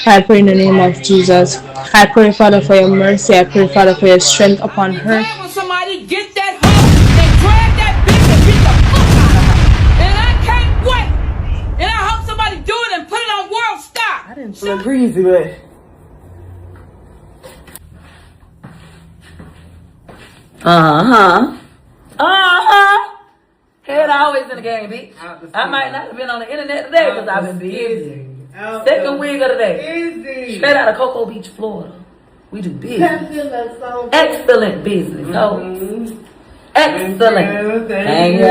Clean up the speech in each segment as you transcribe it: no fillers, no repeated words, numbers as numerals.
I pray in the name of Jesus. I pray, Father, for your mercy. I pray, Father, for your strength upon Be her. glad when somebody get that hoe and drag that bitch and beat the fuck out of her. And I can't wait. And I hope somebody do it and put it on World Star. I didn't feel greasy, but Head always in the game, bitch. I might not have been on the internet today because I've been busy. Second wig of the day. Straight out of Cocoa Beach, Florida. We do business. Excellent business. So, excellent. Thank you.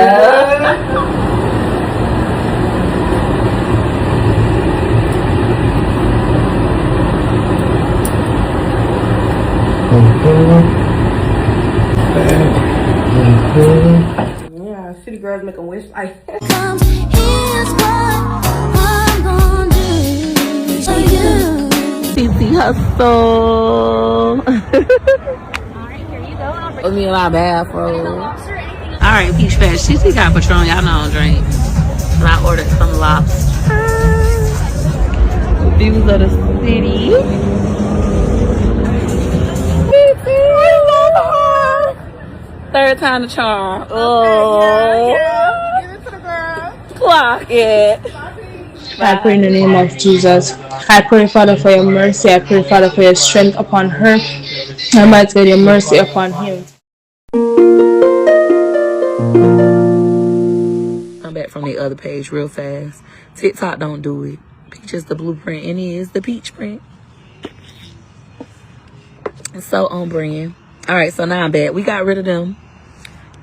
Yeah, city girls make a wish like Here's what I'm gonna do for you. TT Hustle. Put me in my bathroom. Alright, Peach Fest. TT got Patron. Y'all know I don't drink. And I ordered some lobster. Views of the city. Third time the charm. Oh. Give it to the girl. Clock it. I pray in the name of Jesus. I pray, Father, for your mercy. I pray, Father, for your strength upon her. I might get your mercy upon him. I'm back from the other page real fast. TikTok don't do it. Peach is the blueprint and it is the peach print. It's so on brand. Alright, so now I'm back. We got rid of them.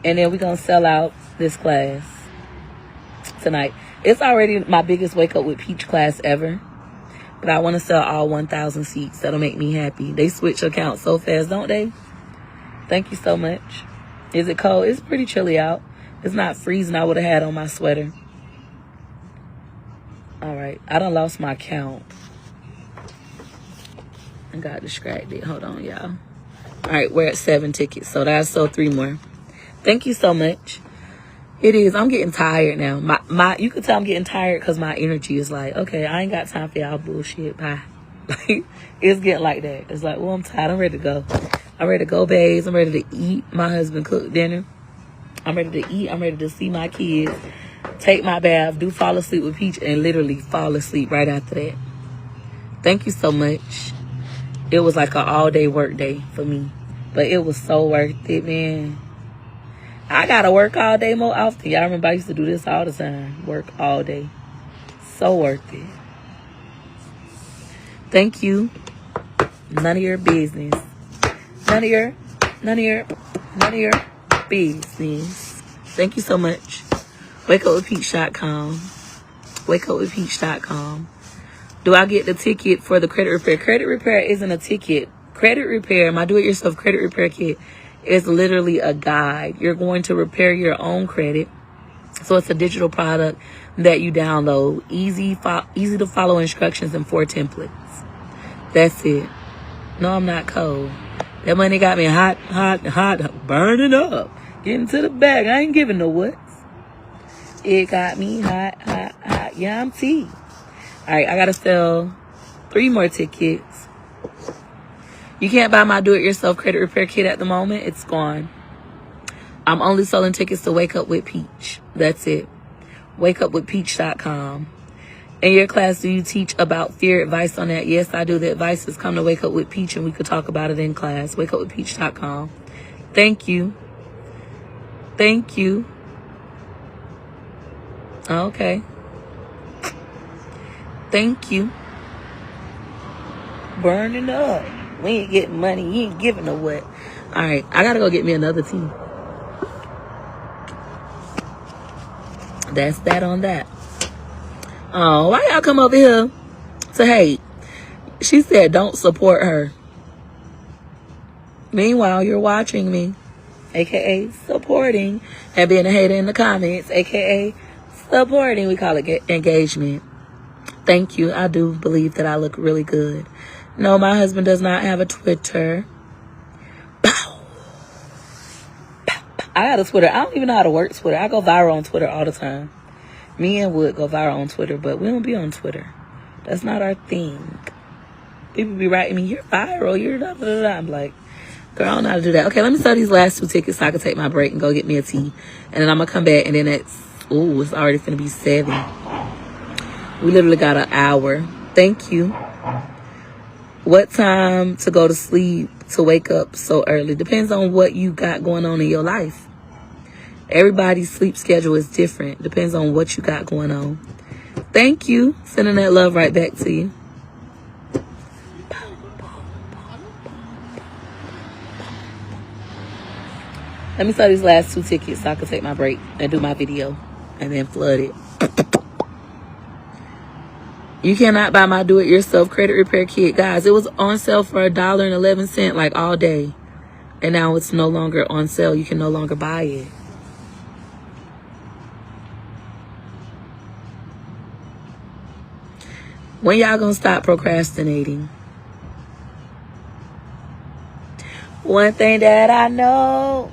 And then we're going to sell out this class tonight. It's already my biggest wake up with Peach class ever. But I want to sell all 1,000 seats. That'll make me happy. They switch accounts so fast, don't they? Thank you so much. Is it cold? It's pretty chilly out. It's not freezing. I would have had on my sweater. Alright, I done lost my count. I got distracted. Hold on, y'all. Alright, we're at 7 tickets. So that's sold 3 more. Thank you so much. It is. I'm getting tired now. You can tell I'm getting tired because my energy is like, okay, I ain't got time for y'all bullshit. Bye. Like, it's getting like that. It's like, well, I'm tired. I'm ready to go. I'm ready to go, babes. I'm ready to eat. My husband cooked dinner. I'm ready to eat. I'm ready to see my kids. Take my bath. Do fall asleep with Peach and literally fall asleep right after that. Thank you so much. It was like an all-day work day for me. But it was so worth it, man. I gotta work all day more often. Y'all remember I used to do this all the time. Work all day. So worth it. Thank you. None of your business. None of your business. Thank you so much. WakeUpWithPeach.com. WakeUpWithPeach.com. Do I get the ticket for the credit repair? Credit repair isn't a ticket. Credit repair, my do-it-yourself credit repair kit, is literally a guide. You're going to repair your own credit. So it's a digital product that you download. Easy to follow instructions and 4 templates. That's it. No, I'm not cold. That money got me hot, burning up. Getting to the bag. I ain't giving no what's. It got me hot. Yeah, I'm tea. All right, I got to sell 3 more tickets. You can't buy my do-it-yourself credit repair kit at the moment. It's gone. I'm only selling tickets to Wake Up with Peach. That's it. WakeUpWithPeach.com. In your class, do you teach about fear advice on that? Yes, I do. The advice is come to Wake Up with Peach and we could talk about it in class. WakeUpWithPeach.com. Thank you. Thank you. Okay. Thank you. Burning up. We ain't getting money. You ain't giving no what. All right. I got to go get me another tea. That's that on that. Oh, why y'all come over here to hate? She said don't support her. Meanwhile, you're watching me. AKA supporting. And being a hater in the comments. AKA supporting. We call it engagement. Thank you. I do believe that I look really good. No, my husband does not have a Twitter. Pow. Pow. I got a Twitter. I don't even know how to work Twitter. I go viral on Twitter all the time. Me and Wood go viral on Twitter, but we don't be on Twitter. That's not our thing. People be writing me, you're viral, you're da da da da. I'm like, girl, I don't know how to do that. Okay, let me sell these last 2 tickets so I can take my break and go get me a tea. And then I'm going to come back, and then it's already finna be 7. We literally got an hour. Thank you. What time to go to sleep to wake up so early? Depends on what you got going on in your life. Everybody's sleep schedule is different. Depends on what you got going on. Thank you. Sending that love right back to you. Let me sell these last 2 tickets so I can take my break and do my video and then flood it. You cannot buy my do-it-yourself credit repair kit. Guys, it was on sale for $1.11 like all day. And now it's no longer on sale. You can no longer buy it. When y'all gonna stop procrastinating? One thing that I know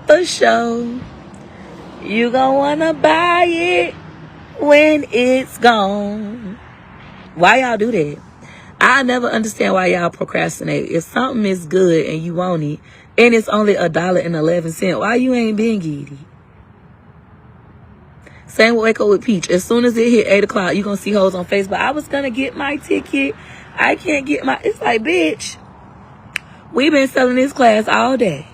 for sure, you gonna wanna buy it when it's gone. Why y'all do that? I never understand why y'all procrastinate. If something is good and you want it, and it's only $1.11, why you ain't been get it? Same with Wake Up with Peach. As soon as it hit 8 o'clock, you gonna see hoes on Facebook. I was gonna get my ticket. I can't get my... It's like, bitch, we've been selling this class all day.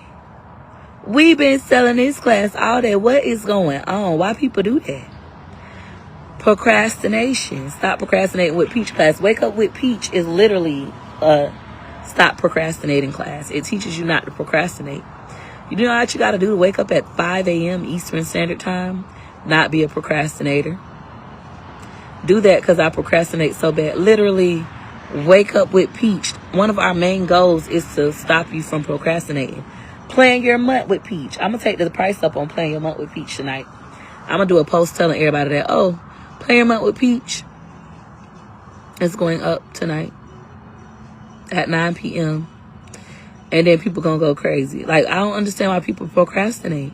We've been selling this class all day. What is going on? Why people do that? Procrastination. Stop procrastinating with Peach class. Wake Up with Peach is literally a stop procrastinating class. It teaches you not to procrastinate. You know what you got to do to wake up at 5 a.m. Eastern Standard Time? Not be a procrastinator. Do that because I procrastinate so bad. Literally, Wake Up with Peach. One of our main goals is to stop you from procrastinating. Plan your month with Peach. I'm going to take the price up on Plan Your Month with Peach tonight. I'm going to do a post telling everybody that, oh, Plan Your Month with Peach is going up tonight at 9 p.m. And then people going to go crazy. Like, I don't understand why people procrastinate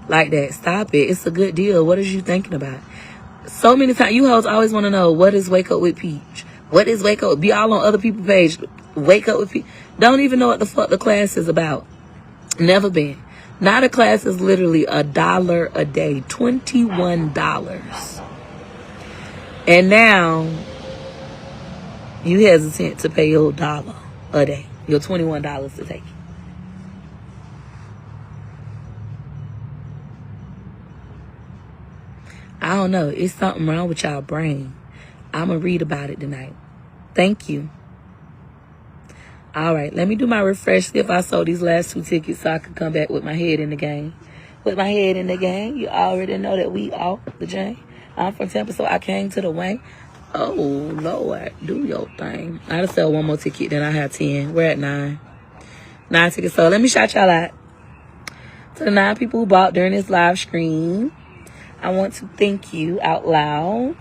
like that. Stop it. It's a good deal. What is you thinking about? So many times, you hoes always want to know, what is Wake Up with Peach? What is Wake Up? Be all on other people's page. Wake Up with Peach. Don't even know what the fuck the class is about. Never been. Now the class is literally $1 a day. $21. And now you hesitant to pay your $1 a day. Your $21 to take it. I don't know. It's something wrong with y'all brain. I'm going to read about it tonight. Thank you. All right. Let me do my refresh. See if I sold these last 2 tickets so I can come back with my head in the game. With my head in the game. You already know that we off the chain. I'm from Tampa, so I came to the wing. Oh, Lord. Do your thing. I had to sell 1 more ticket. Then I have 10. We're at 9. 9 tickets. So let me shout y'all out. To the 9 people who bought during this live stream, I want to thank you out loud.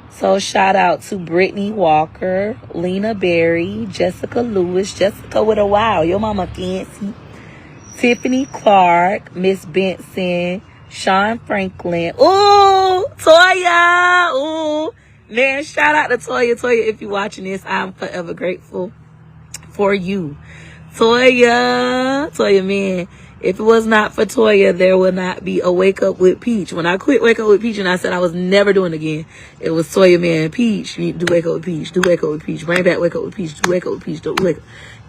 So shout out to Brittany Walker, Lena Berry, Jessica Lewis, Jessica with a wow, your mama fancy, Tiffany Clark, Miss Benson, Sean Franklin, ooh, Toya, ooh, man, shout out to Toya. Toya, if you're watching this, I'm forever grateful for you. Toya, man. If it was not for Toya, there would not be a Wake Up with Peach. When I quit Wake Up with Peach and I said I was never doing it again, it was Toya, man, Peach, you need to do Wake Up with Peach, do Wake Up with Peach, bring back Wake Up with Peach, do Wake Up with Peach, do Wake Up.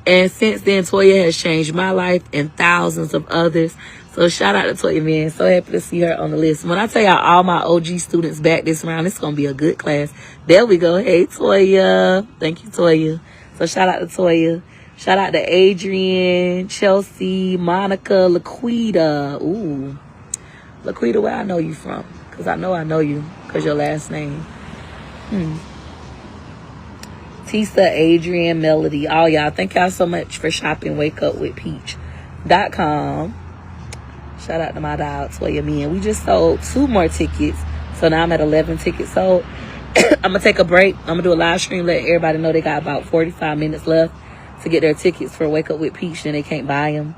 And since then, Toya has changed my life and thousands of others. So shout out to Toya, man. So happy to see her on the list. When I tell y'all all my OG students back this round, it's going to be a good class. There we go. Hey, Toya. Thank you, Toya. So shout out to Toya. Shout out to Adrian, Chelsea, Monica, Laquita. Ooh. Laquita, where I know you from? Because I know you because your last name. Tisa, Adrian, Melody, all y'all. Thank y'all so much for shopping wakeupwithpeach.com. Shout out to my dog, Toya, man. We just sold 2 more tickets. So now I'm at 11 tickets sold. I'm going to take a break. I'm going to do a live stream. Let everybody know they got about 45 minutes left to get their tickets for Wake Up with Peach, and they can't buy them.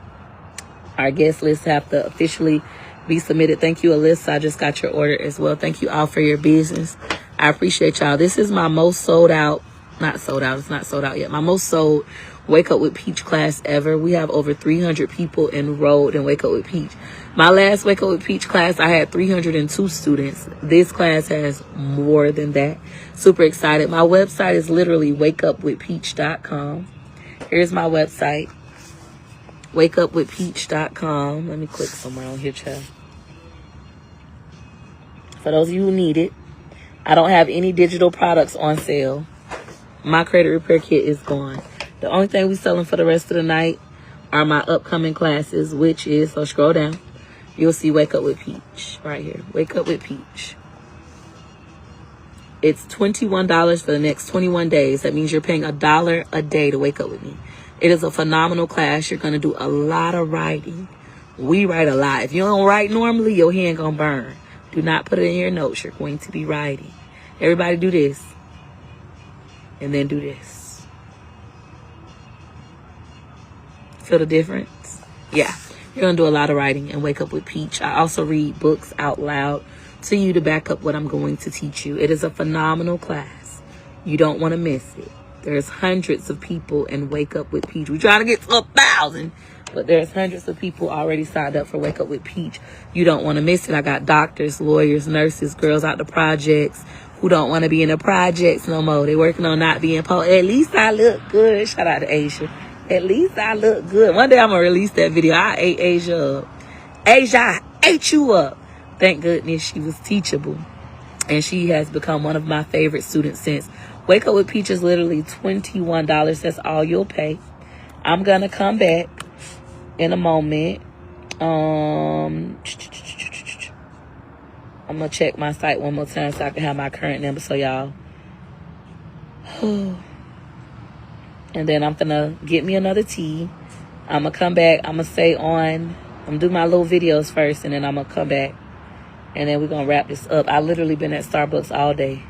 Our guest lists have to officially be submitted. Thank you, Alyssa. I just got your order as well. Thank you all for your business. I appreciate y'all. This is my most sold out, not sold out, it's not sold out yet. My most sold Wake Up with Peach class ever. We have over 300 people enrolled in Wake Up with Peach. My last Wake Up with Peach class, I had 302 students. This class has more than that. Super excited. My website is literally wakeupwithpeach.com. Here's my website, wakeupwithpeach.com. Let me click somewhere on here, child. For those of you who need it, I don't have any digital products on sale. My credit repair kit is gone. The only thing we're selling for the rest of the night are my upcoming classes, which is, so scroll down, you'll see Wake Up with Peach right here. Wake Up with Peach. It's $21 for the next 21 days. That means you're paying $1 a day to wake up with me. It is a phenomenal class. You're going to do a lot of writing. We write a lot. If you don't write normally, your hand going to burn. Do not put it in your notes. You're going to be writing. Everybody do this. And then do this. Feel the difference? Yeah. You're going to do a lot of writing and Wake Up with Peach. I also read books out loud to you to back up what I'm going to teach you. It is a phenomenal class. You don't want to miss it. There's hundreds of people in Wake Up with Peach. We try to get to 1,000, but there's hundreds of people already signed up for Wake Up with Peach. You don't want to miss it. I got doctors, lawyers, nurses, girls out the projects who don't want to be in the projects no more. They're working on not being poor. At least I look good. Shout out to Asia. At least I look good. One day I'm going to release that video. I ate Asia up. Asia, I ate you up. Thank goodness she was teachable. And she has become one of my favorite students since. Wake Up with Peach is literally $21. That's all you'll pay. I'm going to come back in a moment. I'm going to check my site one more time so I can have my current number so y'all. And then I'm going to get me another tea. I'm going to come back. I'm going to stay on. I'm going to do my little videos first, and then I'm going to come back. And then we're going to wrap this up. I literally been at Starbucks all day.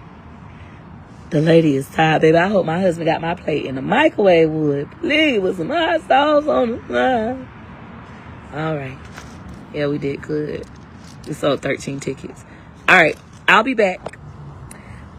The lady is tired, baby. I hope my husband got my plate in the microwave wood. Please, with some hot sauce on the side. All right. Yeah, we did good. We sold 13 tickets. All right. I'll be back.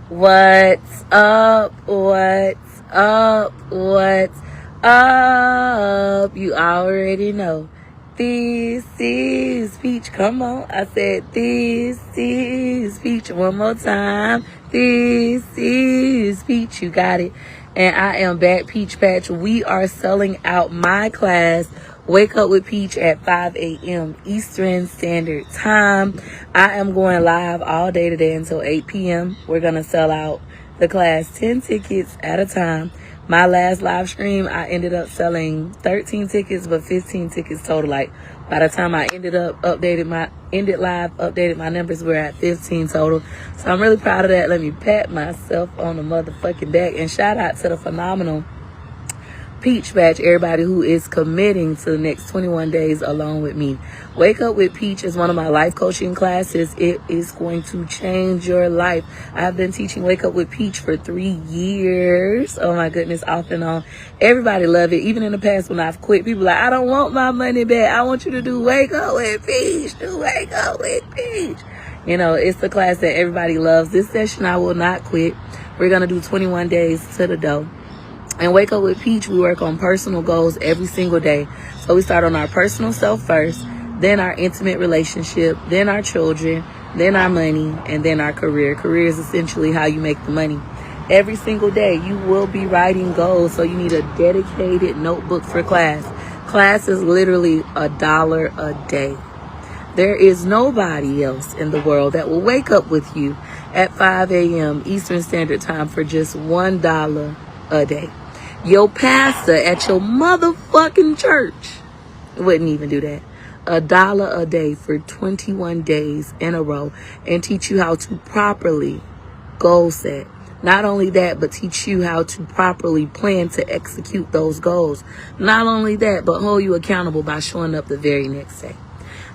What's up? What's up? What's up? You already know. This is Peach. Come on. I said this is Peach. One more time. This is Peach. You got it. And I am back, Peach Patch. We are selling out my class, Wake Up with Peach, at 5 a.m. Eastern Standard Time. I am going live all day today until 8 p.m. We're going to sell out the class 10 tickets at a time. My last live stream, I ended up selling 13 tickets, but 15 tickets total. Like, by the time I updated my numbers, we're at 15 total. So I'm really proud of that. Let me pat myself on the motherfucking back. And shout out to the phenomenal Peach Batch, everybody who is committing to the next 21 days along with me. Wake Up with Peach is one of my life coaching classes. It is going to change your life. I've been teaching Wake Up with Peach for 3 years. Oh my goodness, off and on. Everybody love it. Even in the past when I've quit, people are like, I don't want my money back. I want you to do Wake Up with Peach. Do Wake Up with Peach. You know, it's the class that everybody loves. This session, I will not quit. We're going to do 21 days to the dough. And Wake Up with Peach, we work on personal goals every single day. So we start on our personal self first, then our intimate relationship, then our children, then our money, and then our career. Career is essentially how you make the money. Every single day, you will be writing goals, so you need a dedicated notebook for class. Class is literally $1 a day. There is nobody else in the world that will wake up with you at 5 a.m. Eastern Standard Time for just $1 a day. Your pastor at your motherfucking church wouldn't even do that. $1 a day for 21 days in a row, and teach you how to properly goal set. Not only that, but teach you how to properly plan to execute those goals. Not only that, but hold you accountable by showing up the very next day.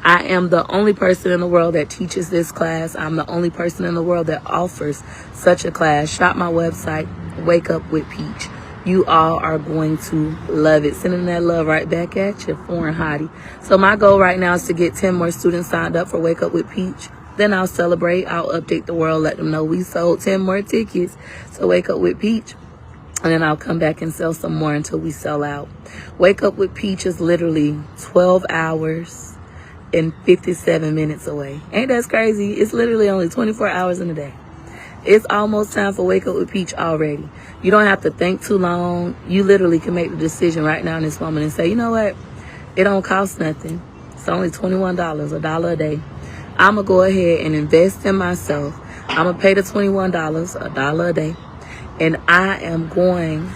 I am the only person in the world that teaches this class. I'm the only person in the world that offers such a class. Shop my website, Wake Up with Peach. You all are going to love it. Sending that love right back at you, foreign hottie. So my goal right now is to get 10 more students signed up for Wake Up with Peach. Then I'll celebrate. I'll update the world, let them know we sold 10 more tickets to Wake Up with Peach. And then I'll come back and sell some more until we sell out. Wake Up with Peach is literally 12 hours and 57 minutes away. Ain't that crazy? It's literally only 24 hours in a day. It's almost time for Wake Up with Peach already. You don't have to think too long. You literally can make the decision right now in this moment and say, you know what? It don't cost nothing. It's only $21, $1 a day. I'm going to go ahead and invest in myself. I'm going to pay the $21, $1 a day. And I am going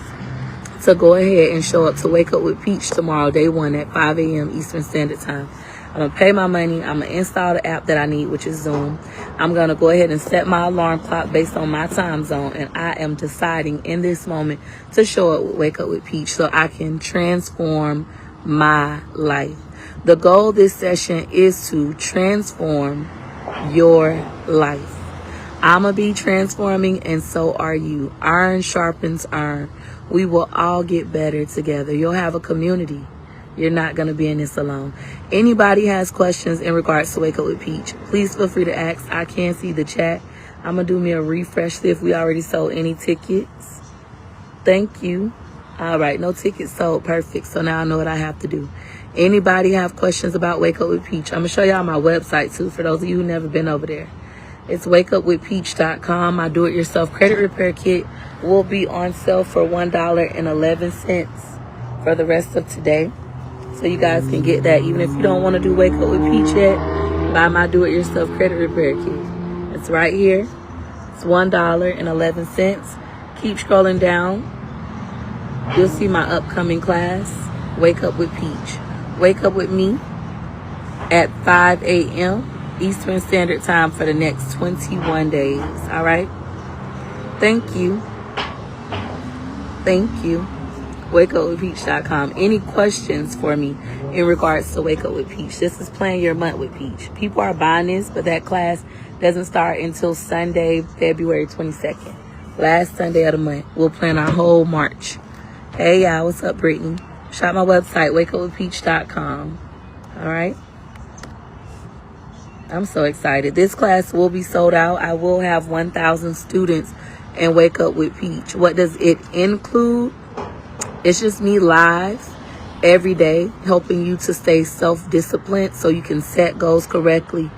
to go ahead and show up to Wake Up with Peach tomorrow, day 1 at 5 a.m. Eastern Standard Time. I'm going to pay my money. I'm going to install the app that I need, which is Zoom. I'm going to go ahead and set my alarm clock based on my time zone. And I am deciding in this moment to show up with Wake Up with Peach so I can transform my life. The goal this session is to transform your life. I'm going to be transforming, and so are you. Iron sharpens iron. We will all get better together. You'll have a community. You're not going to be in this alone. Anybody has questions in regards to Wake Up with Peach, please feel free to ask. I can see the chat. I'm going to do me a refresh, see if we already sold any tickets. Thank you. All right, no tickets sold. Perfect. So now I know what I have to do. Anybody have questions about Wake Up with Peach? I'm going to show y'all my website, too, for those of you who never been over there. It's wakeupwithpeach.com. My do-it-yourself credit repair kit will be on sale for $1.11 for the rest of today. So you guys can get that. Even if you don't want to do Wake Up with Peach yet, buy my do-it-yourself credit repair kit. It's right here. It's $1.11. Keep scrolling down. You'll see my upcoming class, Wake Up with Peach. Wake up with me at 5 a.m. Eastern Standard Time for the next 21 days. All right? Thank you. Thank you. wakeupwithpeach.com. Any questions for me in regards to Wake Up with Peach? This is Plan Your Month with Peach. People are buying this, but that class doesn't start until Sunday, February 22nd. Last Sunday of the month. We'll plan our whole March. Hey, y'all. What's up, Brittany? Shop my website, wakeupwithpeach.com. All right? I'm so excited. This class will be sold out. I will have 1,000 students in Wake Up with Peach. What does it include? It's just me live every day, helping you to stay self-disciplined so you can set goals correctly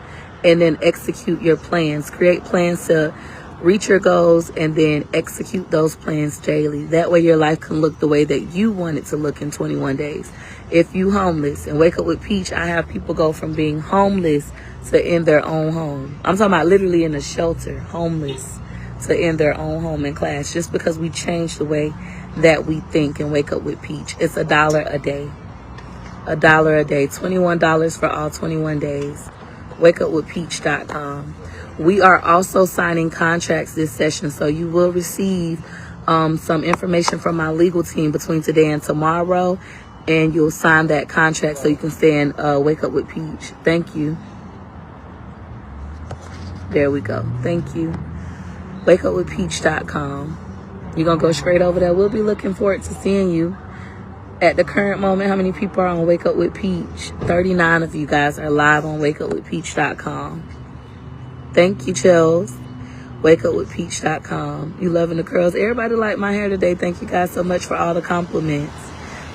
and then execute your plans. Create plans to reach your goals and then execute those plans daily. That way your life can look the way that you want it to look in 21 days. If you homeless and Wake Up with Peach, I have people go from being homeless to in their own home. I'm talking about literally in a shelter, homeless to in their own home in class, just because we change the way that we think and Wake Up with Peach. It's $1 a day. $1 a day. $21 for all 21 days. wakeupwithpeach.com. We are also signing contracts this session, so you will receive some information from my legal team between today and tomorrow, and you'll sign that contract so you can stay in Wake Up with Peach. Thank you. There we go. Thank you. wakeupwithpeach.com. You're going to go straight over there. We'll be looking forward to seeing you. At the current moment, how many people are on Wake Up with Peach? 39 of you guys are live on wakeupwithpeach.com. Thank you, Chels. wakeupwithpeach.com. You loving the curls. Everybody like my hair today. Thank you guys so much for all the compliments.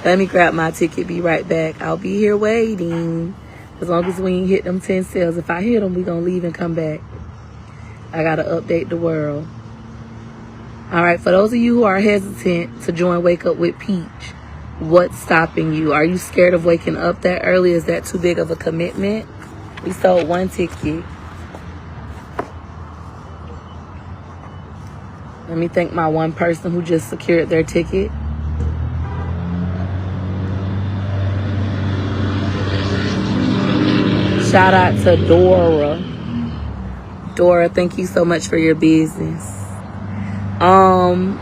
Let me grab my ticket. Be right back. I'll be here waiting. As long as we ain't hit them 10 sales. If I hit them, we going to leave and come back. I got to update the world. All right, for those of you who are hesitant to join Wake Up with Peach, what's stopping you? Are you scared of waking up that early? Is that too big of a commitment? We sold 1 ticket. Let me thank my one person who just secured their ticket. Shout out to Dora. Dora, thank you so much for your business.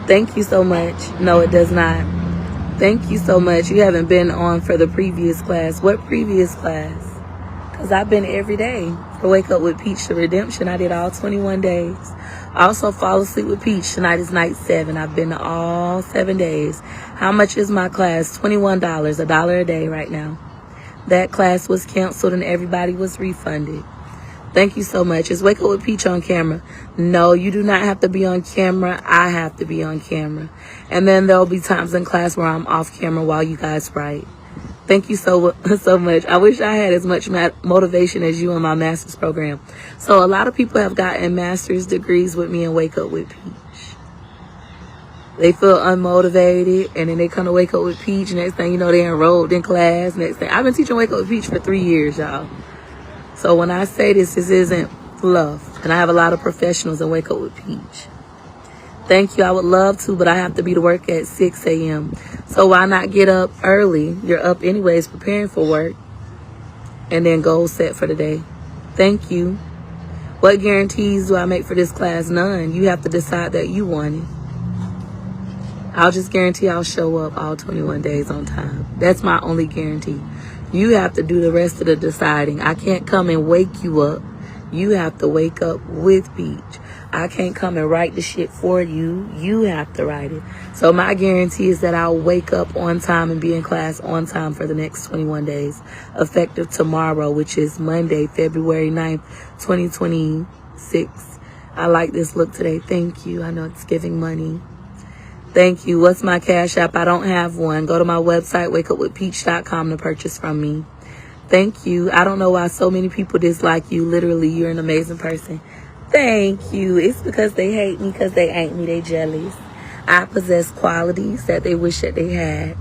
Thank you so much. No, it does not. Thank you so much. You haven't been on for the previous class. What previous class? Because I've been every day. For Wake Up with Peach to Redemption, I did all 21 days. I also Fall Asleep with Peach. Tonight is night 7. I've been to all 7 days. How much is my class? $21, $1 a day right now. That class was canceled and everybody was refunded. Thank you so much. Is Wake Up with Peach on camera? No, you do not have to be on camera. I have to be on camera. And then there'll be times in class where I'm off camera while you guys write. Thank you so much. I wish I had as much motivation as you in my master's program. So a lot of people have gotten master's degrees with me in Wake Up with Peach. They feel unmotivated, and then they come to Wake Up with Peach. Next thing you know, they enrolled in class. Next thing, I've been teaching Wake Up with Peach for 3 years, y'all. So when I say this isn't fluff. And I have a lot of professionals in Wake Up with Peach. Thank you. I would love to, but I have to be to work at 6 a.m. So why not get up early? You're up anyways, preparing for work. And then goal set for the day. Thank you. What guarantees do I make for this class? None. You have to decide that you want it. I'll just guarantee I'll show up all 21 days on time. That's my only guarantee. You have to do the rest of the deciding. I can't come and wake you up. You have to wake up with Peach. I can't come and write the shit for you. You have to write it. So my guarantee is that I'll wake up on time and be in class on time for the next 21 days, effective tomorrow, which is Monday, February 9th, 2026. I like this look today. Thank you. I know it's giving money. Thank you. What's my Cash App? I don't have one. Go to my website, wakeupwithpeach.com, to purchase from me. Thank you. I don't know why so many people dislike you. Literally, you're an amazing person. Thank you. It's because they hate me because they ain't me. They jealous. I possess qualities that they wish that they had.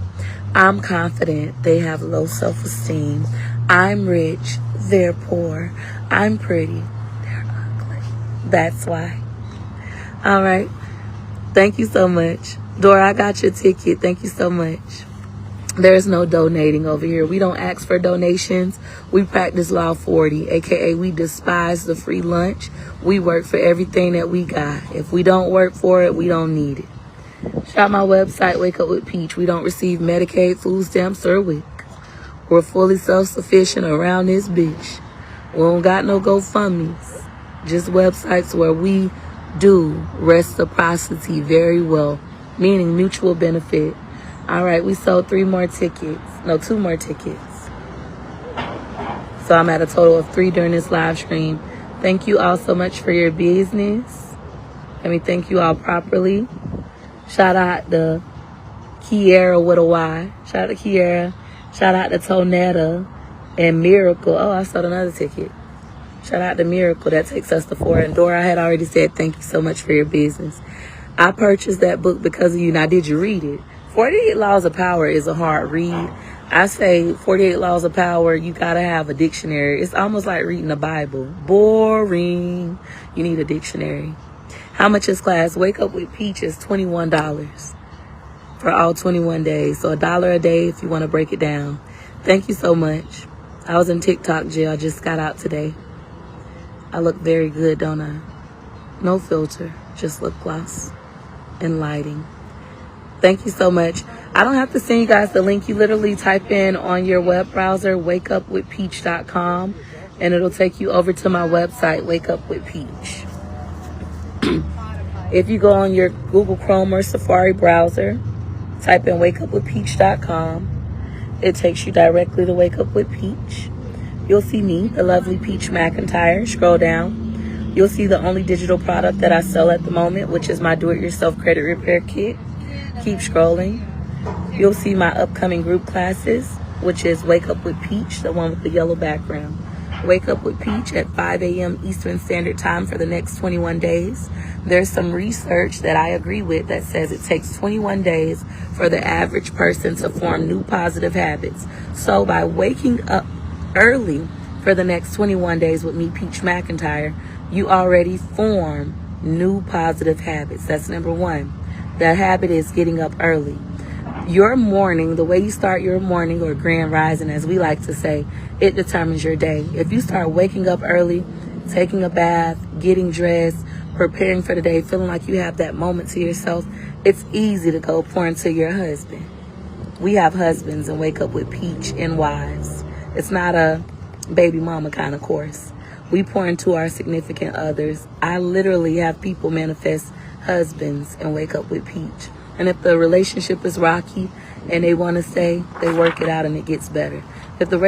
I'm confident. They have low self-esteem. I'm rich. They're poor. I'm pretty. They're ugly. That's why. All right. Thank you so much. Dora, I got your ticket. Thank you so much. There's no donating over here. We don't ask for donations. We practice Law 40, aka we despise the free lunch. We work for everything that we got. If we don't work for it, we don't need it. Shop my website, Wake Up with Peach. We don't receive Medicaid, food stamps, or WIC. We're fully self-sufficient around this bitch. We don't got no GoFundMes. Just websites where we do reciprocity very well, meaning mutual benefit. All right, we sold 2 more tickets. So I'm at a total of 3 during this live stream. Thank you all so much for your business. Let me thank you all properly. Shout out to Kiera with a Y. Shout out to Kiera. Shout out to Tonetta and Miracle. Oh, I sold another ticket. Shout out to Miracle. That takes us to 4. And Dora, I had already said thank you so much for your business. I purchased that book because of you. Now, did you read it? 48 Laws of Power is a hard read. I say 48 Laws of Power, you got to have a dictionary. It's almost like reading the Bible. Boring. You need a dictionary. How much is class? Wake Up with Peach is $21 for all 21 days. So $1 a day if you want to break it down. Thank you so much. I was in TikTok jail. I just got out today. I look very good, don't I? No filter, just lip gloss and lighting. Thank you so much. I don't have to send you guys the link. You literally type in on your web browser, wakeupwithpeach.com, and it'll take you over to my website, Wake Up with Peach. If you go on your Google Chrome or Safari browser, type in wakeupwithpeach.com. It takes you directly to Wake Up with Peach. You'll see me, the lovely Peach McIntyre. Scroll down. You'll see the only digital product that I sell at the moment, which is my do-it-yourself credit repair kit. Keep scrolling. You'll see my upcoming group classes, which is Wake Up with Peach, the one with the yellow background. Wake Up with Peach at 5 a.m. Eastern Standard Time for the next 21 days. There's some research that I agree with that says it takes 21 days for the average person to form new positive habits. So by waking up early for the next 21 days with me, Peach McIntyre, you already form new positive habits. That's number 1. That habit is getting up early. Your morning, the way you start your morning, or grand rising as we like to say, it determines your day. If you start waking up early, taking a bath, getting dressed, preparing for the day, feeling like you have that moment to yourself, it's easy to go pour into your husband. We have husbands and Wake Up with Peach and wives. It's not a baby mama kind of course. We pour into our significant others. I literally have people manifest husbands and Wake Up with Peach. And if the relationship is rocky and they want to stay, they work it out and it gets better. If the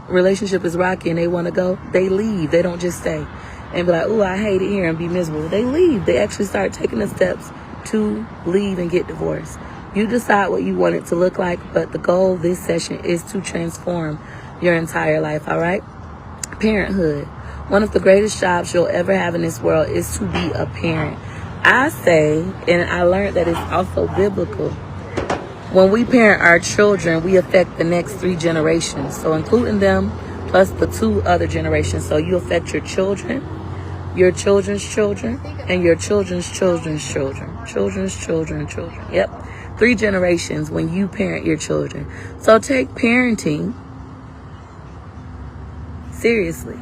relationship is rocky and they want to go, they leave. They don't just stay and be like, "Oh, I hate it here," and be miserable. They leave. They actually start taking the steps to leave and get divorced. You decide what you want it to look like, but the goal of this session is to transform your entire life, all right? Parenthood. One of the greatest jobs you'll ever have in this world is to be a parent. I say, and I learned that it's also biblical, when we parent our children, we affect the next 3 generations. So including them, plus the 2 other generations. So you affect your children, your children's children, and your children's children's children. Children's children, children. Yep. 3 generations when you parent your children. So take parenting seriously.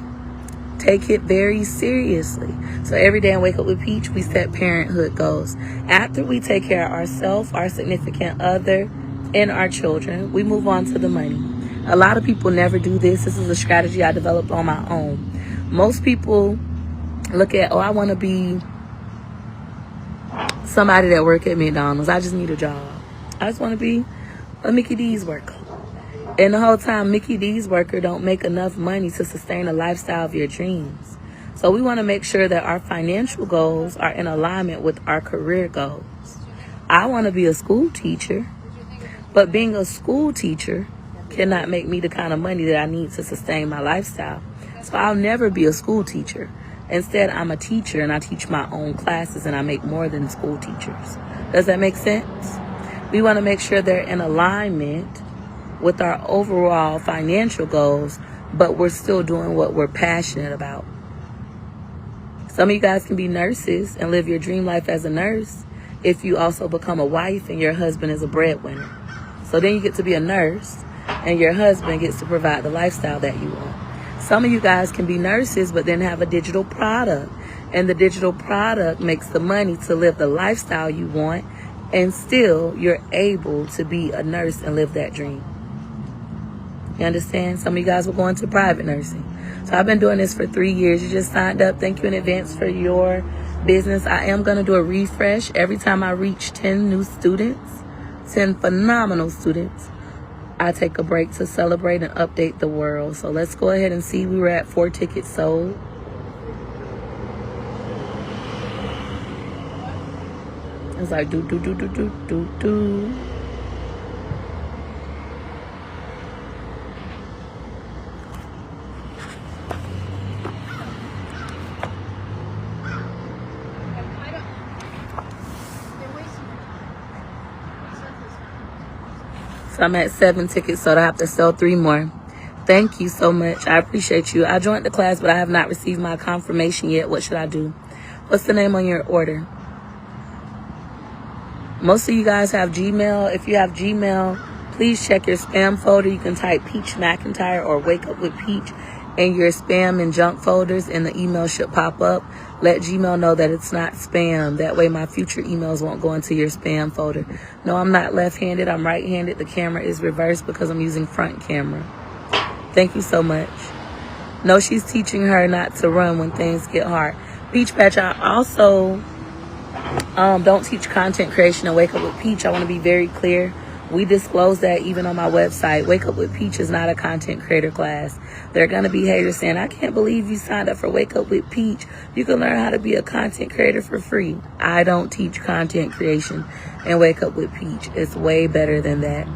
Take it very seriously. So every day in Wake Up with Peach, we set parenthood goals. After we take care of ourselves, our significant other, and our children, we move on to the money. A lot of people never do this. This is a strategy I developed on my own. Most people look at, "Oh, I want to be somebody that work at McDonald's. I just need a job. I just want to be a Mickey D's worker." And the whole time, Mickey D's worker don't make enough money to sustain a lifestyle of your dreams. So we want to make sure that our financial goals are in alignment with our career goals. I want to be a school teacher, but being a school teacher cannot make me the kind of money that I need to sustain my lifestyle. So I'll never be a school teacher. Instead, I'm a teacher and I teach my own classes and I make more than school teachers. Does that make sense? We want to make sure they're in alignment with our overall financial goals, but we're still doing what we're passionate about. Some of you guys can be nurses and live your dream life as a nurse if you also become a wife and your husband is a breadwinner. So then you get to be a nurse and your husband gets to provide the lifestyle that you want. Some of you guys can be nurses but then have a digital product, and the digital product makes the money to live the lifestyle you want, and still you're able to be a nurse and live that dream. You understand? Some of you guys will go into private nursing. So I've been doing this for 3 years. You just signed up. Thank you in advance for your business. I am going to do a refresh every time I reach 10 new students, 10 phenomenal students. I take a break to celebrate and update the world. So let's go ahead and see. We were at 4 tickets sold. It's like do. So I'm at 7 tickets, so I have to sell 3 more. Thank you so much. I appreciate you. I joined the class, but I have not received my confirmation yet. What should I do? What's the name on your order? Most of you guys have Gmail. If you have Gmail, please check your spam folder. You can type Peach McIntyre or Wake Up with Peach in your spam and junk folders, and the email should pop up. Let Gmail know that it's not spam. That way my future emails won't go into your spam folder. No, I'm not left-handed. I'm right-handed. The camera is reversed because I'm using front camera. Thank you so much. No, she's teaching her not to run when things get hard. Peach Patch, I also don't teach content creation and Wake Up with Peach. I want to be very clear. We disclose that even on my website. Wake Up with Peach is not a content creator class. There are going to be haters saying, "I can't believe you signed up for Wake Up with Peach. You can learn how to be a content creator for free." I don't teach content creation and Wake Up with Peach. It's way better than that.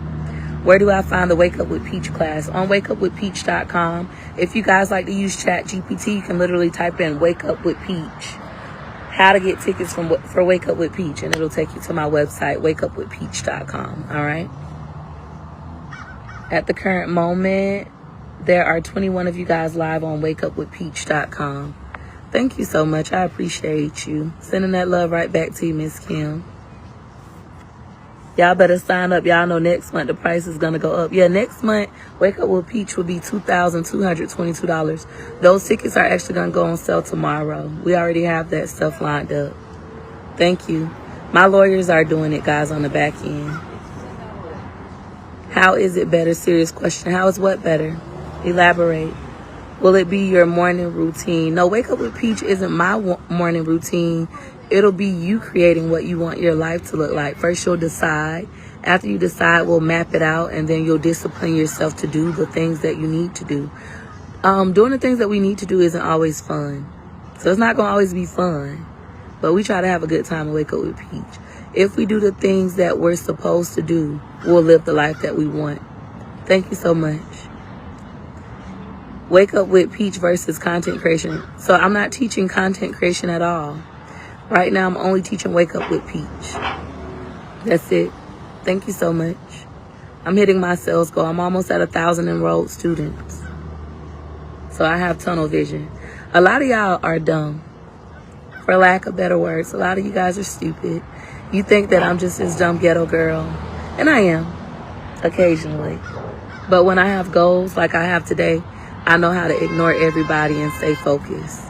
Where do I find the Wake Up with Peach class? On wakeupwithpeach.com. If you guys like to use ChatGPT, you can literally type in Wake Up with Peach. How to get tickets for Wake Up with Peach, and it'll take you to my website, wakeupwithpeach.com. All right. At the current moment, there are 21 of you guys live on wakeupwithpeach.com. Thank you so much. I appreciate you. Sending that love right back to you, Miss Kim. Y'all better sign up. Y'all know next month the price is going to go up. Yeah, next month, Wake Up with Peach will be $2,222. Those tickets are actually going to go on sale tomorrow. We already have that stuff lined up. Thank you. My lawyers are doing it, guys, on the back end. How is it better? Serious question. How is what better? Elaborate. Will it be your morning routine? No, Wake Up with Peach isn't my morning routine. it'll be you creating what you want your life to look like. First, you'll decide. After you decide, we'll map it out, and then you'll discipline yourself to do the things that you need to do. Doing the things that we need to do isn't always fun. So it's not going to always be fun. But we try to have a good time and wake up with Peach. If we do the things that we're supposed to do, we'll live the life that we want. Thank you so much. Wake up with Peach versus content creation. So I'm not teaching content creation at all. Right now, I'm only teaching Wake Up with Peach. That's it. Thank you so much. I'm hitting my sales goal. I'm almost at 1,000 enrolled students. So I have tunnel vision. A lot of y'all are dumb. For lack of better words, a lot of you guys are stupid. You think that I'm just this dumb ghetto girl. And I am. Occasionally. But when I have goals like I have today, I know how to ignore everybody and stay focused.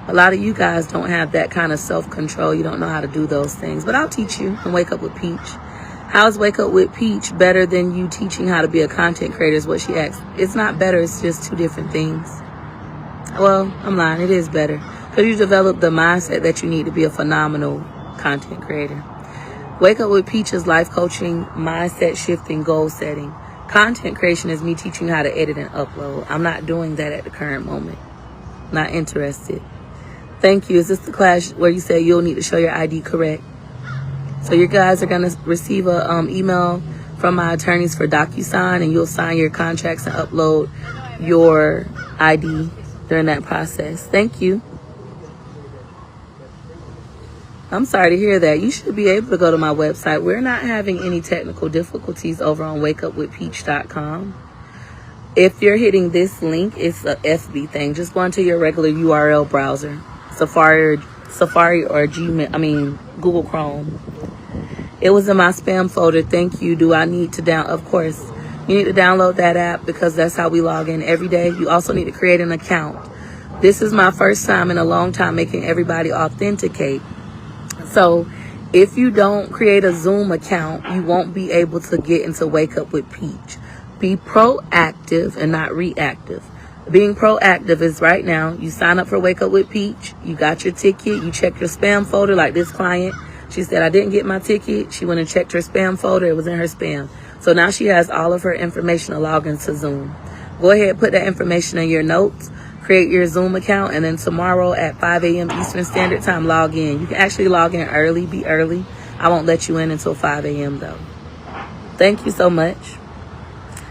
A lot of you guys don't have that kind of self-control. You don't know how to do those things. But I'll teach you and Wake Up with Peach. How's Wake Up with Peach better than you teaching how to be a content creator is what she asked. It's not better. It's just two different things. Well, I'm lying. It is better. Because you develop the mindset that you need to be a phenomenal content creator. Wake Up with Peach is life coaching, mindset shifting, goal setting. Content creation is me teaching you how to edit and upload. I'm not doing that at the current moment. Not interested. Thank you. Is this the class where you say you'll need to show your ID correct? So you guys are going to receive a email from my attorneys for DocuSign, and you'll sign your contracts and upload your ID during that process. Thank you. I'm sorry to hear that. You should be able to go to my website. We're not having any technical difficulties over on wakeupwithpeach.com. If you're hitting this link, it's a FB thing. Just go into your regular URL browser, Safari or Google Chrome. It was in my spam folder. Thank you. Do I need to Of course. You need to download that app because that's how we log in every day. You also need to create an account. This is my first time in a long time making everybody authenticate. So if you don't create a Zoom account, you won't be able to get into Wake Up with Peach. Be proactive and not reactive. Being proactive is right now, you sign up for Wake Up with Peach, you got your ticket, you check your spam folder like this client. She said, I didn't get my ticket. She went and checked her spam folder. It was in her spam. So now she has all of her information to log into Zoom. Go ahead, put that information in your notes, create your Zoom account, and then tomorrow at 5 a.m. Eastern Standard Time, log in. You can actually log in early, be early. I won't let you in until 5 a.m. though. Thank you so much.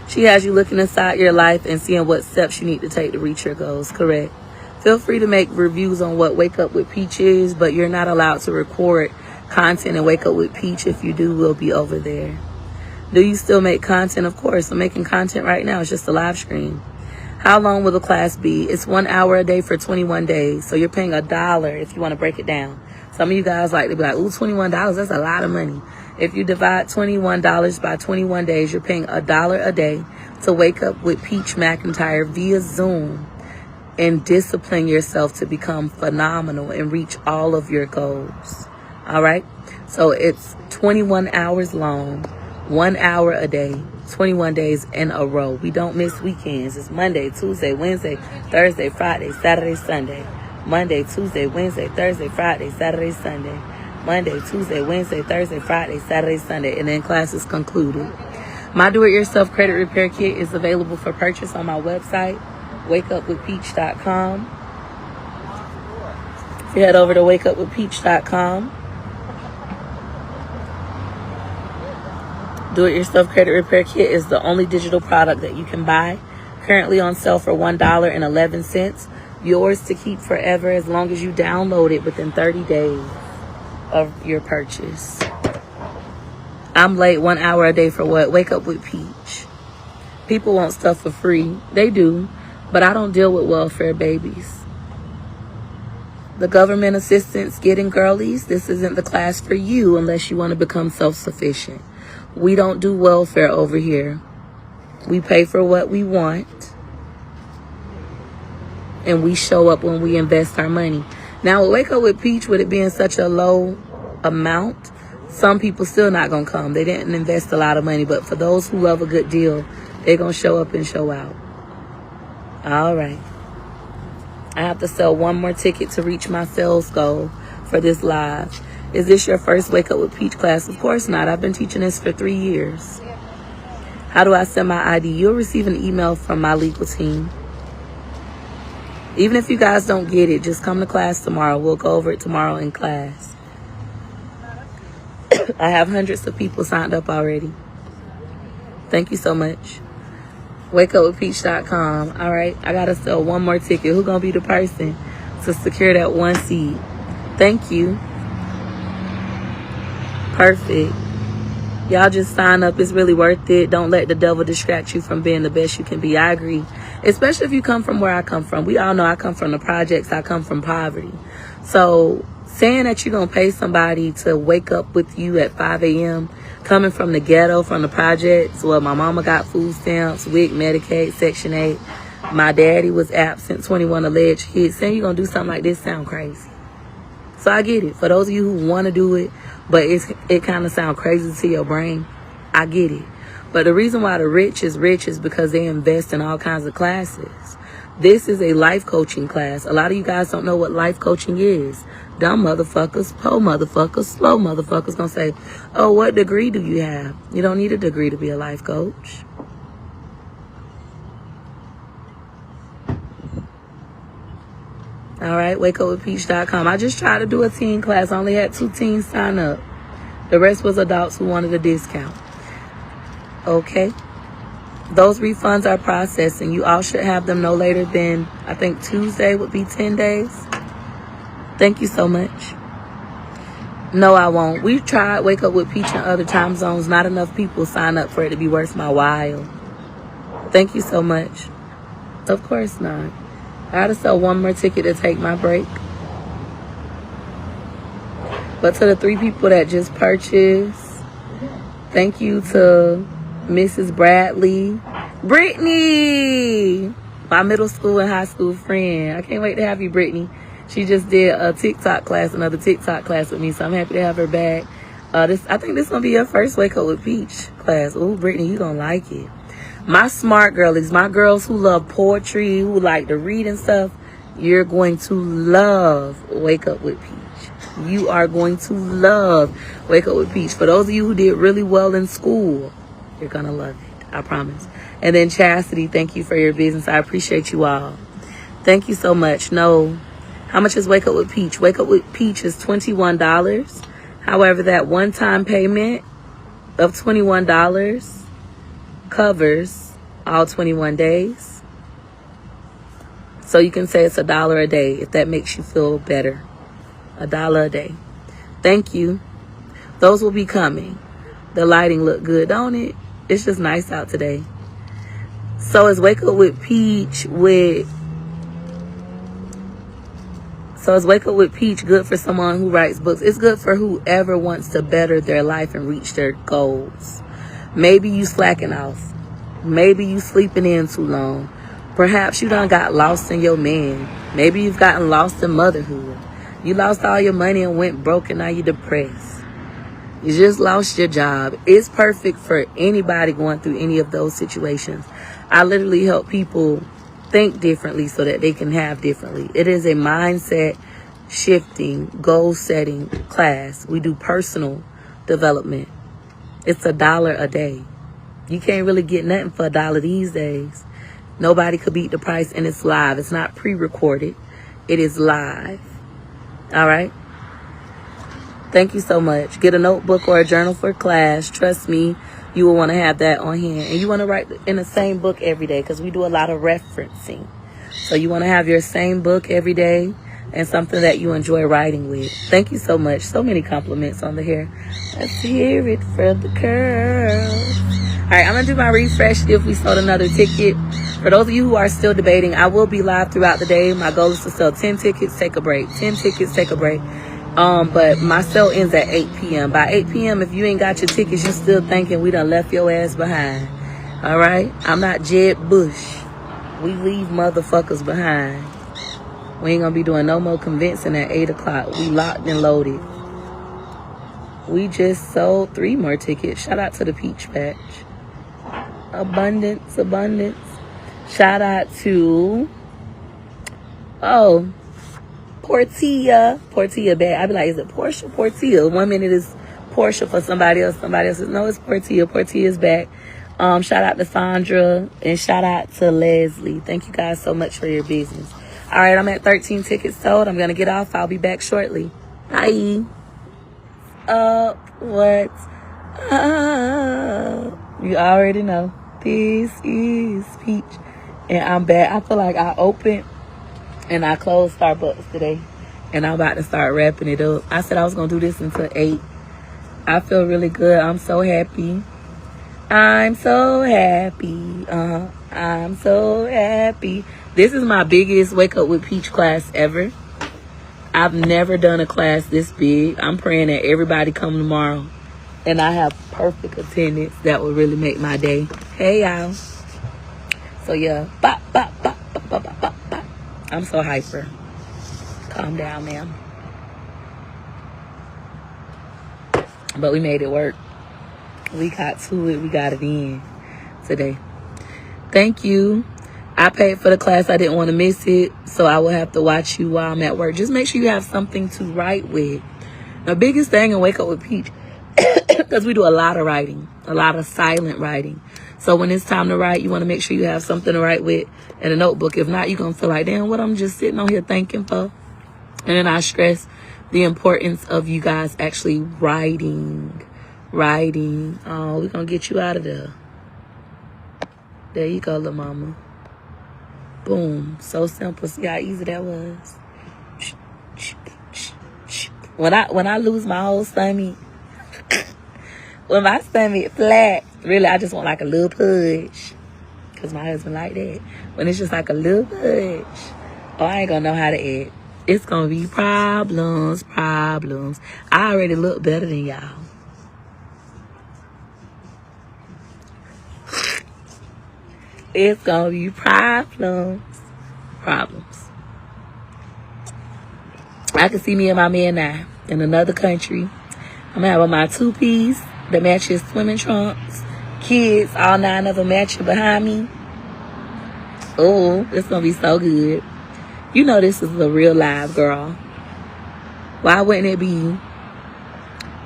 She has you looking inside your life and seeing what steps you need to take to reach your goals, correct? Feel free to make reviews on what Wake Up with Peach is, but you're not allowed to record content and Wake Up with Peach. If you do, we'll be over there. Do you still make content? Of course, I'm making content right now. It's just a live stream. How long will the class be? It's 1 hour a day for 21 days. So you're paying $1 if you want to break it down. Some of you guys like to be like, ooh, $21, that's a lot of money. If you divide $21 by 21 days, you're paying $1 a day to Wake Up with Peach McIntyre via Zoom and discipline yourself to become phenomenal and reach all of your goals. All right? So it's 21 hours long, 1 hour a day, 21 days in a row. We don't miss weekends. It's Monday, Tuesday, Wednesday, Thursday, Friday, Saturday, Sunday. Monday, Tuesday, Wednesday, Thursday, Friday, Saturday, Sunday. Monday, Tuesday, Wednesday, Thursday, Friday, Saturday, Sunday. And then class is concluded. My do-it-yourself credit repair kit is available for purchase on my website, wakeupwithpeach.com. If you head over to wakeupwithpeach.com, do-it-yourself credit repair kit is the only digital product that you can buy. Currently on sale for $1.11. Yours to keep forever as long as you download it within 30 days of your purchase. I'm late 1 hour a day for what? Wake Up with Peach. People want stuff for free. They do. But I don't deal with welfare babies. The government assistance getting girlies, this isn't the class for you unless you want to become self-sufficient. We don't do welfare over here. We pay for what we want. And we show up when we invest our money. Now, with Wake Up with Peach, with it being such a low amount, some people still not going to come. They didn't invest a lot of money. But for those who love a good deal, they're going to show up and show out. All right. I have to sell one more ticket to reach my sales goal. for this live. Is this your first Wake Up with Peach class? Of course not. I've been teaching this for 3 years. How do I send my ID? You'll receive an email from my legal team. Even if you guys don't get it, just come to class tomorrow. We'll go over it tomorrow in class. I have hundreds of people signed up already. Thank you so much. WakeUpWithPeach.com. All right, I got to sell one more ticket. Who's going to be the person to secure that one seat? Thank you. Perfect. Y'all just sign up. It's really worth it. Don't let the devil distract you from being the best you can be. I agree. Especially if you come from where I come from. We all know I come from the projects. I come from poverty. So saying that you're going to pay somebody to wake up with you at 5 a.m., coming from the ghetto, from the projects, well, my mama got food stamps, WIC, Medicaid, Section 8. My daddy was absent, 21 alleged hits. Saying you're going to do something like this sound crazy. So I get it. For those of you who want to do it, but it kind of sounds crazy to your brain, I get it. But the reason why the rich is because they invest in all kinds of classes. This is a life coaching class. A lot of you guys don't know what life coaching is. Dumb motherfuckers, po motherfuckers, slow motherfuckers gonna say, oh, what degree do you have? You don't need a degree to be a life coach. All right, wakeupwithpeach.com. I just tried to do a teen class. I only had 2 teens sign up. The rest was adults who wanted a discount. Okay. Those refunds are processing. You all should have them no later than, I think Tuesday would be 10 days. Thank you so much. No, I won't. We've tried Wake Up with Peach in other time zones. Not enough people sign up for it to be worth my while. Thank you so much. Of course not. I had to sell one more ticket to take my break. But to the 3 people that just purchased, thank you to Mrs. Bradley. Brittany! My middle school and high school friend. I can't wait to have you, Brittany. She just did a TikTok class, another TikTok class with me, so I'm happy to have her back. I think this is going to be your first Wake Up with Peach class. Ooh, Brittany, you going to like it. My smart girlies, my girls who love poetry, who like to read and stuff, you're going to love Wake Up with Peach. You are going to love Wake Up with Peach. For those of you who did really well in school, you're going to love it. I promise. And then Chastity, thank you for your business. I appreciate you all. Thank you so much. No. How much is Wake Up with Peach? Wake Up with Peach is $21. However, that one-time payment of $21 covers all 21 days. So you can say it's $1 a day if that makes you feel better. $1 a day. Thank you. Those will be coming. The lighting look good, don't it? It's just nice out today. So is Wake Up with Peach good for someone who writes books? It's good for whoever wants to better their life and reach their goals. Maybe you slacking off. Maybe you sleeping in too long. Perhaps you done got lost in your man. Maybe you've gotten lost in motherhood. You lost all your money and went broke and now you're depressed. You just lost your job. It's perfect for anybody going through any of those situations. I literally help people think differently so that they can have differently. It is a mindset shifting, goal setting class. We do personal development. It's $1 a day. You can't really get nothing for $1 these days. Nobody could beat the price, and it's live. It's not pre-recorded. It is live. All right? Thank you so much. Get a notebook or a journal for class. Trust me, you will want to have that on hand. And you want to write in the same book every day because we do a lot of referencing. So you want to have your same book every day and something that you enjoy writing with. Thank you so much. So many compliments on the hair. Let's hear it for the curls. All right, I'm going to do my refresh if we sold another ticket. For those of you who are still debating, I will be live throughout the day. My goal is to sell 10 tickets, take a break. 10 tickets, take a break. But my sale ends at 8 p.m. By 8 p.m., if you ain't got your tickets, you're still thinking we done left your ass behind. All right? I'm not Jeb Bush. We leave motherfuckers behind. We ain't gonna be doing no more convincing at 8 o'clock. We locked and loaded. We just sold 3 more tickets. Shout out to the Peach Patch. Abundance, abundance. Shout out to, poor Portia back. I be like, is it Portia? Portia. 1 minute is Portia for somebody else. Somebody else says, no, it's Portia. Portia's back. Shout out to Sandra and shout out to Leslie. Thank you guys so much for your business. All right, I'm at 13 tickets sold. I'm going to get off. I'll be back shortly. Bye. What's up? You already know. This is Peach. And I'm back. I feel like I opened and I closed Starbucks today. And I'm about to start wrapping it up. I said I was going to do this until 8. I feel really good. I'm so happy. I'm so happy. I'm so happy. This is my biggest Wake Up with Peach class ever. I've never done a class this big. I'm praying that everybody come tomorrow. And I have perfect attendance. That would really make my day. Hey, y'all. So, yeah. Bop, bop, bop, bop, bop, bop, bop, bop. I'm so hyper. Calm down, ma'am. But we made it work. We got to it. We got it in today. Thank you. I paid for the class. I didn't want to miss it. So I will have to watch you while I'm at work. Just make sure you have something to write with. The biggest thing in Wake Up with Peach, because we do a lot of writing, a lot of silent writing. So when it's time to write, you want to make sure you have something to write with in a notebook. If not, you're going to feel like, damn, what I'm just sitting on here thinking for. And then I stress the importance of you guys actually writing. Oh, we're going to get you out of there. There you go, little mama. Boom. So simple. See how easy that was. When I lose my whole stomach, when my stomach flat, really, I just want like a little push. Because my husband like that. When it's just like a little push. Oh, I ain't going to know how to act. It's going to be problems. I already look better than y'all. It's going to be problems. I can see me and my man now in another country. I'm going to have on my 2-piece that matches swimming trunks. Kids, all 9 of them matching behind me. Oh, it's going to be so good. You know this is a real live girl. Why wouldn't it be?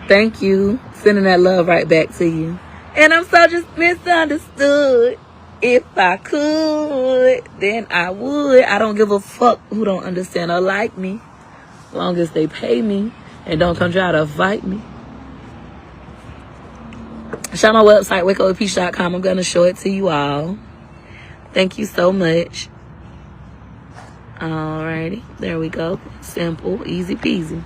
Thank you. Sending that love right back to you. And I'm so just misunderstood. If I could, then I would. I don't give a fuck who don't understand or like me. As long as they pay me and don't come try to fight me. Shout my website, wakeupwithpeach.com. I'm going to show it to you all. Thank you so much. Alrighty. There we go. Simple. Easy peasy.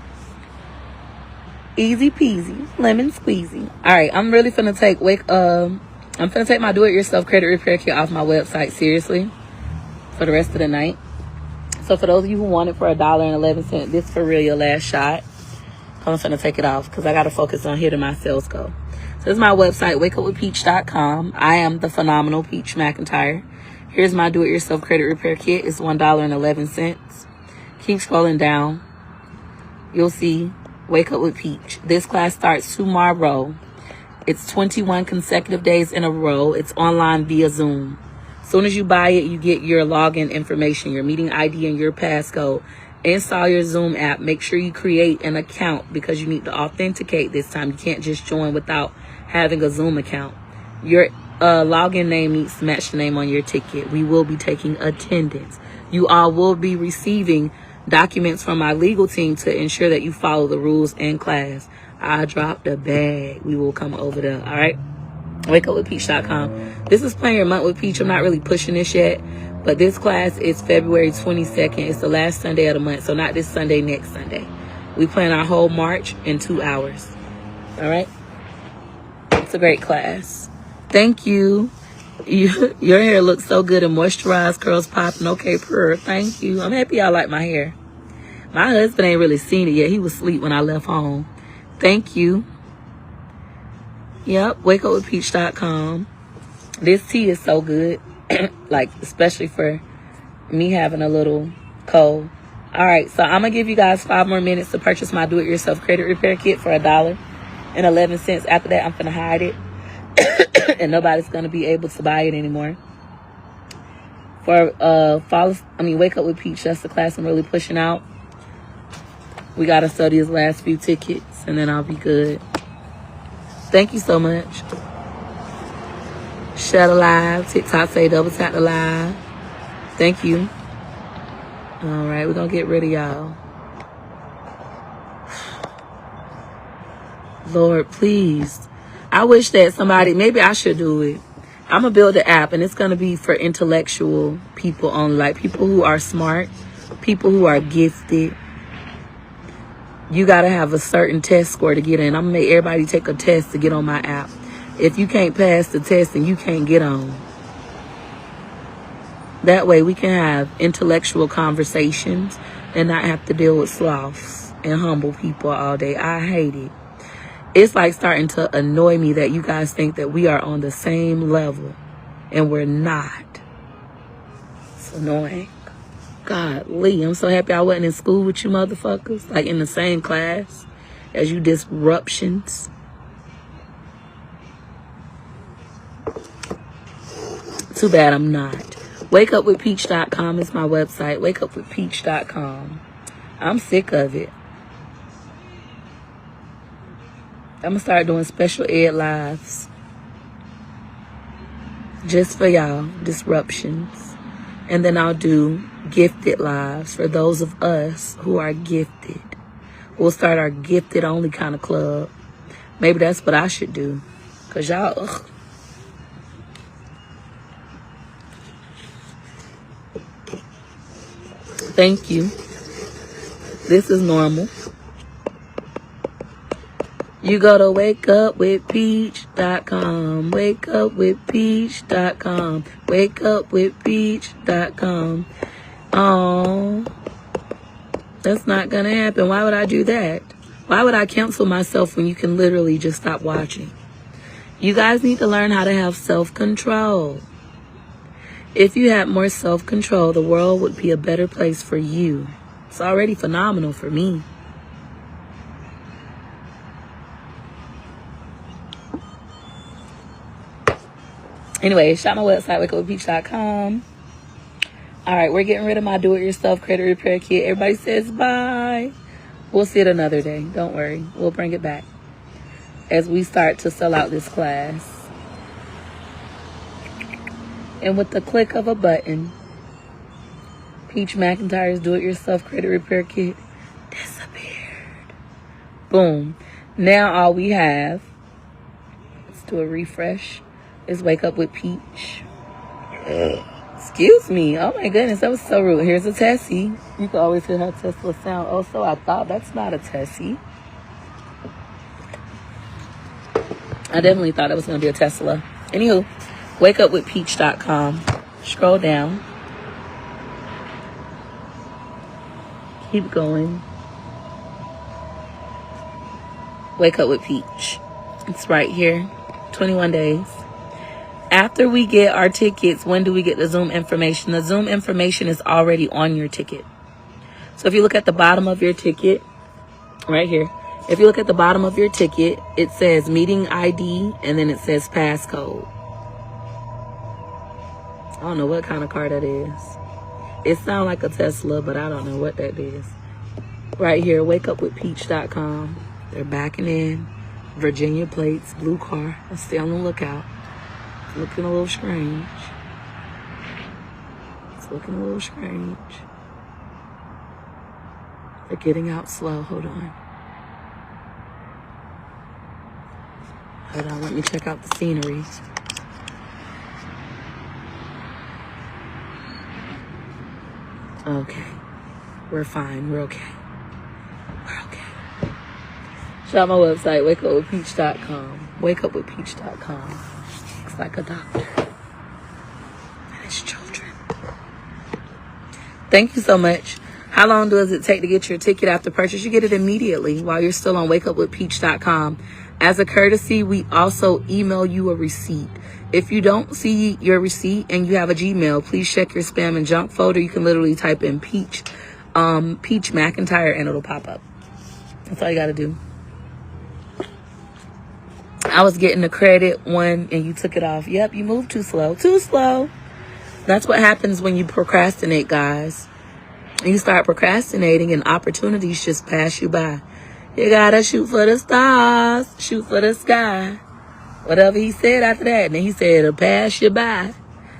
Easy peasy. Lemon squeezy. Alright. I'm really finna take I'm finna take my do-it-yourself credit repair kit off my website, seriously, for the rest of the night. So for those of you who want it for $1.11, this for real your last shot. I'm finna take it off because I gotta focus on hitting my sales goal. So this is my website, wakeupwithpeach.com. I am the phenomenal Peach McIntyre. Here's my do-it-yourself credit repair kit. It's $1.11. Keep scrolling down. You'll see Wake Up with Peach. This class starts tomorrow. It's 21 consecutive days in a row. It's online via Zoom. As soon as you buy it, you get your login information, your meeting ID, and your passcode. Install your Zoom app. Make sure you create an account because you need to authenticate this time. You can't just join without having a Zoom account. Your login name needs to match the name on your ticket. We will be taking attendance. You all will be receiving documents from my legal team to ensure that you follow the rules in class. I dropped a bag. We will come over there. All right. Wakeupwithpeach.com. This is Plan Your Month with Peach. I'm not really pushing this yet, but this class is February 22nd. It's the last Sunday of the month. So not this Sunday, next Sunday. We plan our whole March in 2 hours. All right. It's a great class. Thank you. Your hair looks so good and moisturized, curls popping. Okay, purr. Thank you. I'm happy y'all like my hair. My husband ain't really seen it yet. He was asleep when I left home. Thank you. Yep, wakeupwithpeach.com. This tea is so good. Like, especially for me having a little cold. All right, so I'm going to give you guys 5 more minutes to purchase my do-it-yourself credit repair kit for $1.11. After that, I'm going to hide it. And nobody's going to be able to buy it anymore. For Wake Up with Peach, that's the class I'm really pushing out. We got to sell these last few tickets, and then I'll be good. Thank you so much. Shut alive. TikTok say double tap the live. Thank you. All right, we're going to get rid of y'all. Lord, please. I wish that somebody, maybe I should do it. I'm going to build an app, and it's going to be for intellectual people only, like people who are smart, people who are gifted. You got to have a certain test score to get in. I'm going to make everybody take a test to get on my app. If you can't pass the test, then you can't get on. That way we can have intellectual conversations and not have to deal with sloths and humble people all day. I hate it. It's like starting to annoy me that you guys think that we are on the same level, and we're not. It's annoying. Golly, I'm so happy I wasn't in school with you motherfuckers, like in the same class as you disruptions. Too bad I'm not. WakeUpWithPeach.com is my website. WakeUpWithPeach.com. I'm sick of it. I'm going to start doing special ed lives. Just for y'all. Disruptions. And then I'll do gifted lives for those of us who are gifted. We'll start our gifted only kind of club. Maybe that's what I should do. Because y'all, ugh. Thank you. This is normal. You go to wakeupwithpeach.com. Wakeupwithpeach.com. Wakeupwithpeach.com. Oh, that's not gonna happen. Why would I do that? Why would I cancel myself when you can literally just stop watching? You guys need to learn how to have self-control. If you had more self-control, the world would be a better place for you. It's already phenomenal for me. Anyway, shop my website, wakeupwithpeach.com. All right, we're getting rid of my do-it-yourself credit repair kit. Everybody says bye. We'll see it another day. Don't worry. We'll bring it back as we start to sell out this class. And with the click of a button, Peach McIntyre's do-it-yourself credit repair kit disappeared. Boom. Now all we have, let's do a refresh, is Wake Up with Peach. Excuse me. Oh my goodness, that was so rude. Here's a Tessie. You can always hear her Tesla sound. Oh, so I thought. That's not a Tessie. I definitely thought it was going to be a Tesla. Anywho, wakeupwithpeach.com. Scroll down. Keep going. Wake Up with Peach. It's right here. 21 days. After we get our tickets, when do we get the Zoom information? The Zoom information is already on your ticket. So if you look at the bottom of your ticket, right here, if you look at the bottom of your ticket, it says meeting ID, and then it says passcode. I don't know what kind of car that is. It sounds like a Tesla, but I don't know what that is. Right here, wakeupwithpeach.com. They're backing in. Virginia plates, blue car. Let's stay on the lookout. It's looking a little strange. It's looking a little strange. They're getting out slow. Hold on. Hold on, let me check out the scenery. Okay. We're fine. We're okay. We're okay. Shop my website, wakeupwithpeach.com. Wakeupwithpeach.com. Looks like a doctor. And his children. Thank you so much. How long does it take to get your ticket after purchase? You get it immediately while you're still on wakeupwithpeach.com. As a courtesy, we also email you a receipt. If you don't see your receipt and you have a Gmail, please check your spam and junk folder. You can literally type in Peach McIntyre and it'll pop up. That's all you got to do. I was getting the credit one and you took it off. Yep, you moved too slow. Too slow. That's what happens when you procrastinate, guys. You start procrastinating and opportunities just pass you by. You gotta shoot for the stars, shoot for the sky. Whatever he said after that, and then he said it'll pass you by.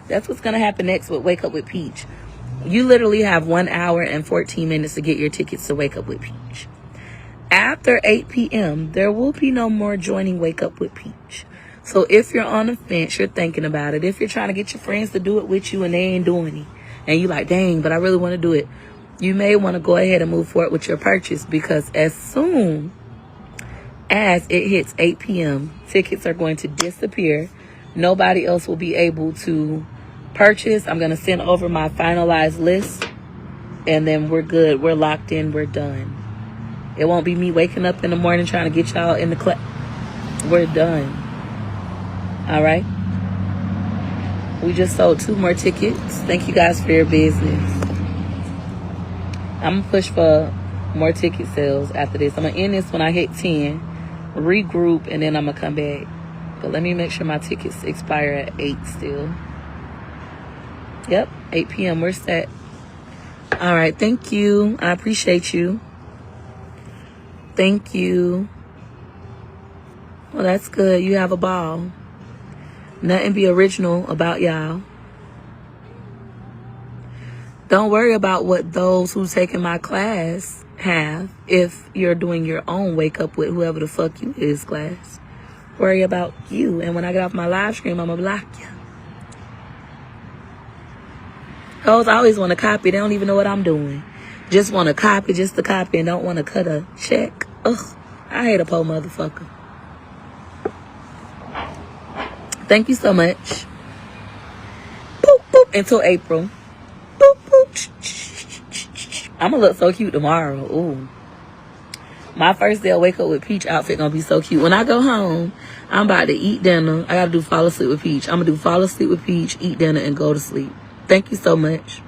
That's what's gonna happen next with Wake Up with Peach. You literally have 1 hour and 14 minutes to get your tickets to Wake Up with Peach. After 8 p.m., there will be no more joining Wake Up with Peach. So if you're on the fence, you're thinking about it. If you're trying to get your friends to do it with you and they ain't doing it, and you're like, dang, but I really want to do it, you may want to go ahead and move forward with your purchase, because as soon as it hits 8 p.m., tickets are going to disappear. Nobody else will be able to purchase. I'm going to send over my finalized list, and then we're good. We're locked in. We're done. It won't be me waking up in the morning trying to get y'all in the class. We're done. All right? We just sold 2 more tickets. Thank you guys for your business. I'm going to push for more ticket sales after this. I'm going to end this when I hit 10, regroup, and then I'm going to come back. But let me make sure my tickets expire at 8 still. Yep, 8 p.m. We're set. All right, thank you. I appreciate you. Thank you. Well, that's good. You have a ball. Nothing be original about y'all. Don't worry about what those who's taking my class have if you're doing your own Wake Up with whoever the fuck you is class. Worry about you. And when I get off my live stream, I'm going to block you. Those always want to copy. They don't even know what I'm doing. Just want to copy just to copy and don't want to cut a check. Ugh, I hate a poor motherfucker. Thank you so much. Boop, boop, until April. Boop, boop. I'm going to look so cute tomorrow. Ooh. My first day of Wake Up with Peach outfit going to be so cute. When I go home, I'm about to eat dinner. I got to do Fall Asleep with Peach. I'm going to do Fall Asleep with Peach, eat dinner, and go to sleep. Thank you so much.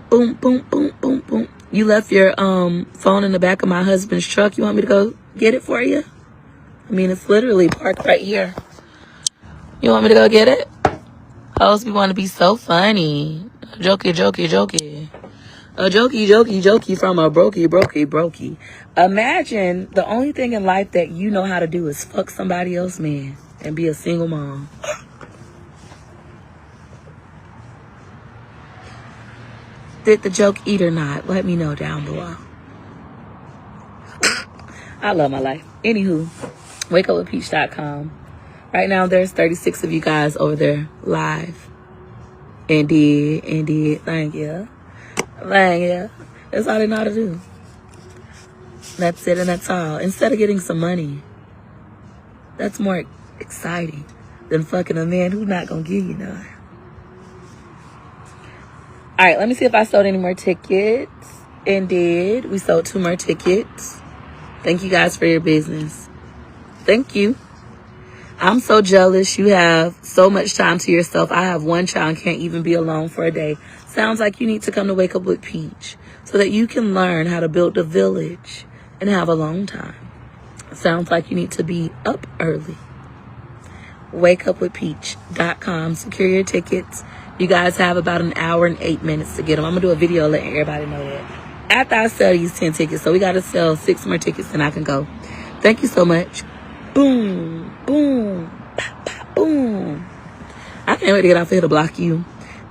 Boom, boom, boom, boom, boom. You left your phone in the back of my husband's truck. You want me to go get it for you? I mean, it's literally parked right here. You want me to go get it? Hoes, we want to be so funny. Jokey, jokey, jokey. A jokey, jokey, jokey from a brokey, brokey, brokey. Imagine the only thing in life that you know how to do is fuck somebody else, man, and be a single mom. Did the joke eat or not? Let me know down below. I love my life. Anywho, wakeupwithpeach.com. Right now, there's 36 of you guys over there live. Indeed. Thank you. Thank you. That's all they know how to do. That's it and that's all. Instead of getting some money, that's more exciting than fucking a man who's not going to give you none. All right, let me see if I sold any more tickets. Indeed, we sold 2 more tickets. Thank you guys for your business. Thank you. I'm so jealous. You have so much time to yourself. I have 1 child and can't even be alone for a day. Sounds like you need to come to Wake Up with Peach so that you can learn how to build a village and have a long time. Sounds like you need to be up early. wakeupwithpeach.com. Secure your tickets. You guys have about 1 hour and 8 minutes to get them. I'm going to do a video letting everybody know that. After I sell these 10 tickets, so we got to sell 6 more tickets and I can go. Thank you so much. Boom, boom, pop, pop, boom. I can't wait to get off here to block you.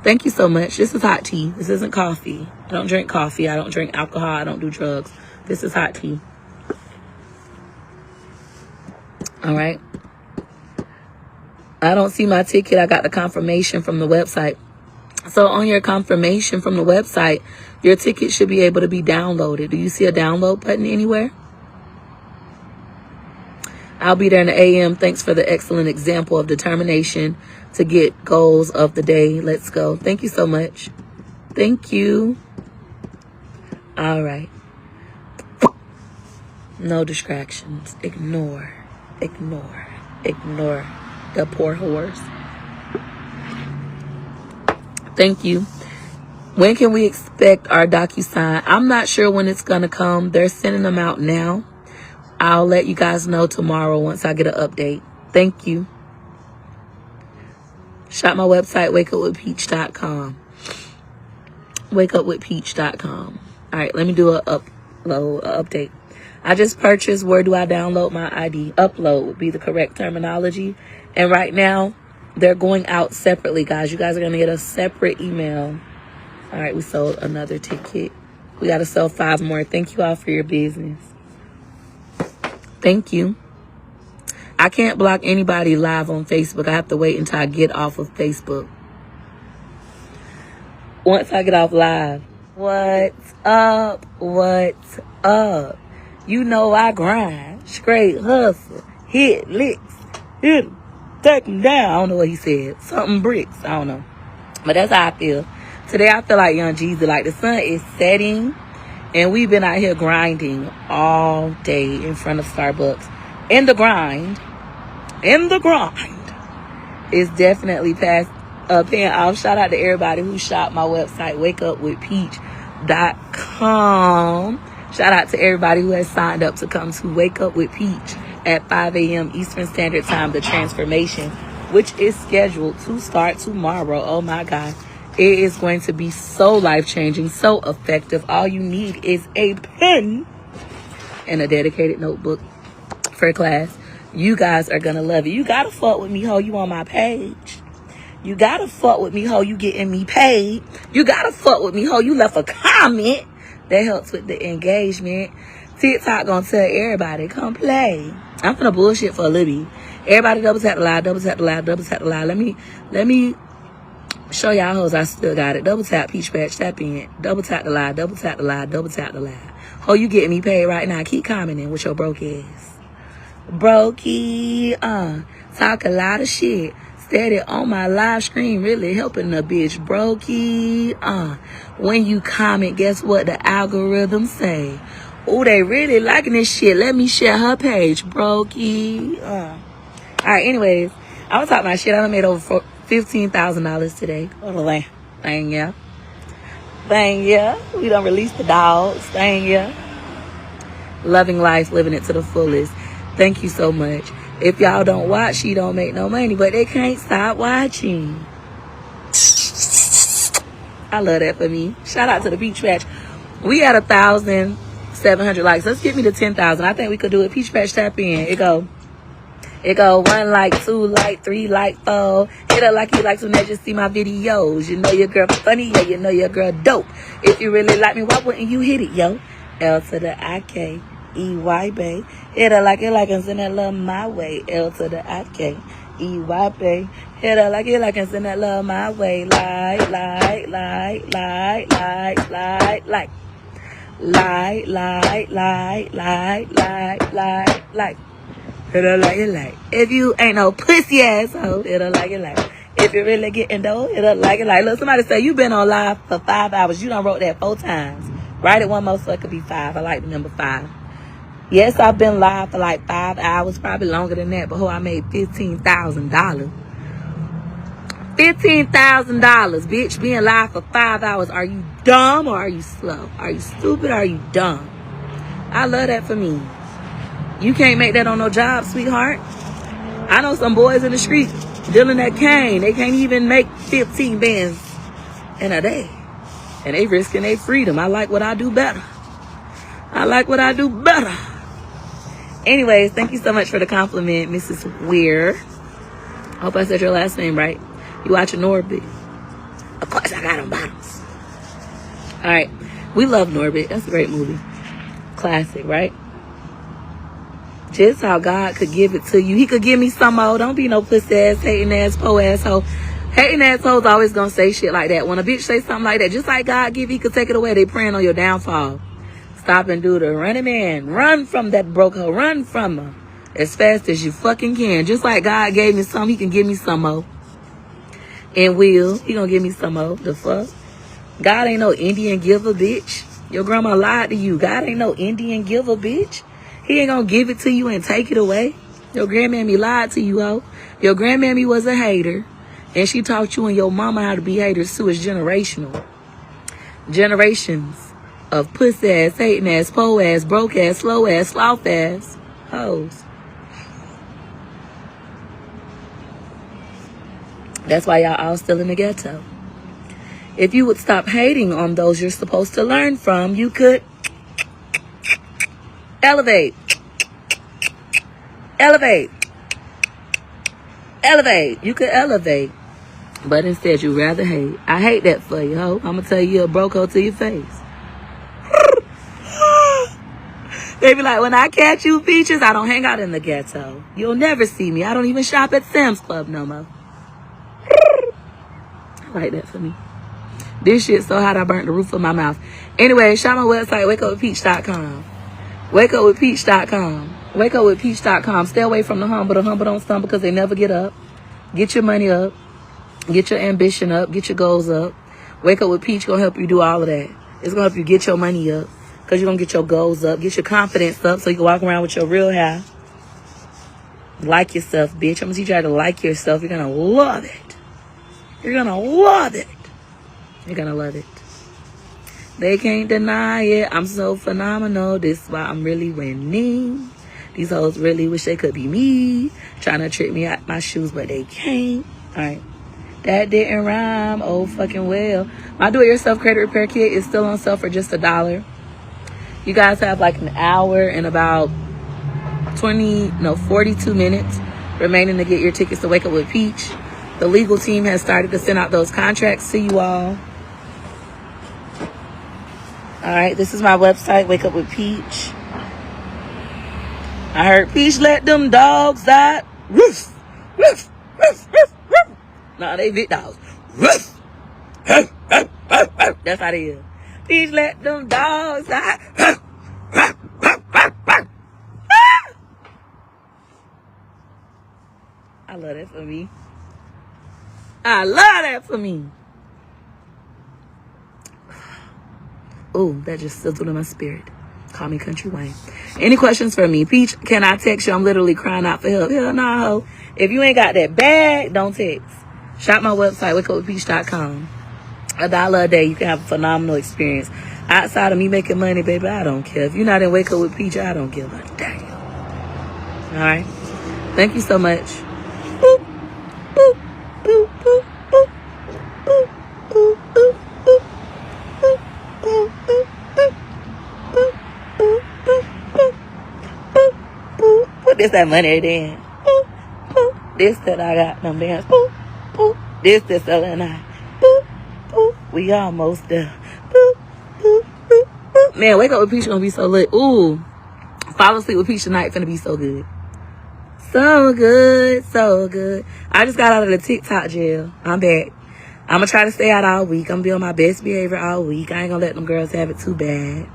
Thank you so much. This is hot tea. This isn't coffee. I don't drink coffee. I don't drink alcohol. I don't do drugs. This is hot tea. All right. I don't see my ticket. I got the confirmation from the website. So on your confirmation from the website, your ticket should be able to be downloaded. Do you see a download button anywhere? I'll be there in the AM. Thanks for the excellent example of determination to get goals of the day. Let's go. Thank you so much. Thank you. All right. No distractions. Ignore the poor whores. Thank you. When can we expect our DocuSign? I'm not sure when it's going to come. They're sending them out now. I'll let you guys know tomorrow once I get an update. Thank you. Shop my website, wakeupwithpeach.com. wakeupwithpeach.com. All right, let me do a update. I just purchased Where Do I Download My ID? Upload would be the correct terminology. And right now, they're going out separately, guys. You guys are going to get a separate email. All right, we sold another ticket. We got to sell 5 more. Thank you all for your business. Thank you. I can't block anybody live on Facebook. I have to wait until I get off of Facebook. Once I get off live. What's up? What's up? You know I grind. Straight hustle. Hit licks. Hit 'em. Take 'em down. I don't know what he said. Something bricks. I don't know. But that's how I feel. Today I feel like Young Jeezy. Like the sun is setting. And we've been out here grinding all day in front of Starbucks. In the grind is definitely paying off. Shout out to everybody who shopped my website, wakeupwithpeach.com. Shout out to everybody who has signed up to come to Wake Up with Peach at 5 a.m. Eastern Standard Time, the transformation, which is scheduled to start tomorrow. Oh my God. It is going to be so life-changing, so effective. All you need is a pen and a dedicated notebook for class. You guys are going to love it. You got to fuck with me, ho. You on my page. You got to fuck with me, ho. You getting me paid. You got to fuck with me, ho. You left a comment. That helps with the engagement. TikTok going to tell everybody, come play. I'm finna bullshit for a little bit. Everybody double tap the live, double tap the live, double tap the live. Let me show y'all hoes I still got it. Double tap Peach Patch, tap in. Double tap the live, double tap the live, double tap the live. Ho, you getting me paid right now. Keep commenting with your broke ass. Brokey, talk a lot of shit. Steady on my live stream, really helping the bitch. Brokey, when you comment, guess what the algorithm say? Oh, they really liking this shit. Let me share her page. Brokey, All right, anyways, I was talking my shit. I done made over $15,000 today. Thank ya. Thank ya. We done released the dogs. Thank ya. Loving life, living it to the fullest. Thank you so much. If y'all don't watch, she don't make no money, but they can't stop watching. I love that for me. Shout out to the Peach Patch. We had 1,700 likes. Let's get me to 10,000. I think we could do it. Peach Patch, tap in. It go 1 like, 2 like, 3 like, 4. Hit her like you like to never see my videos. You know your girl funny, yeah, you know your girl dope. If you really like me, why wouldn't you hit it, yo? L to the I-K-E-Y, babe. Hit her like and send that love my way. L to the I-K-E-Y, babe. Hit her like and send that love my way. Like. Hit her like it like. If you ain't no pussy asshole, hit her like it like. If you really getting dough, hit her like it like. Look, somebody say you been on live for 5 hours. You done wrote that 4 times. Write it one more so it could be 5. I like the number 5. Yes, I've been live for like 5 hours, probably longer than that. But I made $15,000. $15,000, bitch, being live for 5 hours. Are you dumb or are you slow? Are you stupid or are you dumb? I love that for me. You can't make that on no job, sweetheart. I know some boys in the street dealing that cane. They can't even make 15 bands in a day. And they risking their freedom. I like what I do better. Anyways, thank you so much for the compliment, Mrs. Weir. I hope I said your last name right. You watching Norbit? Of course, I got them bottles. All right. We love Norbit. That's a great movie. Classic, right? Just how God could give it to you. He could give me some more. Don't be no pussy ass, hating ass, po asshole. Hating assholes always gonna say shit like that. When a bitch say something like that, just like God give, he could take it away. They praying on your downfall. Stop and do the running man. Run from that broke hoe. Run from her as fast as you fucking can. Just like God gave me some, he can give me some more. And will. He gonna give me some more. The fuck? God ain't no Indian giver, bitch. Your grandma lied to you. God ain't no Indian giver, bitch. He ain't gonna give it to you and take it away. Your grandmammy lied to you, ho. Your grandmammy was a hater. And she taught you and your mama how to be haters too. It's generational. Generations of pussy ass, hating ass, po ass, broke ass, slow ass, sloth ass hoes. That's why y'all all still in the ghetto. If you would stop hating on those you're supposed to learn from, you could elevate. Elevate. Elevate. You could elevate. But instead, you rather hate. I hate that for you, ho. I'm going to tell you you're a broke hoe to your face. They be like, when I catch you Peaches, I don't hang out in the ghetto. You'll never see me. I don't even shop at Sam's Club no more. I like that for me. This shit so hot I burnt the roof of my mouth. Anyway, shop my website, wakeupwithpeach.com. Wakeupwithpeach.com. Wakeupwithpeach.com. Stay away from the humble. The humble don't stumble because they never get up. Get your money up. Get your ambition up. Get your goals up. Wake Up with Peach gonna help you do all of that. It's gonna help you get your money up. Because you're going to get your goals up. Get your confidence up so you can walk around with your real hair. Like yourself, bitch. I'm going to teach you how to like yourself. You're going to love it. You're going to love it. You're going to love it. They can't deny it. I'm so phenomenal. This is why I'm really winning. These hoes really wish they could be me. Trying to trick me out my shoes, but they can't. All right. That didn't rhyme. Oh, fucking well. My do-it-yourself credit repair kit is still on sale for just $1. You guys have like an hour and about 42 minutes remaining to get your tickets to Wake Up with Peach. The legal team has started to send out those contracts to you all. All right, this is my website, Wake Up with Peach. I heard Peach let them dogs out. Roof, roof, roof, roof, roof. Nah, they big dogs. Roof, roof, roof, roof, roof. That's how they is. Peach let them dogs out. I love that for me. I love that for me. Oh, that just sizzled in my spirit. Call me Country Wayne. Any questions for me? Peach, can I text you? I'm literally crying out for help. Hell no, ho. If you ain't got that bag, don't text. Shop my website, wakeupwithpeach.com. $1 a day, you can have a phenomenal experience. Outside of me making money, baby, I don't care. If you're not in Wake Up with Peach, I don't give a damn. All right? Thank you so much. Boop, boop, boop, boop, boop, boop, boop, boop, boop, boop, boop, boop, boop, boop, boop, boop, boop. Put this that money then. Boop, boop. This that I got them dance. Boop, boop. This selling I. Boop, boop. We almost there. Boop, boop, boop, boop. Man, Wake Up with Peach gonna be so lit. Ooh. Fall Asleep with Peach tonight finna be so good. So good, so good. I just got out of the TikTok jail. I'm back. I'm gonna try to stay out all week. I'm gonna be on my best behavior all week. I ain't gonna let them girls have it too bad.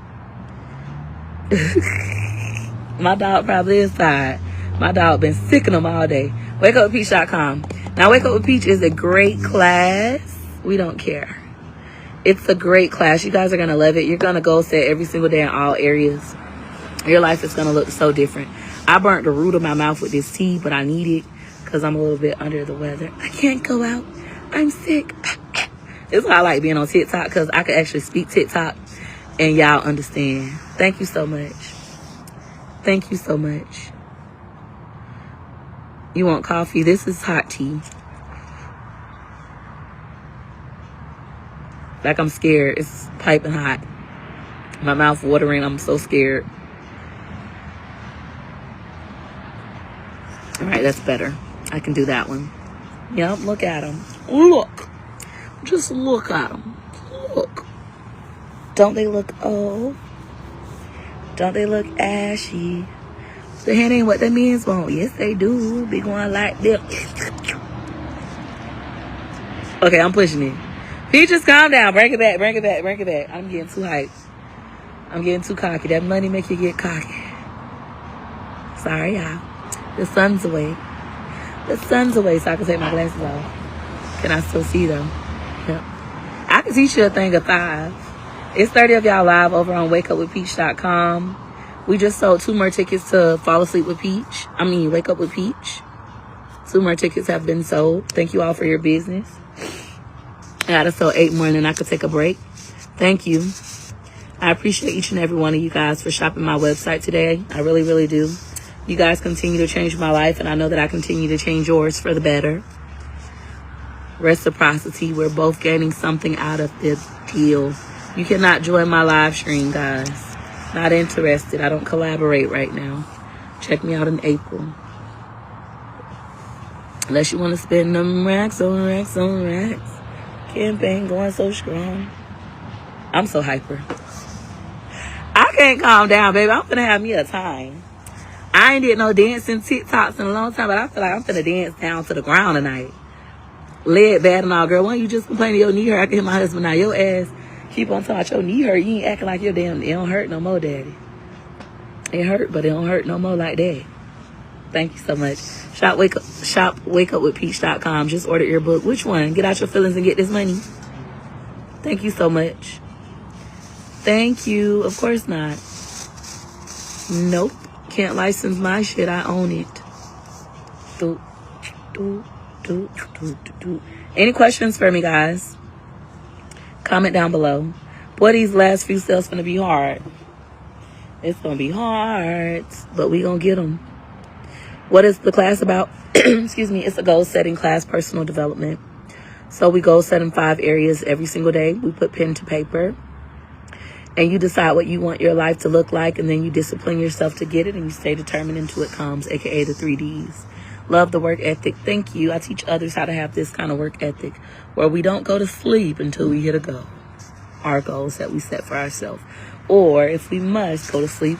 My dog probably is tired. My dog been sicking them all day. WakeUpWithPeach.com. Now, Wake Up with Peach is a great class. We don't care. It's a great class. You guys are gonna love it. You're gonna go set every single day in all areas. Your life is gonna look so different. I burnt the root of my mouth with this tea, but I need it because I'm a little bit under the weather. I can't go out. I'm sick. This is why I like being on TikTok, because I can actually speak TikTok and y'all understand. Thank you so much. Thank you so much. You want coffee? This is hot tea. Like I'm scared. It's piping hot. My mouth watering. I'm so scared. All right, that's better. I can do that one. Yep, look at them. Look. Just look at them. Look. Don't they look old? Don't they look ashy? The hand ain't what the men's want. Yes, they do. Be going like this. Okay, I'm pushing it. Peaches, calm down. Bring it back. Bring it back. Bring it back. I'm getting too hyped. I'm getting too cocky. That money make you get cocky. Sorry, y'all. The sun's away. The sun's away, so I can take my glasses off. Can I still see them? Yep. I can teach you a thing of 5. It's 30 of y'all live over on wakeupwithpeach.com. We just sold 2 more tickets to Fall Asleep with Peach. Wake Up with Peach. 2 more tickets have been sold. Thank you all for your business. I gotta sell 8 more and then I could take a break. Thank you. I appreciate each and every one of you guys for shopping my website today. I really, really do. You guys continue to change my life, and I know that I continue to change yours for the better. Reciprocity. We're both gaining something out of the deal. You cannot join my live stream, guys. Not interested. I don't collaborate right now. Check me out in April. Unless you want to spend them racks on racks on racks. Campaign going so strong. I'm so hyper. I can't calm down, baby. I'm finna have me a time. I ain't did no dancing TikToks in a long time, but I feel like I'm finna dance down to the ground tonight. Leg bad and all, girl. Why don't you just complain to your knee hurt? I can hear my husband now. Your ass keep on talking about your knee hurt. You ain't acting like your damn, it don't hurt no more, daddy. It hurt, but it don't hurt no more like that. Thank you so much. Shop wakeupwithpeach.com. Just order your book. Which one? Get out your feelings and get this money. Thank you so much. Thank you. Of course not. Nope. Can't license my shit. I own it. Any questions for me, guys? Comment down below. Boy, these last few sales gonna be hard. It's gonna be hard, but we gonna get them. What is the class about? Excuse me. It's a goal setting class, personal development. So we goal set in 5 areas every single day. We put pen to paper. And you decide what you want your life to look like. And then you discipline yourself to get it. And you stay determined until it comes, a.k.a. the 3 Ds. Love the work ethic. Thank you. I teach others how to have this kind of work ethic. Where we don't go to sleep until we hit a goal. Our goals that we set for ourselves. Or if we must go to sleep,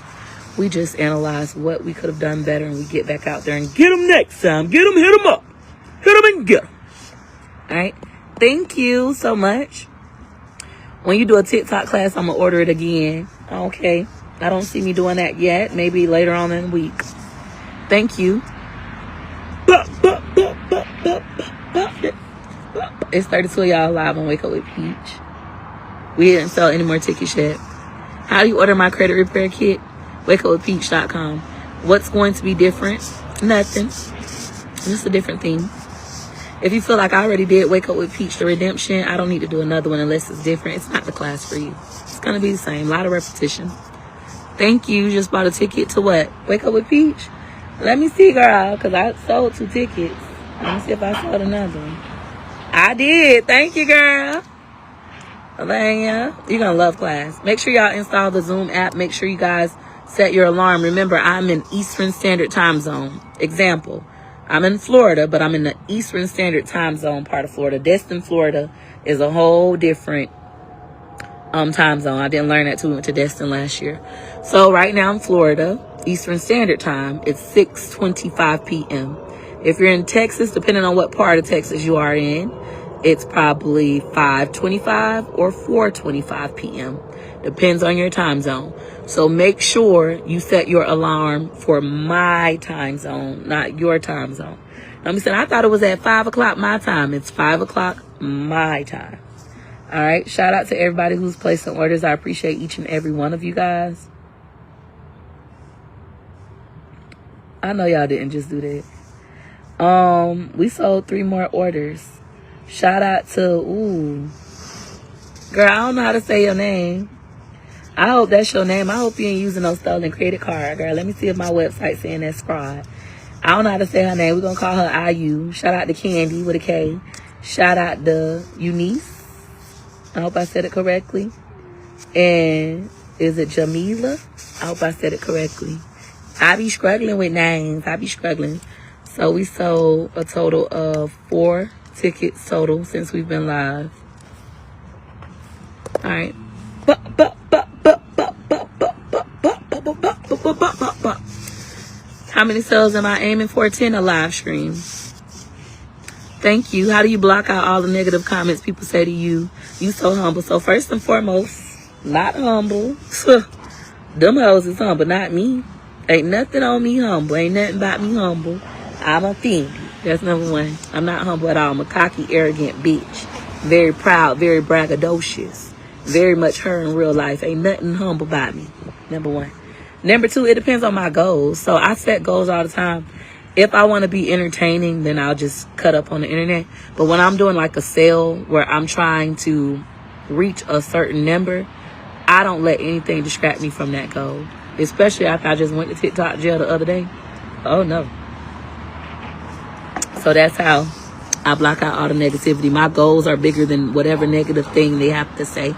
we just analyze what we could have done better. And we get back out there and get them next time. Get them, hit them up. Hit them and get them. All right. Thank you so much. When you do a TikTok class, I'm going to order it again. Okay. I don't see me doing that yet. Maybe later on in the week. Thank you. It's 32 of y'all live on Wake Up with Peach. We didn't sell any more tickets yet. How do you order my credit repair kit? wakeupwithpeach.com. What's going to be different? Nothing. Just a different theme. If you feel like I already did Wake Up with Peach, the redemption, I don't need to do another one unless it's different. It's not the class for you. It's going to be the same. A lot of repetition. Thank you. Just bought a ticket to what? Wake Up with Peach? Let me see, girl, because I sold 2 tickets. Let me see if I sold another one. I did. Thank you, girl. Alania, you're going to love class. Make sure y'all install the Zoom app. Make sure you guys set your alarm. Remember, I'm in Eastern Standard Time Zone. Example. I'm in Florida, but I'm in the Eastern Standard Time Zone part of Florida. Destin, Florida is a whole different time zone. I didn't learn that till we went to Destin last year. So right now in Florida, Eastern Standard Time, it's 6:25 p.m. If you're in Texas, depending on what part of Texas you are in, it's probably 5:25 or 4:25 p.m. Depends on your time zone. So make sure you set your alarm for my time zone, not your time zone. Let me say, I thought it was at 5 o'clock my time. It's 5 o'clock my time. All right. Shout out to everybody who's placing orders. I appreciate each and every one of you guys. I know y'all didn't just do that. We sold 3 more orders. Shout out to, girl, I don't know how to say your name. I hope that's your name. I hope you ain't using no stolen credit card, girl. Let me see if my website's saying that's fraud. I don't know how to say her name. We're going to call her IU. Shout out to Candy with a K. Shout out to Eunice. I hope I said it correctly. And is it Jamila? I hope I said it correctly. I be struggling with names. I be struggling. So we sold a total of 4 tickets total since we've been live. All right. How many sales am I aiming for? 10 a live stream. Thank you. How do you block out all the negative comments people say to you? You so humble. So first and foremost, not humble. Them hoes is humble, not me. Ain't nothing on me humble. Ain't nothing about me humble. I'm offended. That's number 1. I'm not humble at all. I'm a cocky, arrogant bitch. Very proud, very braggadocious. Very much her in real life. Ain't nothing humble about me. Number 1. Number 2, it depends on my goals. So I set goals all the time. If I want to be entertaining, then I'll just cut up on the internet. But when I'm doing like a sale where I'm trying to reach a certain number, I don't let anything distract me from that goal. Especially after I just went to TikTok jail the other day. Oh, no. So that's how I block out all the negativity. My goals are bigger than whatever negative thing they have to say.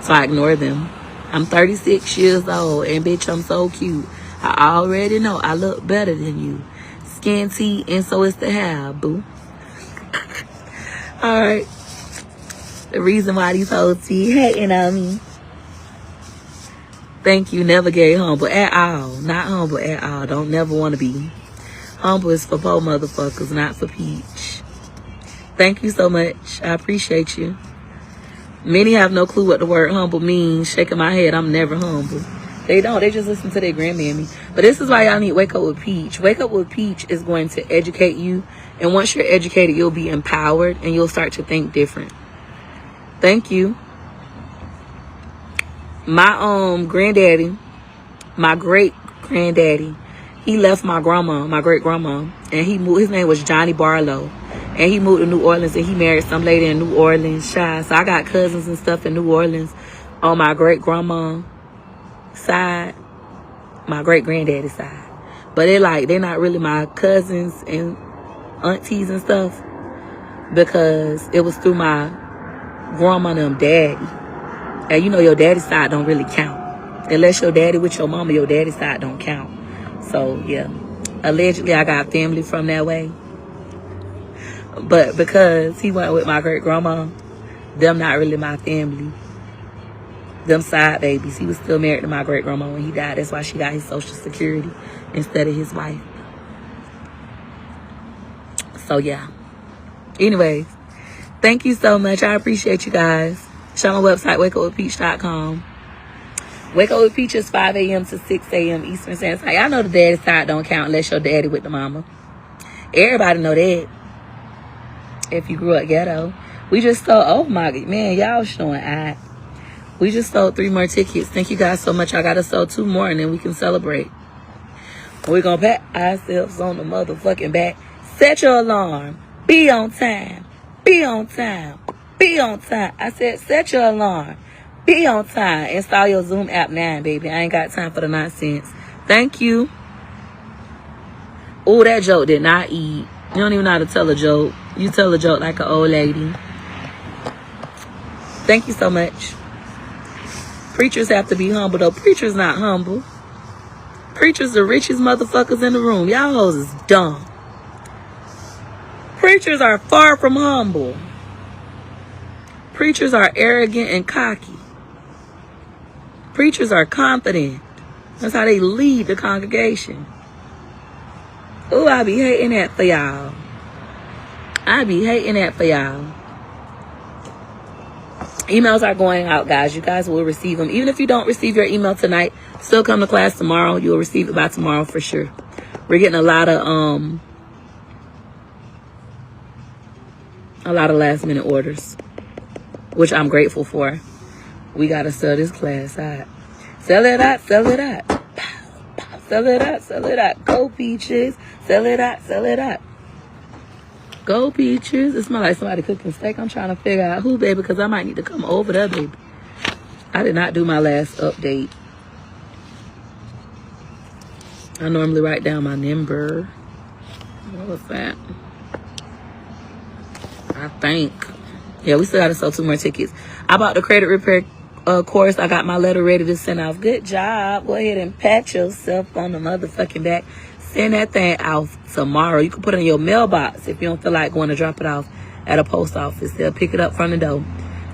So I ignore them. I'm 36 years old, and bitch, I'm so cute. I already know I look better than you. Skin tea, and so is the hair, boo. Alright. The reason why these hoes be hating on me. Thank you. Never gay humble at all. Not humble at all. Don't never want to be. Humble is for poor motherfuckers, not for Peach. Thank you so much. I appreciate you. Many have no clue what the word humble means. Shaking my head, I'm never humble. They don't. They just listen to their grandmammy. But this is why y'all need Wake Up with Peach. Wake Up with Peach is going to educate you. And once you're educated, you'll be empowered and you'll start to think different. Thank you. My granddaddy, my great granddaddy, he left my grandma, my great grandma, and he moved. His name was Johnny Barlow, and he moved to New Orleans, and he married some lady in New Orleans. Shy. So I got cousins and stuff in New Orleans on my great grandma side, my great granddaddy side, but they're not really my cousins and aunties and stuff because it was through my grandma and them daddy. And you know your daddy's side don't really count. Unless your daddy with your mama, your daddy's side don't count. So, yeah. Allegedly, I got family from that way. But because he went with my great-grandma, them not really my family. Them side babies. He was still married to my great-grandma when he died. That's why she got his Social Security instead of his wife. So, yeah. Anyways, thank you so much. I appreciate you guys. Show my website, wakeupwithpeach.com. Wake Up with Peach is 5 a.m. to 6 a.m. Eastern Standard Time. Y'all know the daddy side don't count unless your daddy with the mama. Everybody know that. If you grew up ghetto. We just sold, oh my, man, y'all showing out. We just sold 3 more tickets. Thank you guys so much. I got to sell 2 more and then we can celebrate. We're going to pat ourselves on the motherfucking back. Set your alarm. Be on time. Be on time. Be on time. I said, set your alarm. Be on time. Install your Zoom app now, baby. I ain't got time for the nonsense. Thank you. Oh, that joke did not eat. You don't even know how to tell a joke. You tell a joke like an old lady. Thank you so much. Preachers have to be humble, though. Preachers not humble. Preachers the richest motherfuckers in the room. Y'all hoes is dumb. Preachers are far from humble. Preachers are arrogant and cocky. Preachers are confident. That's how they lead the congregation. Ooh, I be hating that for y'all. I be hating that for y'all. Emails are going out, guys. You guys will receive them. Even if you don't receive your email tonight, still come to class tomorrow. You'll receive it by tomorrow for sure. We're getting a lot of last minute orders, which I'm grateful for. We gotta sell this class out. Sell it out, sell it out. Sell it out, sell it out. Go Peaches. Sell it out, sell it out. Go Peaches. It smells like somebody cooking steak. I'm trying to figure out who, baby, because I might need to come over there, baby. I did not do my last update. I normally write down my number. What was that? I think. Yeah, we still got to sell 2 more tickets. I bought the credit repair course. I got my letter ready to send off. Good job. Go ahead and pat yourself on the motherfucking back. Send that thing out tomorrow. You can put it in your mailbox if you don't feel like going to drop it off at a post office. They'll pick it up from the door.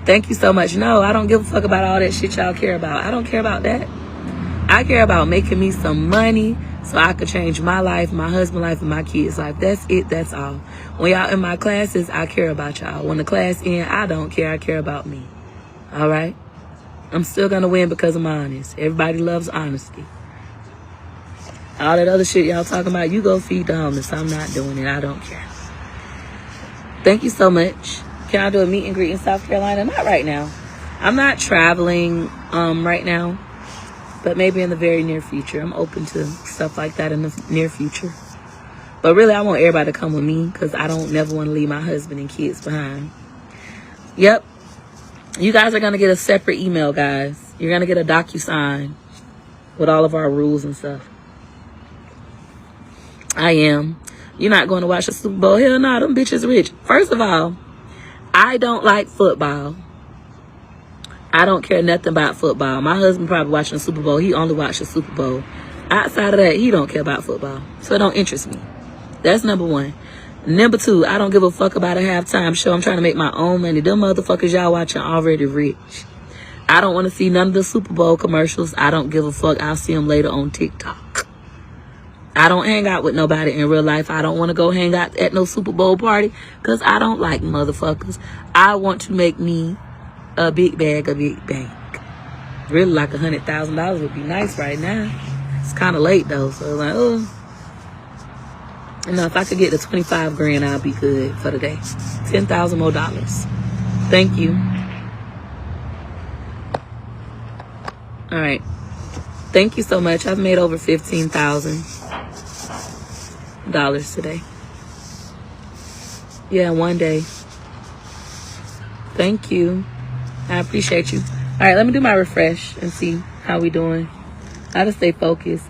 Thank you so much. No, I don't give a fuck about all that shit y'all care about. I don't care about that. I care about making me some money so I could change my life, my husband's life, and my kids' life. That's it. That's all. When y'all in my classes, I care about y'all. When the class ends, I don't care. I care about me. All right? I'm still going to win because I'm honest. Everybody loves honesty. All that other shit y'all talking about, you go feed the homeless. I'm not doing it. I don't care. Thank you so much. Can I do a meet and greet in South Carolina? Not right now. I'm not traveling right now. But maybe in the very near future. I'm open to stuff like that in the near future. But really, I want everybody to come with me because I don't never want to leave my husband and kids behind. Yep. You guys are going to get a separate email, guys. You're going to get a DocuSign with all of our rules and stuff. I am. You're not going to watch the Super Bowl. Hell no, them bitches rich. First of all, I don't like football. I don't care nothing about football. My husband probably watching the Super Bowl. He only watched the Super Bowl. Outside of that, he don't care about football. So it don't interest me. That's number one. Number two, I don't give a fuck about a halftime show. I'm trying to make my own money. Them motherfuckers y'all watching already rich. I don't want to see none of the Super Bowl commercials. I don't give a fuck. I'll see them later on TikTok. I don't hang out with nobody in real life. I don't want to go hang out at no Super Bowl party because I don't like motherfuckers. I want to make me a big bag, a big bank. Really like $100,000 would be nice right now. It's kind of late though, so like, oh. You know, if I could get to 25 grand, I'll be good for the day. $10,000 more dollars. Thank you. All right. Thank you so much. I've made over $15,000 today. Yeah, one day. Thank you. I appreciate you. All right, let me do my refresh and see how we doing. I gotta stay focused.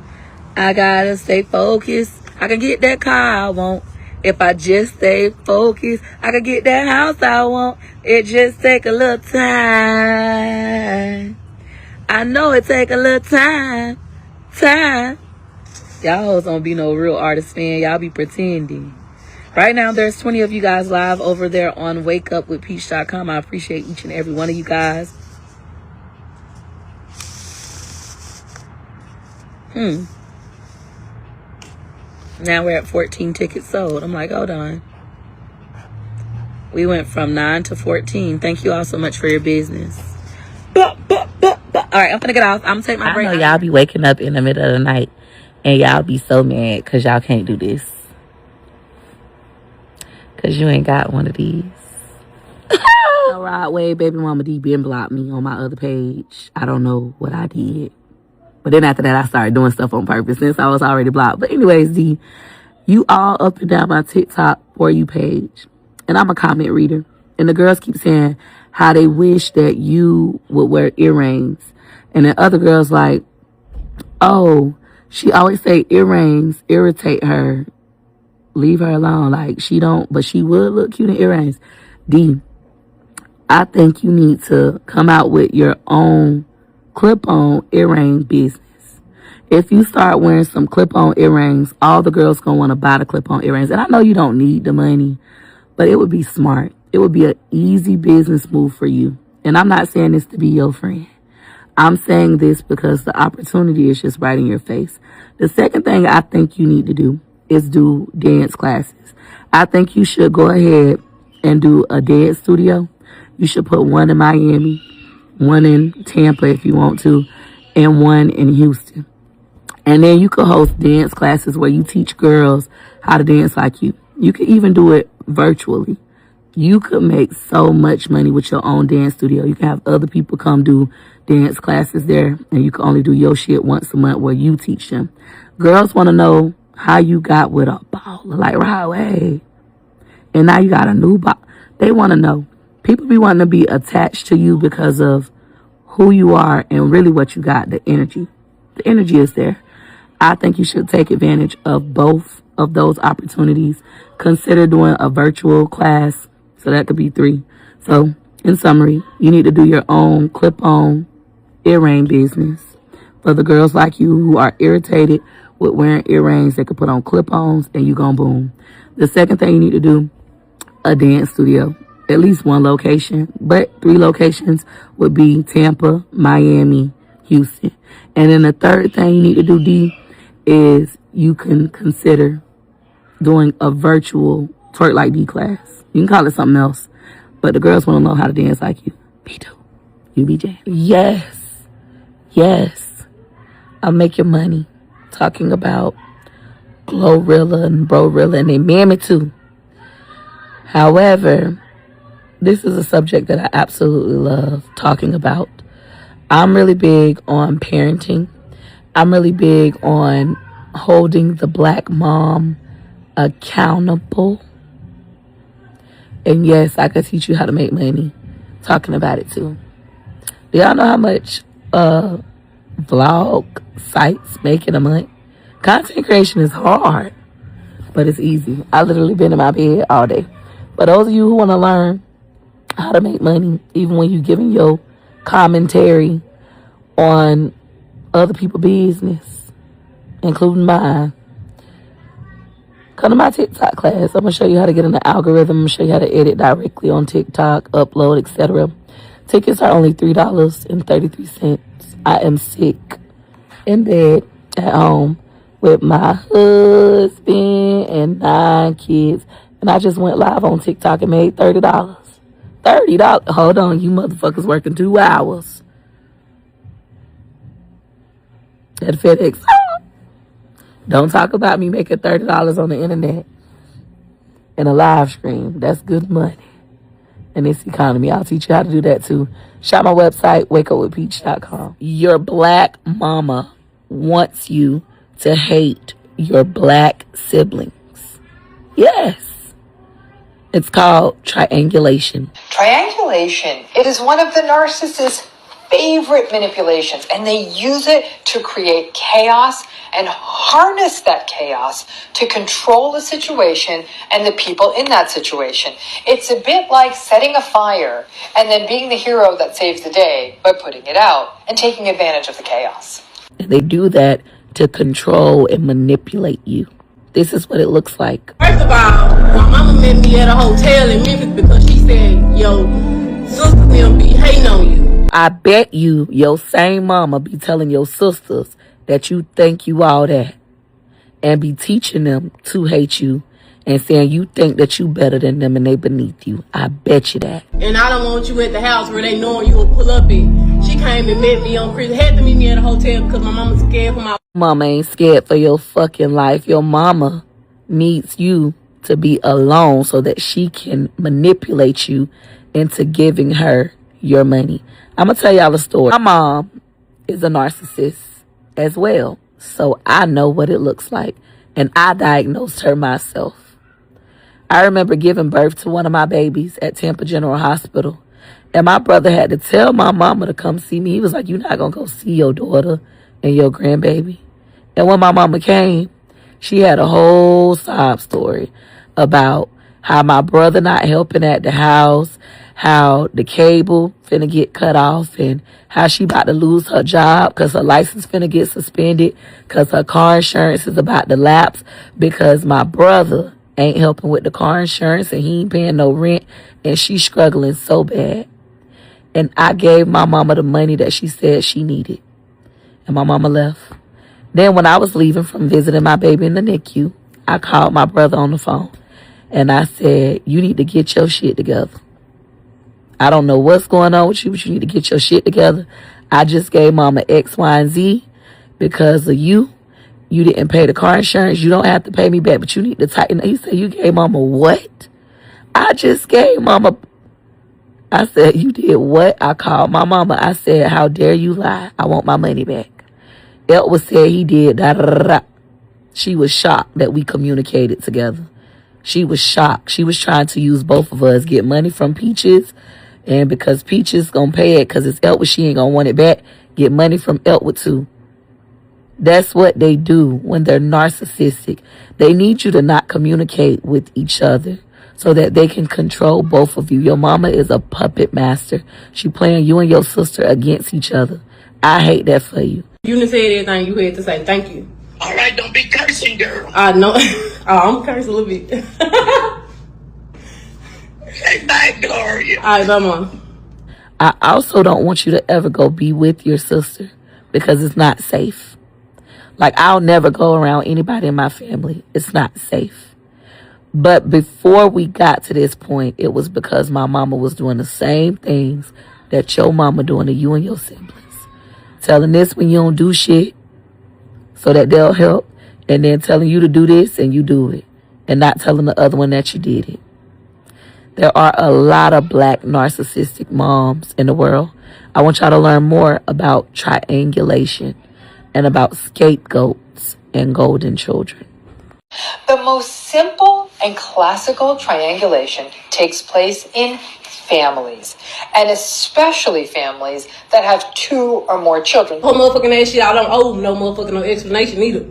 I gotta stay focused. I can get that car I want. If I just stay focused, I can get that house I want. It just take a little time. I know it take a little time. Y'all hoes don't be no real artist fan. Y'all be pretending. Right now, there's 20 of you guys live over there on wakeupwithpeach.com. I appreciate each and every one of you guys. Now we're at 14 tickets sold. I'm like, hold on. We went from 9 to 14. Thank you all so much for your business. All right, I'm gonna get off. I'm gonna take my break. I know y'all be waking up in the middle of the night and y'all be so mad because y'all can't do this. Because you ain't got one of these. Rod Wave, baby mama D been blocked me on my other page. I don't know what I did. But then after that, I started doing stuff on purpose since I was already blocked. But anyways, D, you all up and down my TikTok For You page. And I'm a comment reader. And the girls keep saying how they wish that you would wear earrings. And then other girls like, oh, she always say earrings irritate her. Leave her alone. Like, she don't, but she would look cute in earrings. D, I think you need to come out with your own clip-on earring business. If you start wearing some clip-on earrings, all the girls gonna want to buy the clip-on earrings. And I know you don't need the money, but it would be smart. It would be an easy business move for you. And I'm not saying this to be your friend. I'm saying this because the opportunity is just right in your face. The second thing I think you need to do is do dance classes. I think you should go ahead and do a dance studio. You should put one in Miami, one in Tampa if you want to, and one in Houston. And then you could host dance classes where you teach girls how to dance like you. You could even do it virtually. You could make so much money with your own dance studio. You can have other people come do dance classes there, and you can only do your shit once a month where you teach them. Girls want to know how you got with a baller like Rod Wave. And now you got a new baller. They want to know. People be wanting to be attached to you because of who you are and really what you got, the energy. The energy is there. I think you should take advantage of both of those opportunities. Consider doing a virtual class. So that could be 3. So in summary, you need to do your own clip-on earring business for the girls like you who are irritated with wearing earrings. They could put on clip-ons and you gonna boom. The second thing you need to do, a dance studio. At least 1 location, but 3 locations would be Tampa, Miami, Houston. And then the third thing you need to do, D, is you can consider doing a virtual Twerk Like D class. You can call it something else, but the girls want to know how to dance like you. Me too. You be jam. Yes. I'll make your money talking about Glorilla and Brorilla and they mammy too. However, this is a subject that I absolutely love talking about. I'm really big on parenting. I'm really big on holding the black mom accountable. And yes, I could teach you how to make money talking about it too. Do y'all know how much vlog sites make in a month? Content creation is hard. but it's easy. I literally been in my bed all day. For those of you who want to learn how to make money, even when you giving your commentary on other people's business, including mine, come to my TikTok class. I'm going to show you how to get in the algorithm. I'm going to show you how to edit directly on TikTok, upload, etc. Tickets are only $3.33. I am sick in bed at home with my husband and 9 kids. And I just went live on TikTok and made $30. $30. Hold on, you motherfuckers working 2 hours at FedEx. Don't talk about me making $30 on the internet in a live stream. That's good money in this economy. I'll teach you how to do that too. Shop my website, wakeupwithpeach.com. Your black mama wants you to hate your black siblings. Yes. It's called triangulation. Triangulation, it is one of the narcissist's favorite manipulations, and they use it to create chaos and harness that chaos to control the situation and the people in that situation. It's a bit like setting a fire and then being the hero that saves the day by putting it out and taking advantage of the chaos. And they do that to control and manipulate you. This is what it looks like. First of all, my mama met me at a hotel in Memphis because she said, yo, sister will be hating on you. I bet you your same mama be telling your sisters that you think you all that and be teaching them to hate you and saying you think that you better than them and they beneath you. I bet you that. And I don't want you at the house where they knowing you will pull up in. She came and met me on Christmas. Had to meet me at a hotel because my mama's scared for my... Mama ain't scared for your fucking life. Your mama needs you to be alone so that she can manipulate you into giving her your money. I'm going to tell y'all a story. My mom is a narcissist as well, so I know what it looks like, and I diagnosed her myself. I remember giving birth to one of my babies at Tampa General Hospital, and my brother had to tell my mama to come see me. He was like, you're not going to go see your daughter and your grandbaby. And when my mama came, she had a whole sob story about how my brother not helping at the house, how the cable finna get cut off, and how she about to lose her job because her license finna get suspended because her car insurance is about to lapse because my brother ain't helping with the car insurance and he ain't paying no rent and she's struggling so bad. And I gave my mama the money that she said she needed. And my mama left. Then when I was leaving from visiting my baby in the NICU, I called my brother on the phone. And I said, you need to get your shit together. I don't know what's going on with you, but you need to get your shit together. I just gave mama X, Y, and Z because of you. You didn't pay the car insurance. You don't have to pay me back, but you need to tighten. He said, you gave mama what? I just gave mama. I said, you did what? I called my mama. I said, how dare you lie? I want my money back. Elwood said he did. Da, da, da, da. She was shocked that we communicated together. She was shocked. She was trying to use both of us, get money from Peaches, and because Peaches gonna pay it because it's Elwood, she ain't gonna want it back, get money from Elwood too. That's what they do when they're narcissistic. They need you to not communicate with each other so that they can control both of you. Your mama is a puppet master. She playing you and your sister against each other. I hate that for you. You done said everything you had to say. Thank you. All right, don't be cursing, girl. I know. I'm cursing a little bit. Say bye, Gloria. All right, bye, Mom. I also don't want you to ever go be with your sister because it's not safe. Like, I'll never go around anybody in my family. It's not safe. But before we got to this point, it was because my mama was doing the same things that your mama doing to you and your siblings. Telling this when you don't do shit so that they'll help, and then telling you to do this and you do it, and not telling the other one that you did it. There are a lot of black narcissistic moms in the world. I want y'all to learn more about triangulation and about scapegoats and golden children. The most simple and classical triangulation takes place in families, and especially families that have 2 or more children. Whole motherfucking ass shit, I don't owe no motherfucking no explanation either.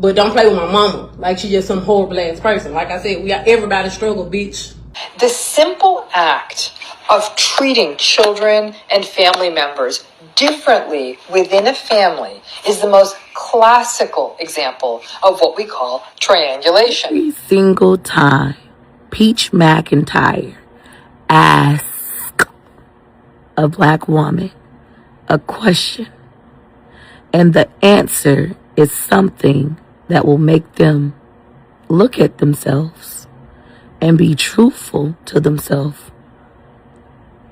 But don't play with my mama like she just some horrible ass person. Like I said, we got everybody struggle, bitch. The simple act of treating children and family members differently within a family is the most classical example of what we call triangulation. Every single time Peach McIntyre asks a black woman a question, and the answer is something that will make them look at themselves and be truthful to themselves,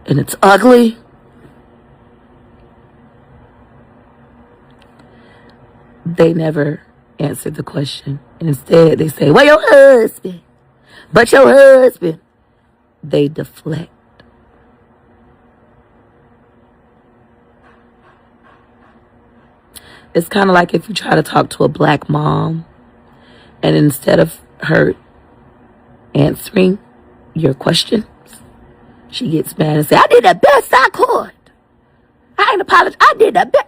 and it's ugly, they never answer the question. Instead, they say, well, your husband, but your husband. They deflect. It's kind of like if you try to talk to a black mom, and instead of her answering your questions, she gets mad and says, I did the best I could. I ain't apologize. I did the best.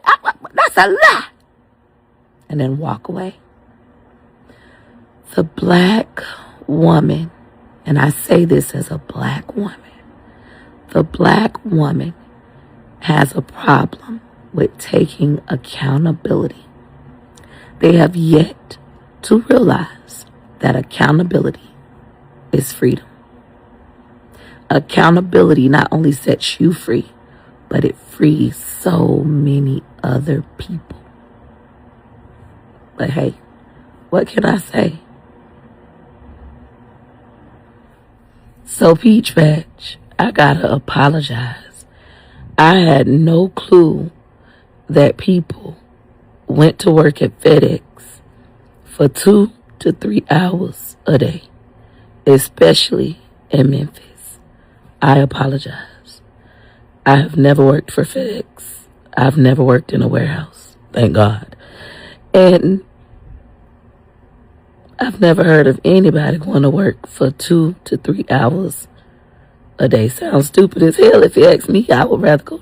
That's a lie. And then walk away. The black woman, and I say this as a black woman, the black woman has a problem with taking accountability. They have yet to realize that accountability is freedom. Accountability not only sets you free, but it frees so many other people. But hey, what can I say? So Peach Patch, I gotta apologize. I had no clue that people went to work at FedEx for 2 to 3 hours a day, especially in Memphis. I apologize. I have never worked for FedEx. I've never worked in a warehouse, thank God. And I've never heard of anybody going to work for 2 to 3 hours a day. Sounds stupid as hell. If you ask me, I would rather go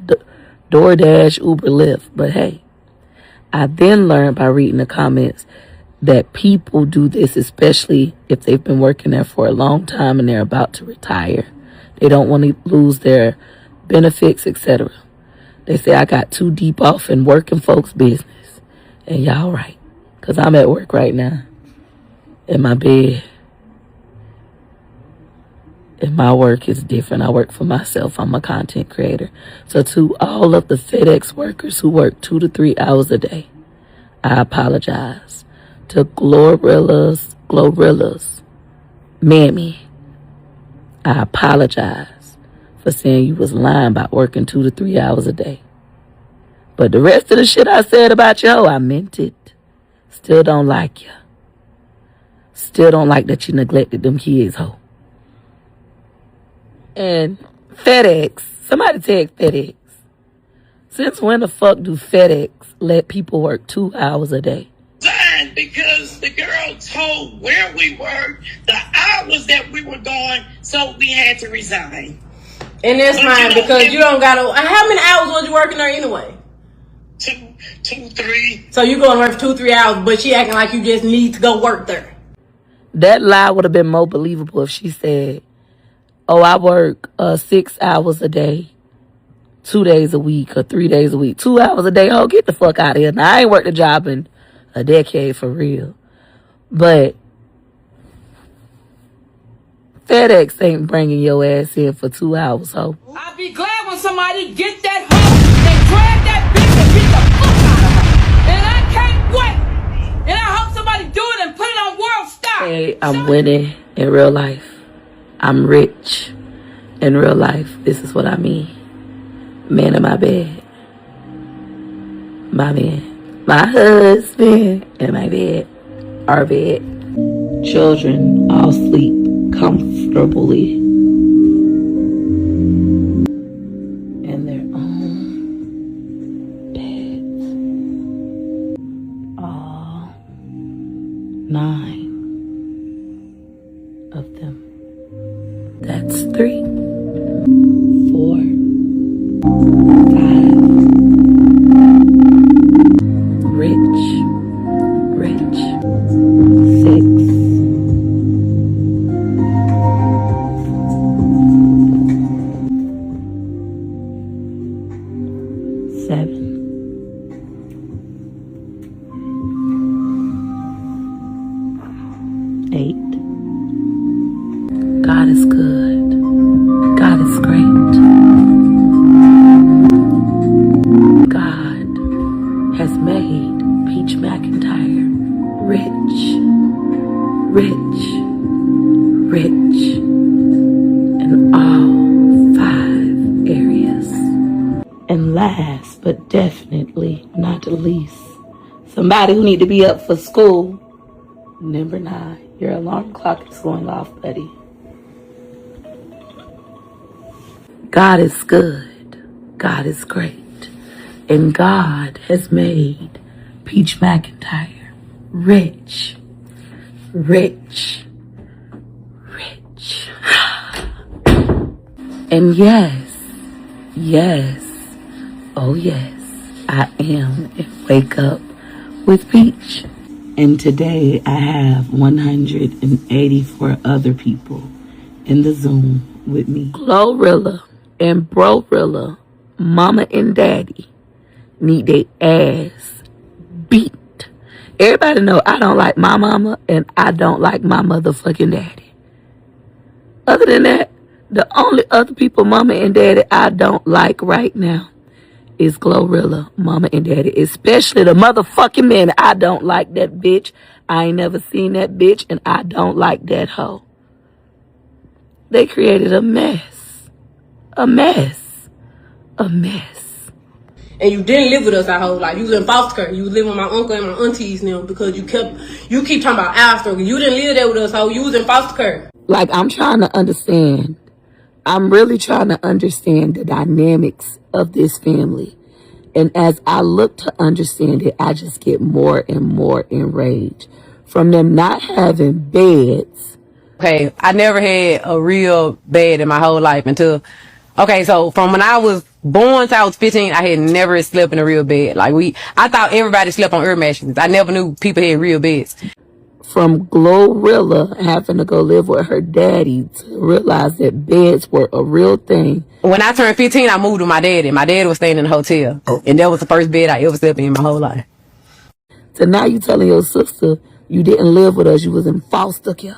DoorDash, Uber, Lyft. But hey, I then learned by reading the comments that people do this, especially if they've been working there for a long time and they're about to retire. They don't want to lose their benefits, etc. They say, I got too deep off in working folks' business. And y'all right, because I'm at work right now in my bed. And my work is different. I work for myself. I'm a content creator. So to all of the FedEx workers who work 2 to 3 hours a day, I apologize. To Glorilla's, Mammy, I apologize for saying you was lying about working 2 to 3 hours a day. But the rest of the shit I said about you, I meant it. Still don't like you. Still don't like that you neglected them kids, ho. And FedEx, somebody tag FedEx. Since when the fuck do FedEx let people work 2 hours a day? Because the girl told where we were, the hours that we were going, so we had to resign. And that's fine because you don't gotta. How many hours was you working there anyway? Two, 3. So you going to work for 2, 3 hours, but she acting like you just need to go work there. That lie would have been more believable if she said, oh, I work 6 hours a day, 2 days a week, or 3 days a week. 2 hours a day, oh, get the fuck out of here. Now, I ain't worked a job in a decade for real. But FedEx ain't bringing your ass in for 2 hours, ho. I'll be glad when somebody get that hoe and drag that bitch and beat the fuck out of her. And I can't wait. And I hope somebody do it and put it on World Star. Hey, I'm winning in real life. I'm rich in real life. This is what I mean. Man in my bed. My man. My husband in my bed. Our bed. Children all sleep comfortably in their own beds. All 9 of them. That's 3, 4, 5. Rich. last but definitely not least, somebody who need to be up for school. Number 9, your alarm clock is going off, buddy. God is good. God is great. And God has made Peach McIntyre rich, rich, rich. And yes, oh yes, I am in Wake Up with Peach. And today I have 184 other people in the Zoom with me. Glorilla and Brorilla, Mama and Daddy, need their ass beat. Everybody know I don't like my mama and I don't like my motherfucking daddy. Other than that, the only other people, Mama and Daddy, I don't like right now is Glorilla, Mama and Daddy. Especially the motherfucking man. I don't like that bitch. I ain't never seen that bitch and I don't like that hoe. They created a mess. A mess. A mess. And you didn't live with us our whole life. You was in foster care. You was living with my uncle and my aunties now because you keep talking about our struggle. You didn't live there with us, so you was in foster care. Like, I'm trying to understand. I'm really trying to understand the dynamics of this family. And as I look to understand it, I just get more and more enraged. From them not having beds. Okay, I never had a real bed in my whole life until... Okay, so from when I was born till I was 15, I had never slept in a real bed. I thought everybody slept on air mattresses. I never knew people had real beds. From Glorilla having to go live with her daddy to realize that beds were a real thing. When I turned 15, I moved with my daddy. My dad was staying in a hotel. And that was the first bed I ever slept in my whole life. So now you telling your sister you didn't live with us, you was in foster care.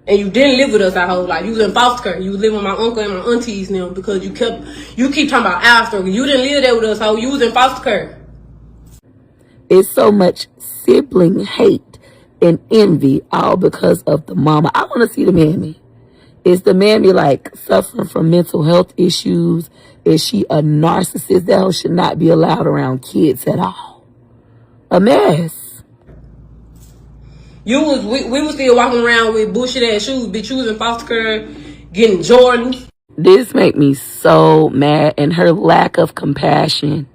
And you didn't live with us our whole life. You was in foster care. You was living with my uncle and my aunties now because you keep talking about our struggle. You didn't live there with us, so you was in foster care. It's so much sibling hate and envy, all because of the mama. I want to see the mammy. Is the mammy like suffering from mental health issues? Is she a narcissist? That hoe should not be allowed around kids at all. A mess. We was still walking around with bullshit ass shoes, bitch. You was in foster care getting Jordans. This make me so mad, and her lack of compassion.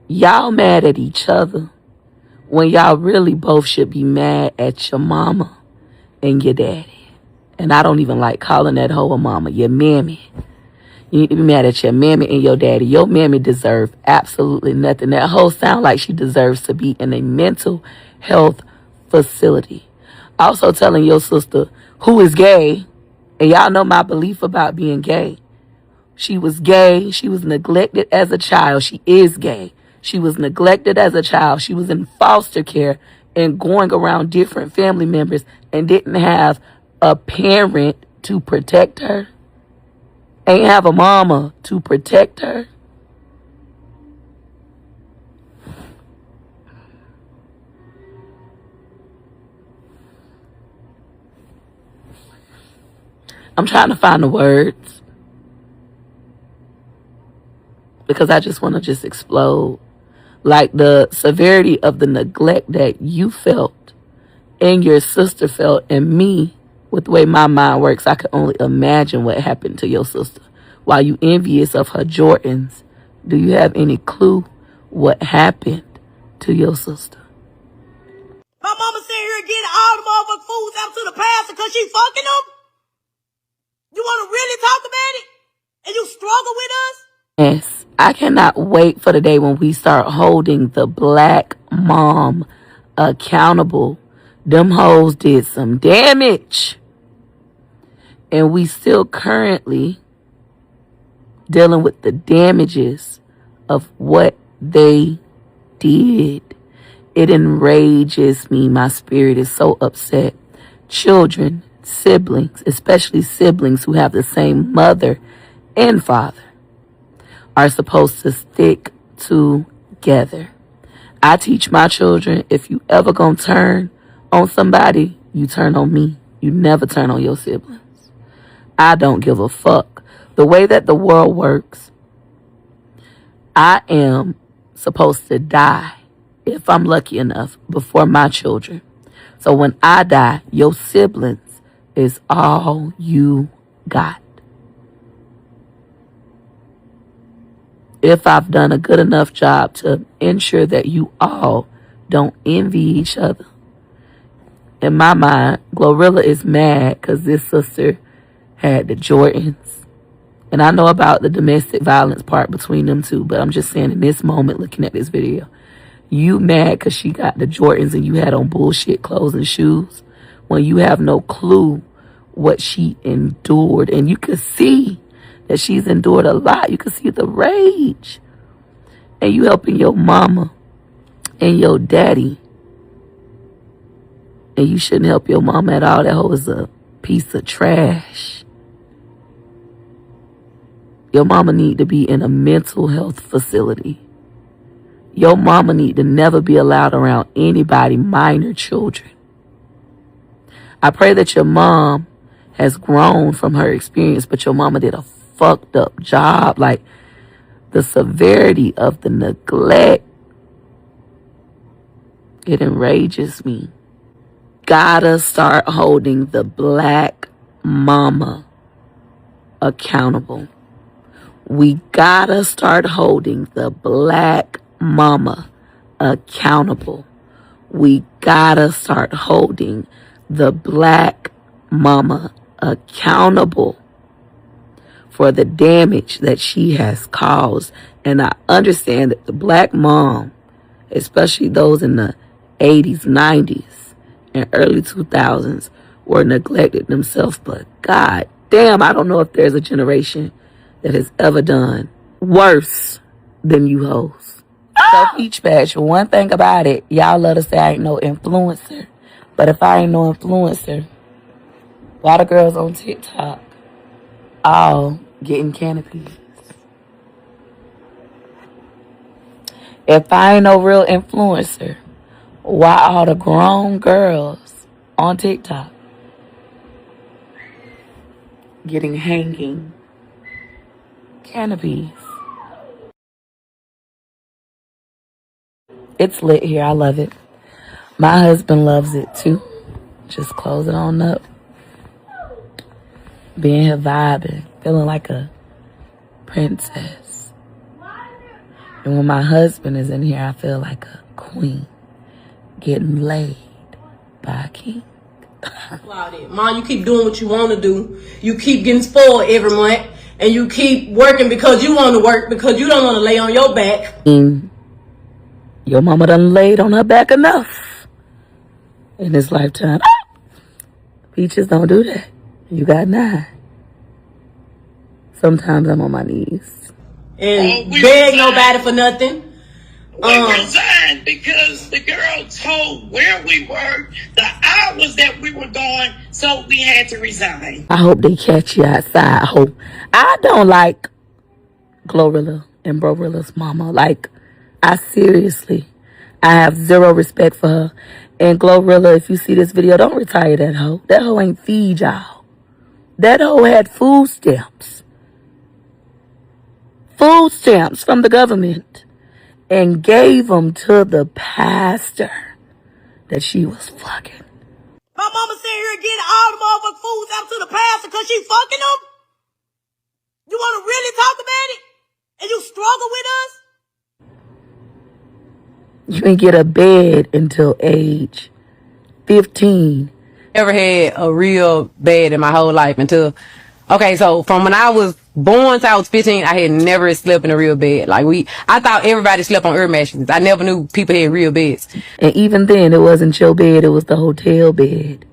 Y'all mad at each other when y'all really both should be mad at your mama and your daddy. And I don't even like calling that hoe a mama, your mammy. You need to be mad at your mammy and your daddy. Your mammy deserves absolutely nothing. That hoe sound like she deserves to be in a mental health facility. Also telling your sister who is gay, and y'all know my belief about being gay. She was gay. She was neglected as a child. She is gay. She was neglected as a child. She was in foster care and going around different family members and didn't have a parent to protect her. Ain't have a mama to protect her. I'm trying to find the words because I just want to just explode. Like the severity of the neglect that you felt and your sister felt, and me, with the way my mind works, I could only imagine what happened to your sister. While you envious of her Jordans, do you have any clue what happened to your sister? My mama sitting here getting all the motherfucking foods out to the pastor because she fucking them? You want to really talk about it? And you struggle with us? Yes, I cannot wait for the day when we start holding the black mom accountable. Them hoes did some damage. And we still currently dealing with the damages of what they did. It enrages me. My spirit is so upset. Children, siblings, especially siblings who have the same mother and father, are supposed to stick together. I teach my children, if you ever gonna turn on somebody, you turn on me. You never turn on your siblings. I don't give a fuck The way that the world works, I am supposed to die, if I'm lucky enough, before my children. So when I die, your siblings is all you got. If I've done a good enough job to ensure that you all don't envy each other. In my mind, Glorilla is mad because this sister had the Jordans. And I know about the domestic violence part between them two, but I'm just saying in this moment, looking at this video, you mad because she got the Jordans and you had on bullshit clothes and shoes when you have no clue what she endured. And you could see that she's endured a lot. You could see the rage. And you helping your mama and your daddy. And you shouldn't help your mama at all. That hoe is a piece of trash. Your mama need to be in a mental health facility. Your mama need to never be allowed around anybody, minor children. I pray that your mom has grown from her experience, but your mama did a fucked up job. Like, the severity of the neglect, it enrages me. Gotta start holding the black mama accountable. We gotta start holding the black mama accountable. We gotta start holding the black mama accountable for the damage that she has caused. And I understand that the black mom, especially those in the 80s, 90s, and early 2000s, were neglected themselves. But god damn, I don't know if there's a generation that has ever done worse than you hoes. So Peach Patch, one thing about it, y'all love to say I ain't no influencer. But if I ain't no influencer, why the girls on TikTok all getting canopies? If I ain't no real influencer, why all the grown girls on TikTok getting hanging canopies? It's lit here. I love it. My husband loves it too. Just close it on up. Being here vibing, feeling like a princess. And when my husband is in here, I feel like a queen getting laid by a king. Mom, you keep doing what you want to do. You keep getting spoiled every month. And you keep working because you want to work, because you don't want to lay on your back. Your mama done laid on her back enough in this lifetime. Peaches, don't do that. You got 9. Sometimes I'm on my knees. And beg nobody for nothing. We resigned because the girl told where we were, the hours that we were going, so we had to resign. I hope they catch you outside. I don't like Glorilla and Brorilla's mama. Like, I have zero respect for her. And Glorilla, if you see this video, don't retire that hoe. That hoe ain't feed y'all. That hoe had food stamps. Food stamps from the government. And gave them to the pastor that she was fucking. My mama sitting here getting all the motherfucking foods out to the pastor because she fucking them? You want to really talk about it? And you struggle with us? You ain't get a bed until age 15. Never had a real bed in my whole life until, okay, so from when I was born till I was 15, I had never slept in a real bed. Like I thought everybody slept on air mattresses. I never knew people had real beds. And even then, it wasn't your bed, it was the hotel bed.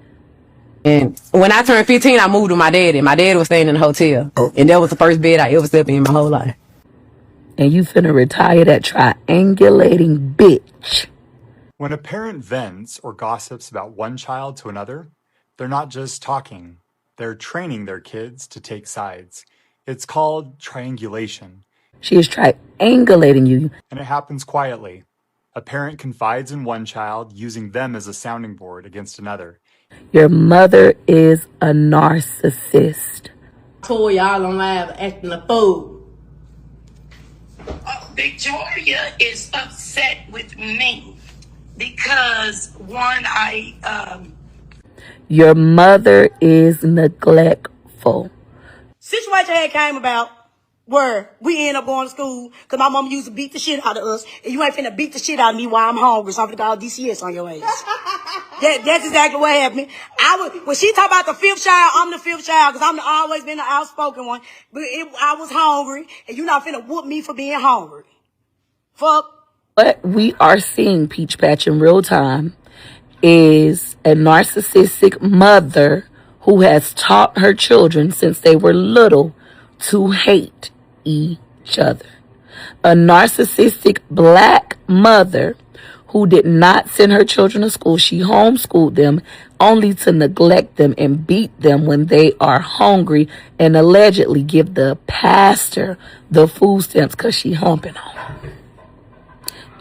And when I turned 15, I moved with my daddy. My dad was staying in a hotel. And that was the first bed I ever slept in my whole life. And you finna retire that triangulating bitch. When a parent vents or gossips about one child to another, they're not just talking. They're training their kids to take sides. It's called triangulation. She is triangulating you. And it happens quietly. A parent confides in one child, using them as a sounding board against another. Your mother is a narcissist. Toya all on live acting a fool. Victoria is upset with me because one, Your mother is neglectful. Situation had came about where we end up going to school because my mom used to beat the shit out of us, and you ain't finna beat the shit out of me while I'm hungry, so I'm finna call DCS on your ass. That's exactly what happened. When she talk about the fifth child, I'm the fifth child because I'm always been the outspoken one. But I was hungry, and you not finna whoop me for being hungry. Fuck. What we are seeing, Peach Patch, in real time is a narcissistic mother who has taught her children since they were little to hate each other. A narcissistic black mother who did not send her children to school. She homeschooled them only to neglect them and beat them when they are hungry and allegedly give the pastor the food stamps because she humping on them.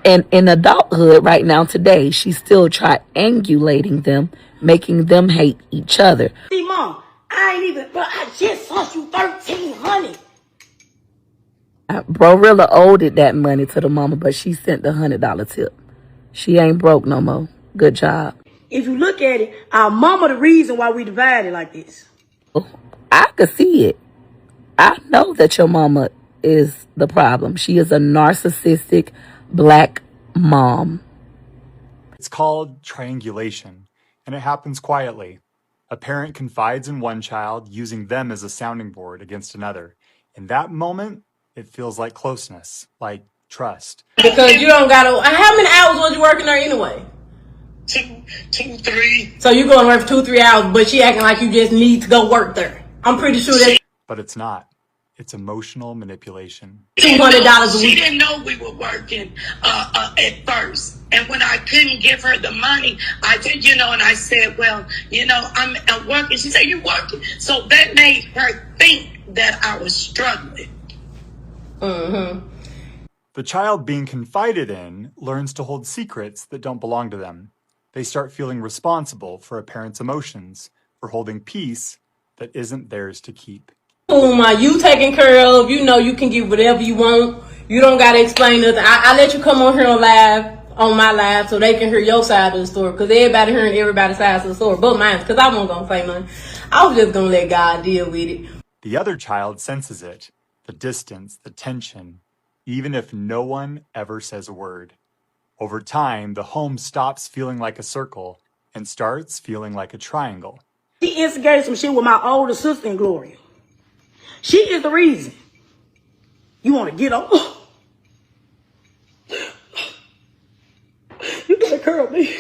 And in adulthood right now today, she's still triangulating them, making them hate each other. See, Mom, I ain't even, but I just sent you $1,300. Brorilla owed it that money to the mama, but she sent the $100 tip. She ain't broke no more. Good job. If you look at it, our mama the reason why we divided like this. I could see it. I know that your mama is the problem. She is a narcissistic black mom. It's called triangulation, and it happens quietly. A parent confides in one child, using them as a sounding board against another. In that moment, it feels like closeness, like trust. Because you don't gotta. How many hours was you working there anyway? 2, 3. So you going to work for 2-3 hours, but she acting like you just need to go work there. I'm pretty sure that. But it's not. It's emotional manipulation. $200 a She week. didn't know we were working at first. And when I couldn't give her the money, I did, and I said, well, I'm working. She said, you working? So that made her think that I was struggling. Mm-hmm. The child being confided in learns to hold secrets that don't belong to them. They start feeling responsible for a parent's emotions, for holding peace that isn't theirs to keep. Whom are you taking care of? You know you can get whatever you want. You don't gotta explain nothing. I let you come on here on my live, so they can hear your side of the story. Because everybody hearing everybody's side of the story, but mine. Because I wasn't gonna say nothing. I was just gonna let God deal with it. The other child senses it, the distance, the tension, even if no one ever says a word. Over time, the home stops feeling like a circle and starts feeling like a triangle. She instigated some shit with my older sister in Gloria. She is the reason. You want to get on? You gotta curl me.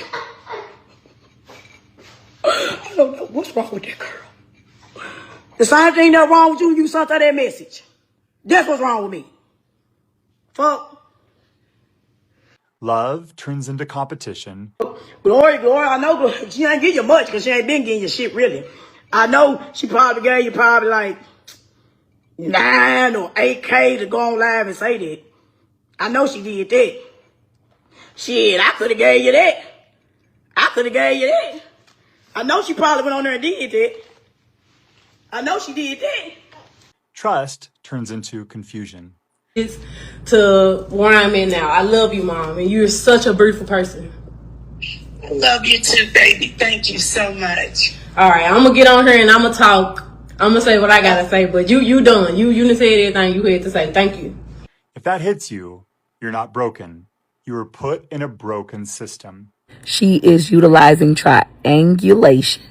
I don't know what's wrong with that girl. The same thing that's wrong with you, you sent her that message. That's what's wrong with me. Fuck. Love turns into competition. Gloria, I know she ain't give you much because she ain't been getting you shit really. I know she probably gave you like 9 or 8K to go on live and say that. I know she did that. Shit, I could have gave you that. I know she probably went on there and did that. I know she did that. Trust turns into confusion. To where I'm in now. I love you, Mom, and you're such a beautiful person. I love you too, baby. Thank you so much. All right, I'm gonna get on here and I'm gonna talk. I'm gonna say what I gotta say, but you done. You done said everything you had to say. Thank you. If that hits you, you're not broken. You were put in a broken system. She is utilizing triangulation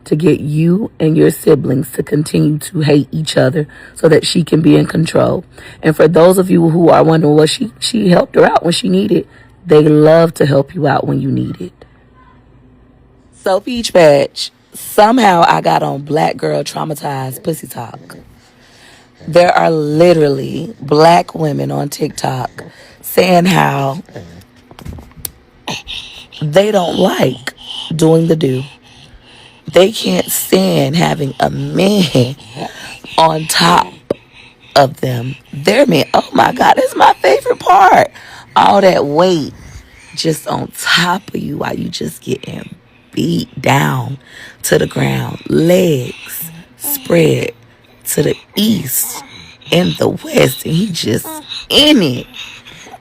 to get you and your siblings to continue to hate each other so that she can be in control. And for those of you who are wondering, well, she helped her out when she needed, they love to help you out when you need it. So, Peach Patch, somehow I got on Black Girl Traumatized Pussy Talk. There are literally black women on TikTok saying how they don't like doing the do. They can't stand having a man on top of them. Their man, oh my God, that's my favorite part. All that weight just on top of you while you just getting beat down to the ground. Legs spread, to the east and the west, and he just in it,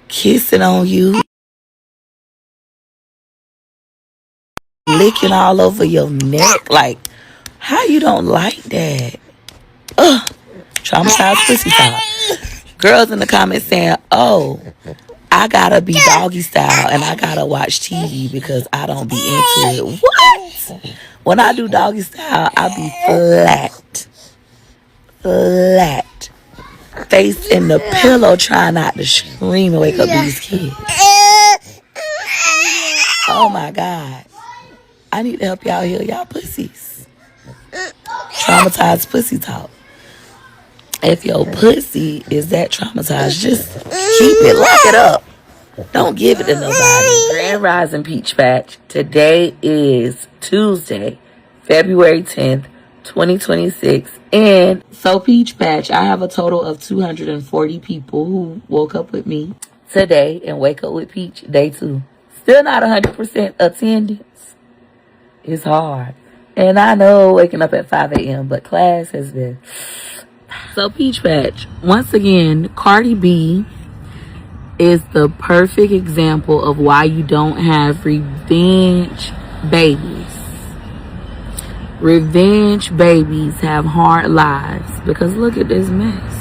kissing on you, licking all over your neck. Like, how you don't like that? Ugh. Traumatized pussy talk. Girls in the comments saying, oh, I gotta be doggy style and I gotta watch TV because I don't be into it. What? When I do doggy style, I be flat. Flat. Face in the pillow trying not to scream and wake up these kids. Oh my God. I need to help y'all heal y'all pussies. Traumatized pussy talk. If your pussy is that traumatized, just keep it, lock it up. Don't give it to nobody. Grand Rising Peach Patch. Today is Tuesday, February 10th, 2026. And so Peach Patch, I have a total of 240 people who woke up with me today and wake up with Peach day 2. Still not 100% attendance. It's hard. And I know waking up at 5 a.m., but class has been... So Peach Patch, once again, Cardi B is the perfect example of why you don't have revenge babies. Revenge babies have hard lives because look at this mess.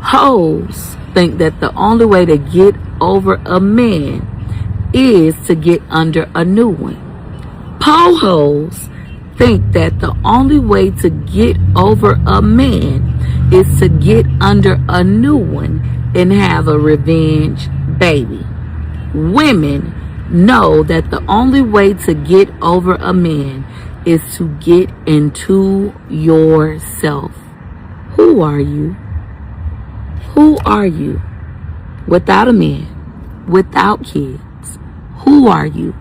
Hoes think that the only way to get over a man is to get under a new one. Po-hoes think that the only way to get over a man is to get under a new one and have a revenge baby. Women know that the only way to get over a man is to get into yourself. Who are you? Who are you? Without a man, without kids, who are you?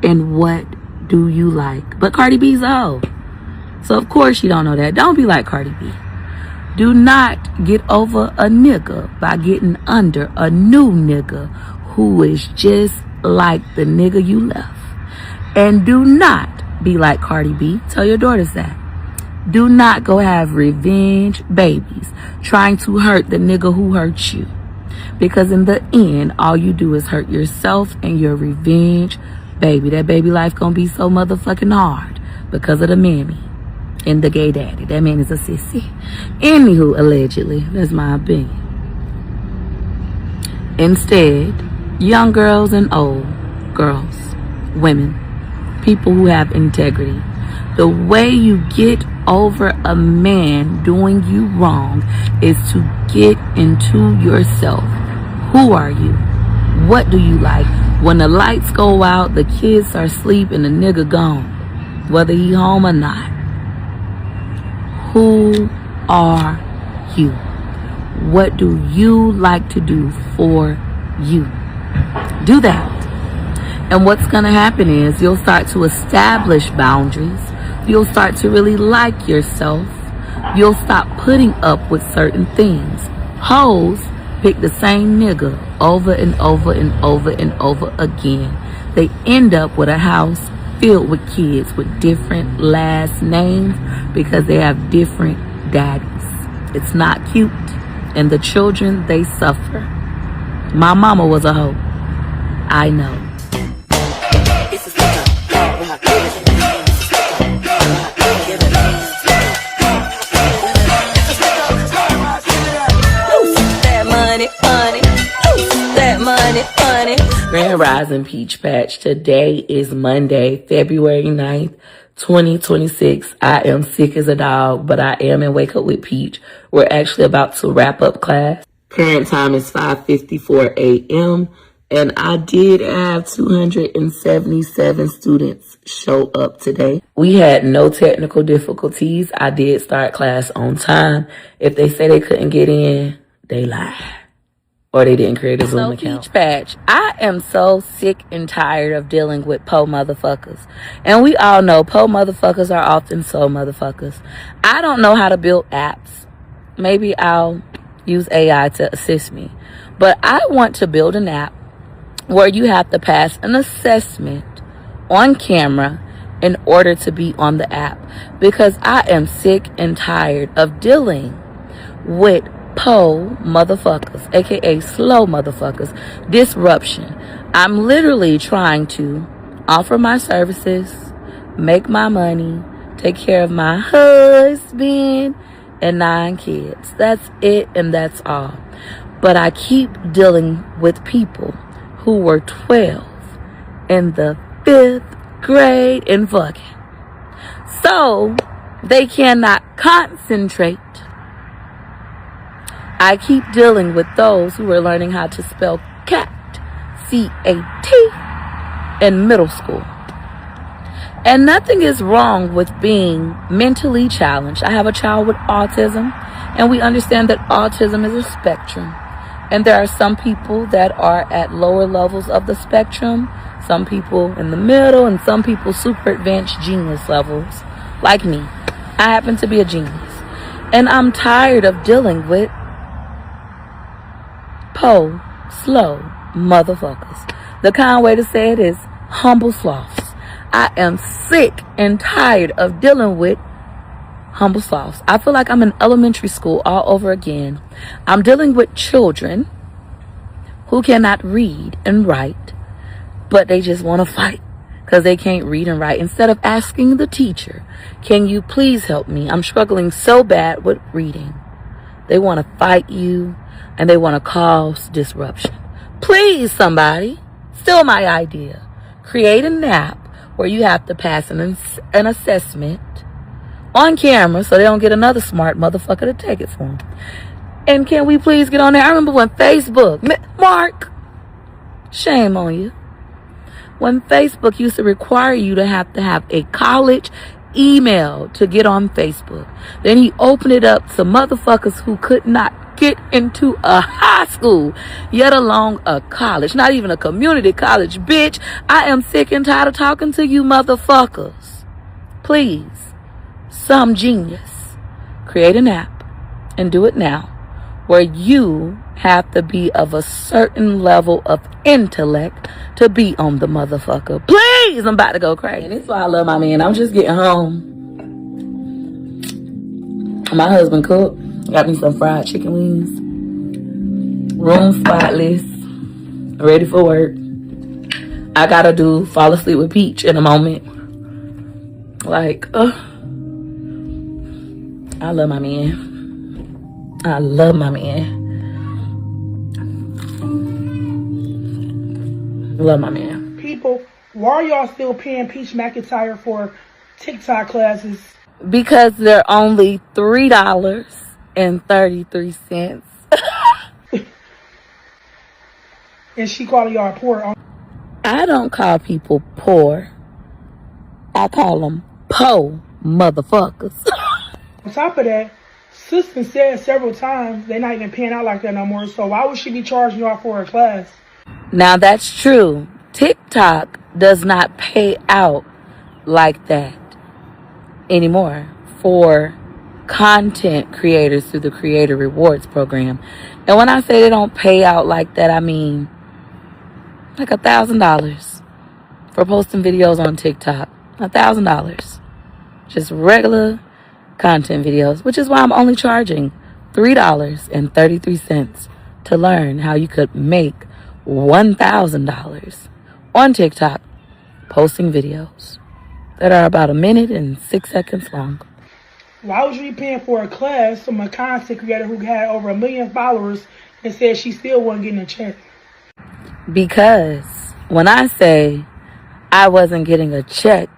And what do you like? But Cardi B's a hoe. So of course you don't know that. Don't be like Cardi B. Do not get over a nigga by getting under a new nigga who is just like the nigga you left. And do not be like Cardi B. Tell your daughters that. Do not go have revenge babies trying to hurt the nigga who hurt you. Because in the end, all you do is hurt yourself and your revenge baby. That baby life gonna be so motherfucking hard because of the mammy and the gay daddy. That man is a sissy. Anywho, allegedly, that's my opinion. Instead, young girls and old girls, women, people who have integrity, the way you get over a man doing you wrong is to get into yourself. Who are you? What do you like? When the lights go out, the kids are asleep, and the nigga gone, whether he home or not. Who are you? What do you like to do for you? Do that. And what's going to happen is you'll start to establish boundaries. You'll start to really like yourself. You'll stop putting up with certain things. Hoes pick the same nigga over and over and over and over again. They end up with a house filled with kids with different last names because they have different daddies. It's not cute. And the children, they suffer. My mama was a hoe. I know. Grand Rising Peach Patch. Today is Monday, February 9th, 2026. I am sick as a dog, but I am in Wake Up with Peach. We're actually about to wrap up class. Current time is 5:54 a.m. and I did have 277 students show up today. We had no technical difficulties. I did start class on time. If they say they couldn't get in, they lie. Or they didn't create a Zoom account. Peach Patch, I am so sick and tired of dealing with po motherfuckers. And we all know po motherfuckers are often so motherfuckers. I don't know how to build apps. Maybe I'll use AI to assist me. But I want to build an app where you have to pass an assessment on camera in order to be on the app, because I am sick and tired of dealing with motherfuckers, aka slow motherfuckers, disruption. I'm literally trying to offer my services, make my money, take care of my husband and 9 kids. That's it, and that's all. But I keep dealing with people who were 12 in the 5th grade and fucking. So they cannot concentrate. I keep dealing with those who are learning how to spell cat, C-A-T, in middle school. And nothing is wrong with being mentally challenged. I have a child with autism, and we understand that autism is a spectrum. And there are some people that are at lower levels of the spectrum, some people in the middle, and some people super advanced genius levels, like me. I happen to be a genius. And I'm tired of dealing with slow motherfuckers. The kind way to say it is humble sloths. I am sick and tired of dealing with humble sloths. I feel like I'm in elementary school all over again. I'm dealing with children who cannot read and write, but they just want to fight because they can't read and write. Instead of asking the teacher, can you please help me? I'm struggling so bad with reading. They want to fight you, and they want to cause disruption. Please, somebody, steal my idea. Create an app where you have to pass an assessment on camera so they don't get another smart motherfucker to take it for them. And can we please get on there? I remember when Facebook, Mark, shame on you. When Facebook used to require you to have a college email to get on Facebook. Then he opened it up to motherfuckers who could not get into a high school, yet alone a college, not even a community college. Bitch, I am sick and tired of talking to you motherfuckers. Please, some genius, create an app and do it now, where you have to be of a certain level of intellect to be on the motherfucker. Please, I'm about to go crazy. And that's why I love my man. I'm just getting home. My husband cooked. Got me some fried chicken wings. Room spotless. Ready for work. I gotta do fall asleep with Peach in a moment. Like, I love my man. I love my man. Love my man. People, why are y'all still paying Peach McIntyre for TikTok classes? Because they're only $3.33. And she calling y'all poor. I don't call people poor. I call them motherfuckers. On top of that, Sister said several times they're not even paying out like that no more. So why would she be charging y'all for a class? Now that's true. TikTok does not pay out like that anymore for content creators through the Creator Rewards program. And when I say they don't pay out like that, I mean like $1,000 for posting videos on TikTok. $1,000. Just regular content videos, which is why I'm only charging $3.33 to learn how you could make $1,000 on TikTok posting videos that are about 1 minute and 6 seconds long. Why would you be paying for a class from a content creator who had over 1 million followers and said she still wasn't getting a check? Because when I say I wasn't getting a check,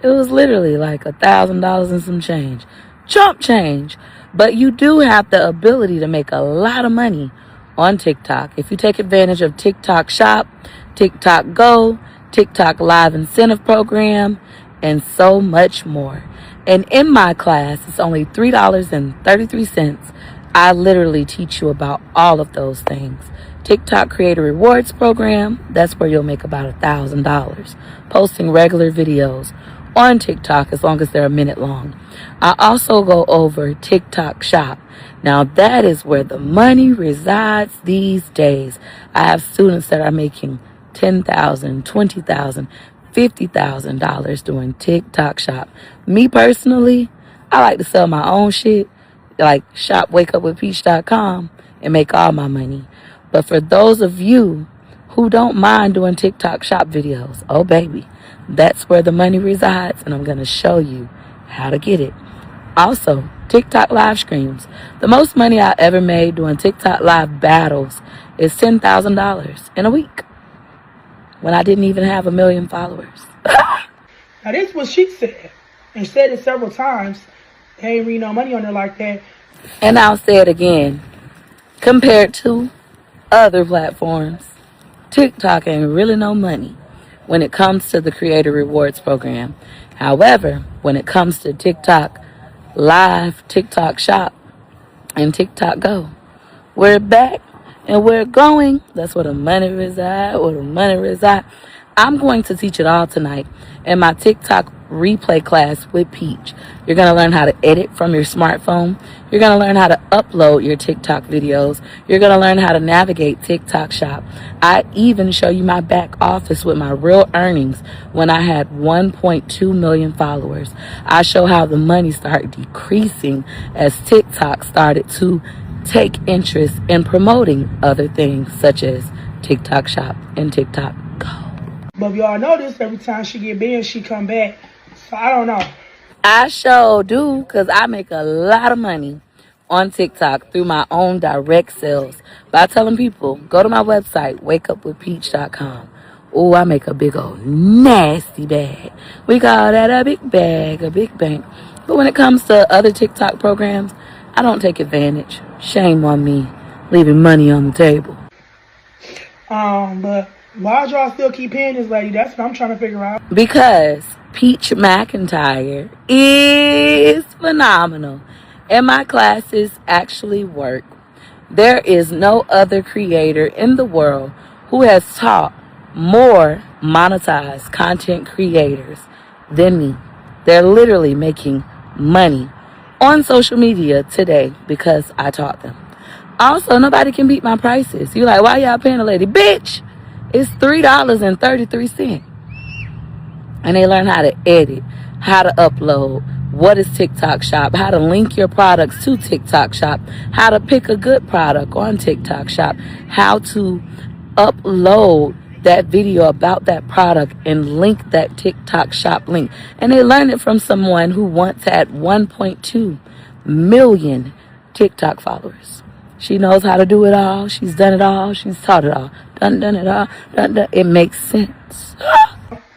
it was literally like $1,000 and some change. Chump change. But you do have the ability to make a lot of money on TikTok. If you take advantage of TikTok Shop, TikTok Go, TikTok Live Incentive Program, and so much more. And in my class, it's only $3.33. I literally teach you about all of those things. TikTok Creator Rewards Program, that's where you'll make about $1,000 posting regular videos on TikTok as long as they're 1 minute long. I also go over TikTok Shop. Now that is where the money resides these days. I have students that are making $10,000, $20,000, $50,000 doing TikTok shop. Me personally, I like to sell my own shit, like shop wakeupwithpeach.com, and make all my money. But for those of you who don't mind doing TikTok shop videos, oh baby, that's where the money resides, and I'm going to show you how to get it. Also, TikTok live streams. The most money I ever made doing TikTok live battles is $10,000 in a week when I didn't even have 1 million followers. Now this is what she said, and said it several times. They ain't read no money on her like that. And I'll say it again. Compared to other platforms, TikTok ain't really no money when it comes to the Creator Rewards program. However, when it comes to TikTok Live, TikTok Shop, and TikTok Go, we're back and we're going. That's where the money resides, I'm going to teach it all tonight in my TikTok replay class with Peach. You're going to learn how to edit from your smartphone. You're going to learn how to upload your TikTok videos. You're going to learn how to navigate TikTok Shop. I even show you my back office with my real earnings when I had 1.2 million followers. I show how the money started decreasing as TikTok started to take interest in promoting other things such as TikTok Shop and TikTok Go. But y'all notice every time she get banned, she come back. So I don't know. I sure do, because I make a lot of money on TikTok through my own direct sales by telling people, go to my website, wakeupwithpeach.com. Oh, I make a big old nasty bag. We call that a big bag, a big bank. But when it comes to other TikTok programs, I don't take advantage. Shame on me, leaving money on the table. But why y'all still keep paying this lady? That's what I'm trying to figure out. Because Peach McIntyre is phenomenal, and my classes actually work. There is no other creator in the world who has taught more monetized content creators than me. They're literally making money on social media today because I taught them. Also, nobody can beat my prices. You're like, why y'all paying a lady? Bitch, it's $3.33. And they learn how to edit, how to upload, what is TikTok Shop, how to link your products to TikTok Shop, how to pick a good product on TikTok Shop, how to upload that video about that product and link that TikTok Shop link. And they learn it from someone who once had 1.2 million TikTok followers. She knows how to do it all. She's done it all. She's taught it all. Done it all. It makes sense.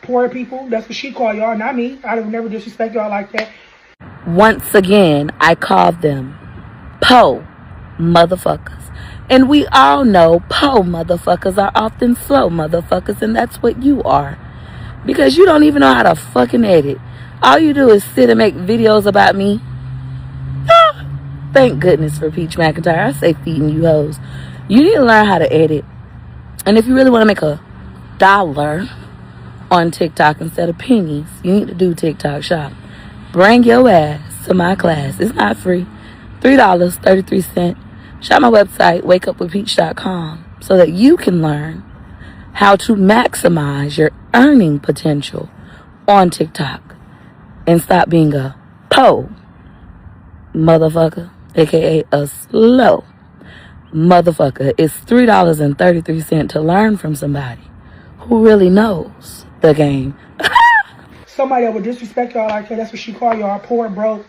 Poor people, that's what she call y'all, not me. I would never disrespect y'all like that. Once again, I call them po motherfuckers. And we all know po motherfuckers are often slow motherfuckers, and that's what you are. Because you don't even know how to fucking edit. All you do is sit and make videos about me. Thank goodness for Peach McIntyre. I say feeding you hoes. You need to learn how to edit. And if you really want to make $1 on TikTok instead of pennies, you need to do TikTok Shop. Bring your ass to my class. It's not free. $3.33. Shop my website, wakeupwithpeach.com, so that you can learn how to maximize your earning potential on TikTok and stop being a po motherfucker, aka a slow motherfucker. It's $3.33 to learn from somebody who really knows the game. Somebody that would disrespect y'all like that, that's what she call y'all, poor, broke.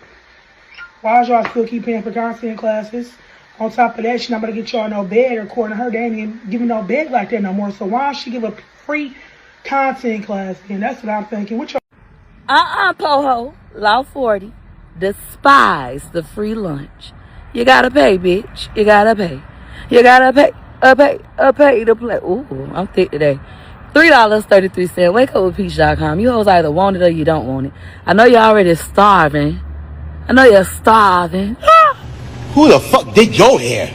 Why is y'all still keep paying for content classes? On top of that, she not going to get y'all no bed. According to her, they ain't even giving no bed like that no more. So why don't she give a free content class? And that's what I'm thinking. What y'all? Poho, Law 40, despise the free lunch. You gotta pay, bitch. You gotta pay. You gotta pay. Pay to play. Ooh, I'm thick today. $3.33. Wakeupwithpeach.com. You hoes either want it or you don't want it. I know you're already starving. I know you're starving. Who the fuck did your hair?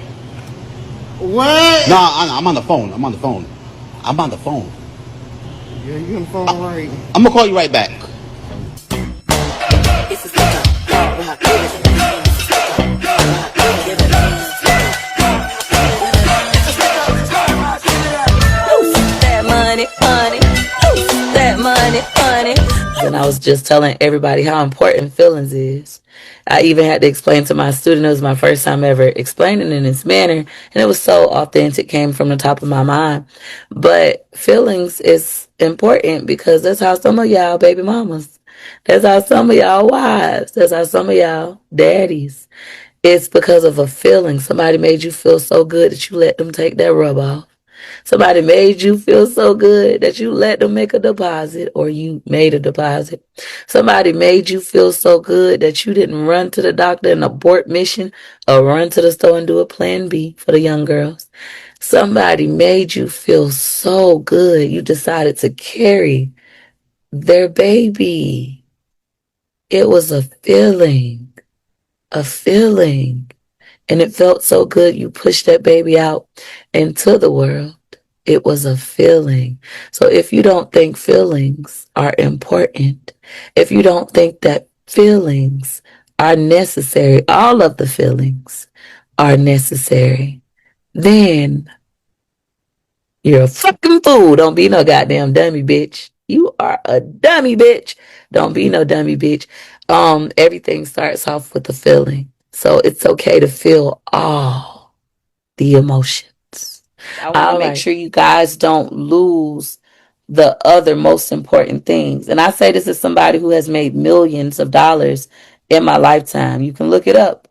What? Nah, I'm on the phone. I'm on the phone. Yeah, you on the phone right. I'm gonna call you right back. That money, and I was just telling everybody how important feelings is. I even had to explain to my student, it was my first time ever explaining in this manner, and it was so authentic, came from the top of my mind. But feelings is important because that's how some of y'all baby mamas, that's how some of y'all wives, that's how some of y'all daddies. It's because of a feeling. Somebody made you feel so good that you let them take that rub off. Somebody made you feel so good that you let them make a deposit or you made a deposit. Somebody made you feel so good that you didn't run to the doctor and abort mission or run to the store and do a plan B for the young girls. Somebody made you feel so good you decided to carry their baby. It was a feeling, a feeling. And it felt so good you pushed that baby out into the world. It was a feeling. So if you don't think feelings are important, if you don't think that feelings are necessary, all of the feelings are necessary, then you're a fucking fool. Don't be no goddamn dummy, bitch. You are a dummy, bitch. Don't be no dummy, bitch. Everything starts off with a feeling. So it's okay to feel all the emotions. I want to make sure you guys don't lose the other most important things. And I say this as somebody who has made millions of dollars in my lifetime. You can look it up.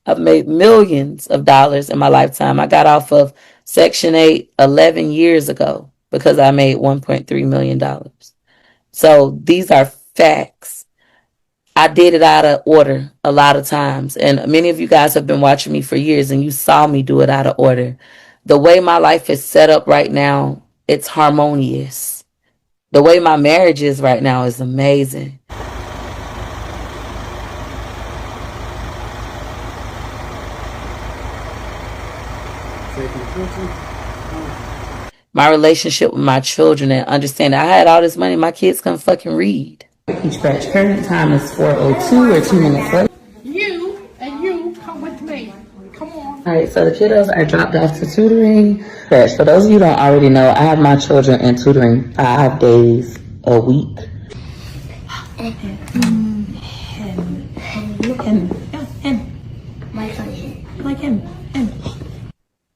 I've made millions of dollars in my lifetime. I got off of Section 8 11 years ago because I made $1.3 million. So these are facts. I did it out of order a lot of times. And many of you guys have been watching me for years and you saw me do it out of order. The way my life is set up right now, it's harmonious. The way my marriage is right now is amazing. My relationship with my children and understanding I had all this money, my kids couldn't fucking read. Scratch current time is 4:02 or 2 minutes late. You come with me. Come on. All right, so the kiddos are dropped off to tutoring. Scratch, for those of you who don't already know, I have my children in tutoring 5 days a week.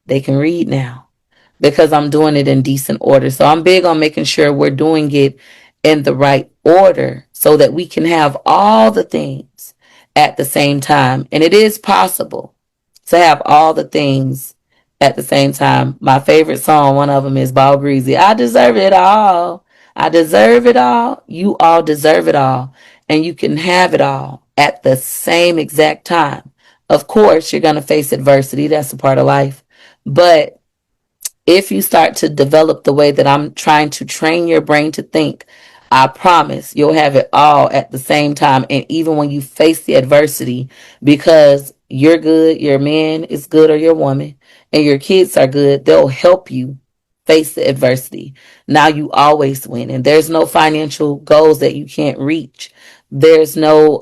They can read now because I'm doing it in decent order. So I'm big on making sure we're doing it in the right order so that we can have all the things at the same time. And it is possible to have all the things at the same time. My favorite song, one of them is Ball Greasy. I deserve it all. I deserve it all. You all deserve it all. And you can have it all at the same exact time. Of course, you're going to face adversity. That's a part of life. But if you start to develop the way that I'm trying to train your brain to think, I promise you'll have it all at the same time. And even when you face the adversity, because you're good, your man is good or your woman, and your kids are good, they'll help you face the adversity. Now you always win. And there's no financial goals that you can't reach. There's no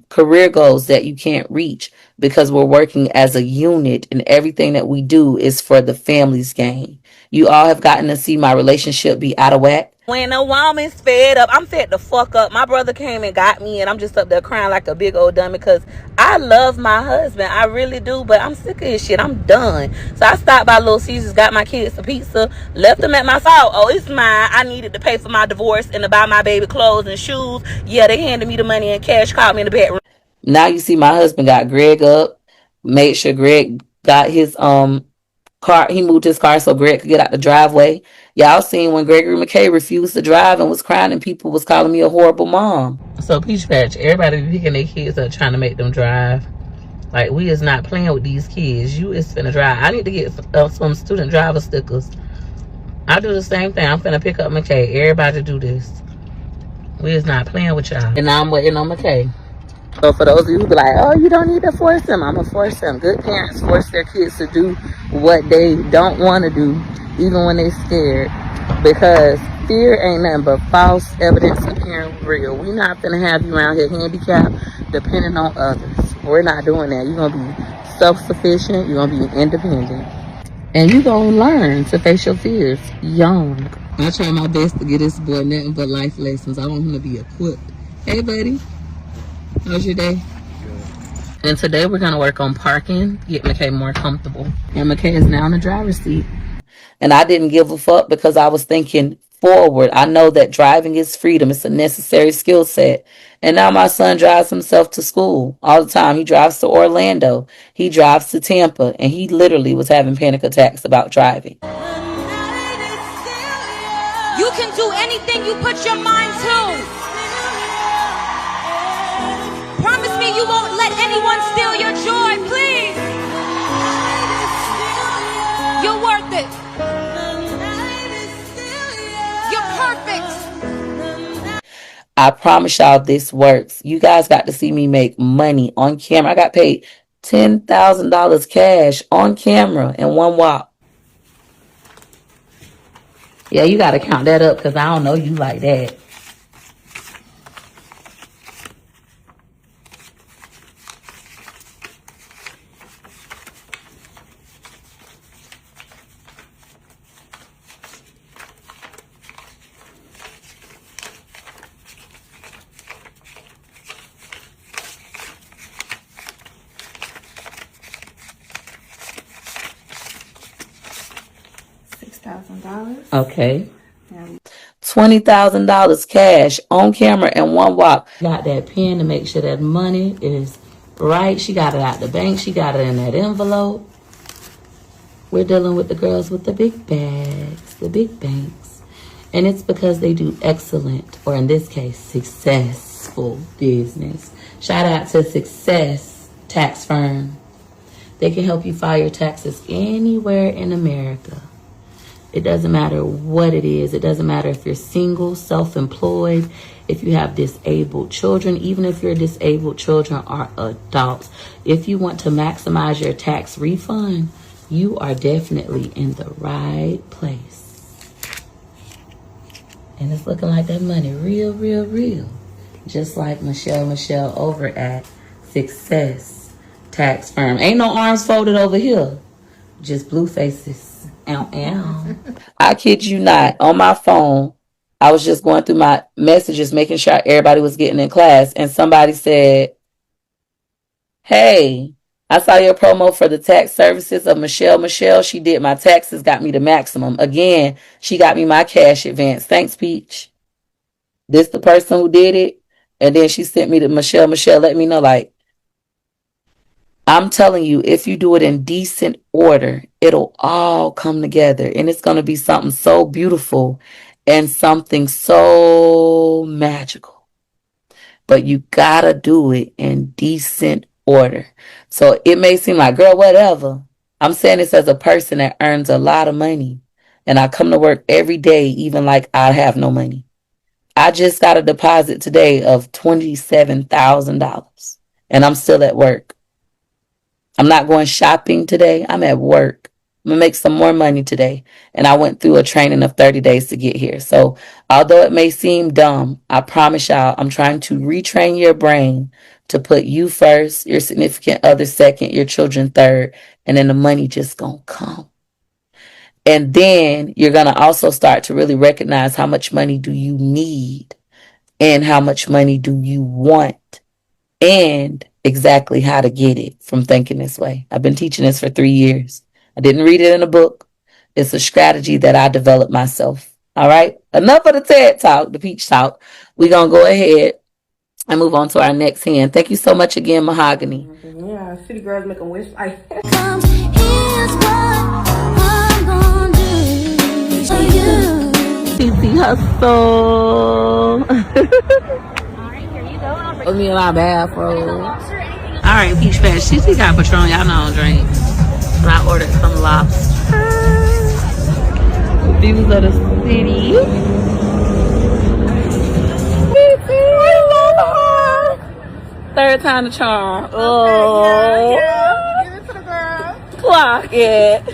career goals that you can't reach because we're working as a unit and everything that we do is for the family's gain. You all have gotten to see my relationship be out of whack. When a woman's fed up, I'm fed the fuck up. My brother came and got me and I'm just up there crying like a big old dummy because I love my husband. I really do, but I'm sick of his shit. I'm done. So I stopped by Little Caesars, got my kids a pizza, left them at my house. Oh, it's mine. I needed to pay for my divorce and to buy my baby clothes and shoes. Yeah, they handed me the money in cash, called me in the bedroom. Now you see my husband got Greg up, made sure Greg got his car. He moved his car so Greg could get out the driveway. Y'all seen when Gregory McKay refused to drive and was crying and people was calling me a horrible mom. So Peach Patch, everybody picking their kids up trying to make them drive. Like, we is not playing with these kids. You is finna drive. I need to get some student driver stickers. I do the same thing. I'm finna pick up McKay. Everybody do this. We is not playing with y'all. And now I'm waiting on McKay. So for those of you who be like, oh, you don't need to force them, I'm going to force them. Good parents force their kids to do what they don't want to do, even when they're scared. Because fear ain't nothing but false evidence appearing real. We're not going to have you around here handicapped, depending on others. We're not doing that. You're going to be self-sufficient. You're going to be independent. And you gonna learn to face your fears young. I try my best to get this boy nothing but life lessons. I want him to be equipped. Hey, buddy. How was your day? And today we're gonna work on parking, get McKay more comfortable. And McKay is now in the driver's seat. And I didn't give a fuck because I was thinking forward. I know that driving is freedom. It's a necessary skill set. And now my son drives himself to school all the time. He drives to Orlando. He drives to Tampa. And he literally was having panic attacks about driving. You can do anything you put your mind to. Promise me you won't let anyone steal your joy, please. You're worth it. You're perfect. I promise y'all this works. You guys got to see me make money on camera. I got paid $10,000 cash on camera in one walk. Yeah, you got to count that up because I don't know you like that. $6,000. Okay. $20,000 cash on camera in one walk. Got that pen to make sure that money is right. She got it out the bank. She got it in that envelope. We're dealing with the girls with the big bags, the big banks. And it's because they do excellent, or in this case, successful business. Shout out to Success Tax Firm. They can help you file your taxes anywhere in America. It doesn't matter what it is. It doesn't matter if you're single, self-employed, if you have disabled children, even if your disabled children are adults. If you want to maximize your tax refund, you are definitely in the right place. And it's looking like that money real, real, real. Just like Michelle over at Success Tax Firm. Ain't no arms folded over here. Just blue faces. Ow, ow. I kid you not. On my phone, I was just going through my messages, making sure everybody was getting in class. And somebody said, hey, I saw your promo for the tax services of Michelle. She did my taxes, got me the maximum. Again, she got me my cash advance. Thanks, Peach. This the person who did it. And then she sent me to Michelle. Let me know, like, I'm telling you, if you do it in decent order, it'll all come together. And it's going to be something so beautiful and something so magical. But you got to do it in decent order. So it may seem like, girl, whatever. I'm saying this as a person that earns a lot of money. And I come to work every day, even like I have no money. I just got a deposit today of $27,000. And I'm still at work. I'm not going shopping today. I'm at work. I'm going to make some more money today. And I went through a training of 30 days to get here. So although it may seem dumb, I promise y'all, I'm trying to retrain your brain to put you first, your significant other second, your children third, and then the money just going to come. And then you're going to also start to really recognize how much money do you need and how much money do you want and exactly how to get it from thinking this way. I've been teaching this for 3 years. I didn't read it in a book. It's a strategy that I developed myself. All right. Enough of the TED Talk, the Peach Talk. We're going to go ahead and move on to our next hand. Thank you so much again, Mahogany. Yeah, city girls make a wish like Here's what I'm gonna do for you. TT Hustle. Put me in my bathroom. All right, Peach Fast. She got Patron. Y'all know I don't drink. So I ordered some lobster. Views of the city. Third time the charm. Oh, yeah. Give it to the girl. clock it.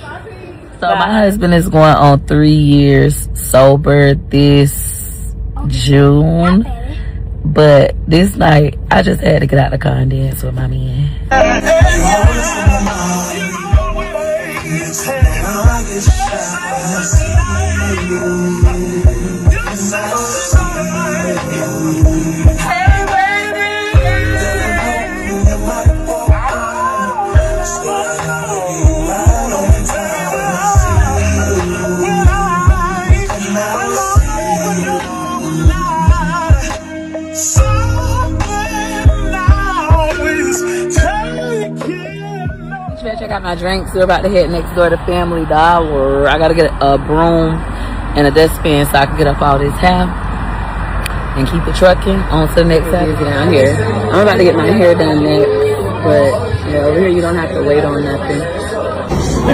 So my husband is going on 3 years sober this June. But this night, I just had to get out the car and dance with my man. I got my drinks. We're about to head next door to Family Dollar. I gotta get a broom and a dustpan so I can get up all this hair and keep it trucking on to the next Saturday down here. I'm about to get my hair done next, but yeah, over here you don't have to wait on nothing.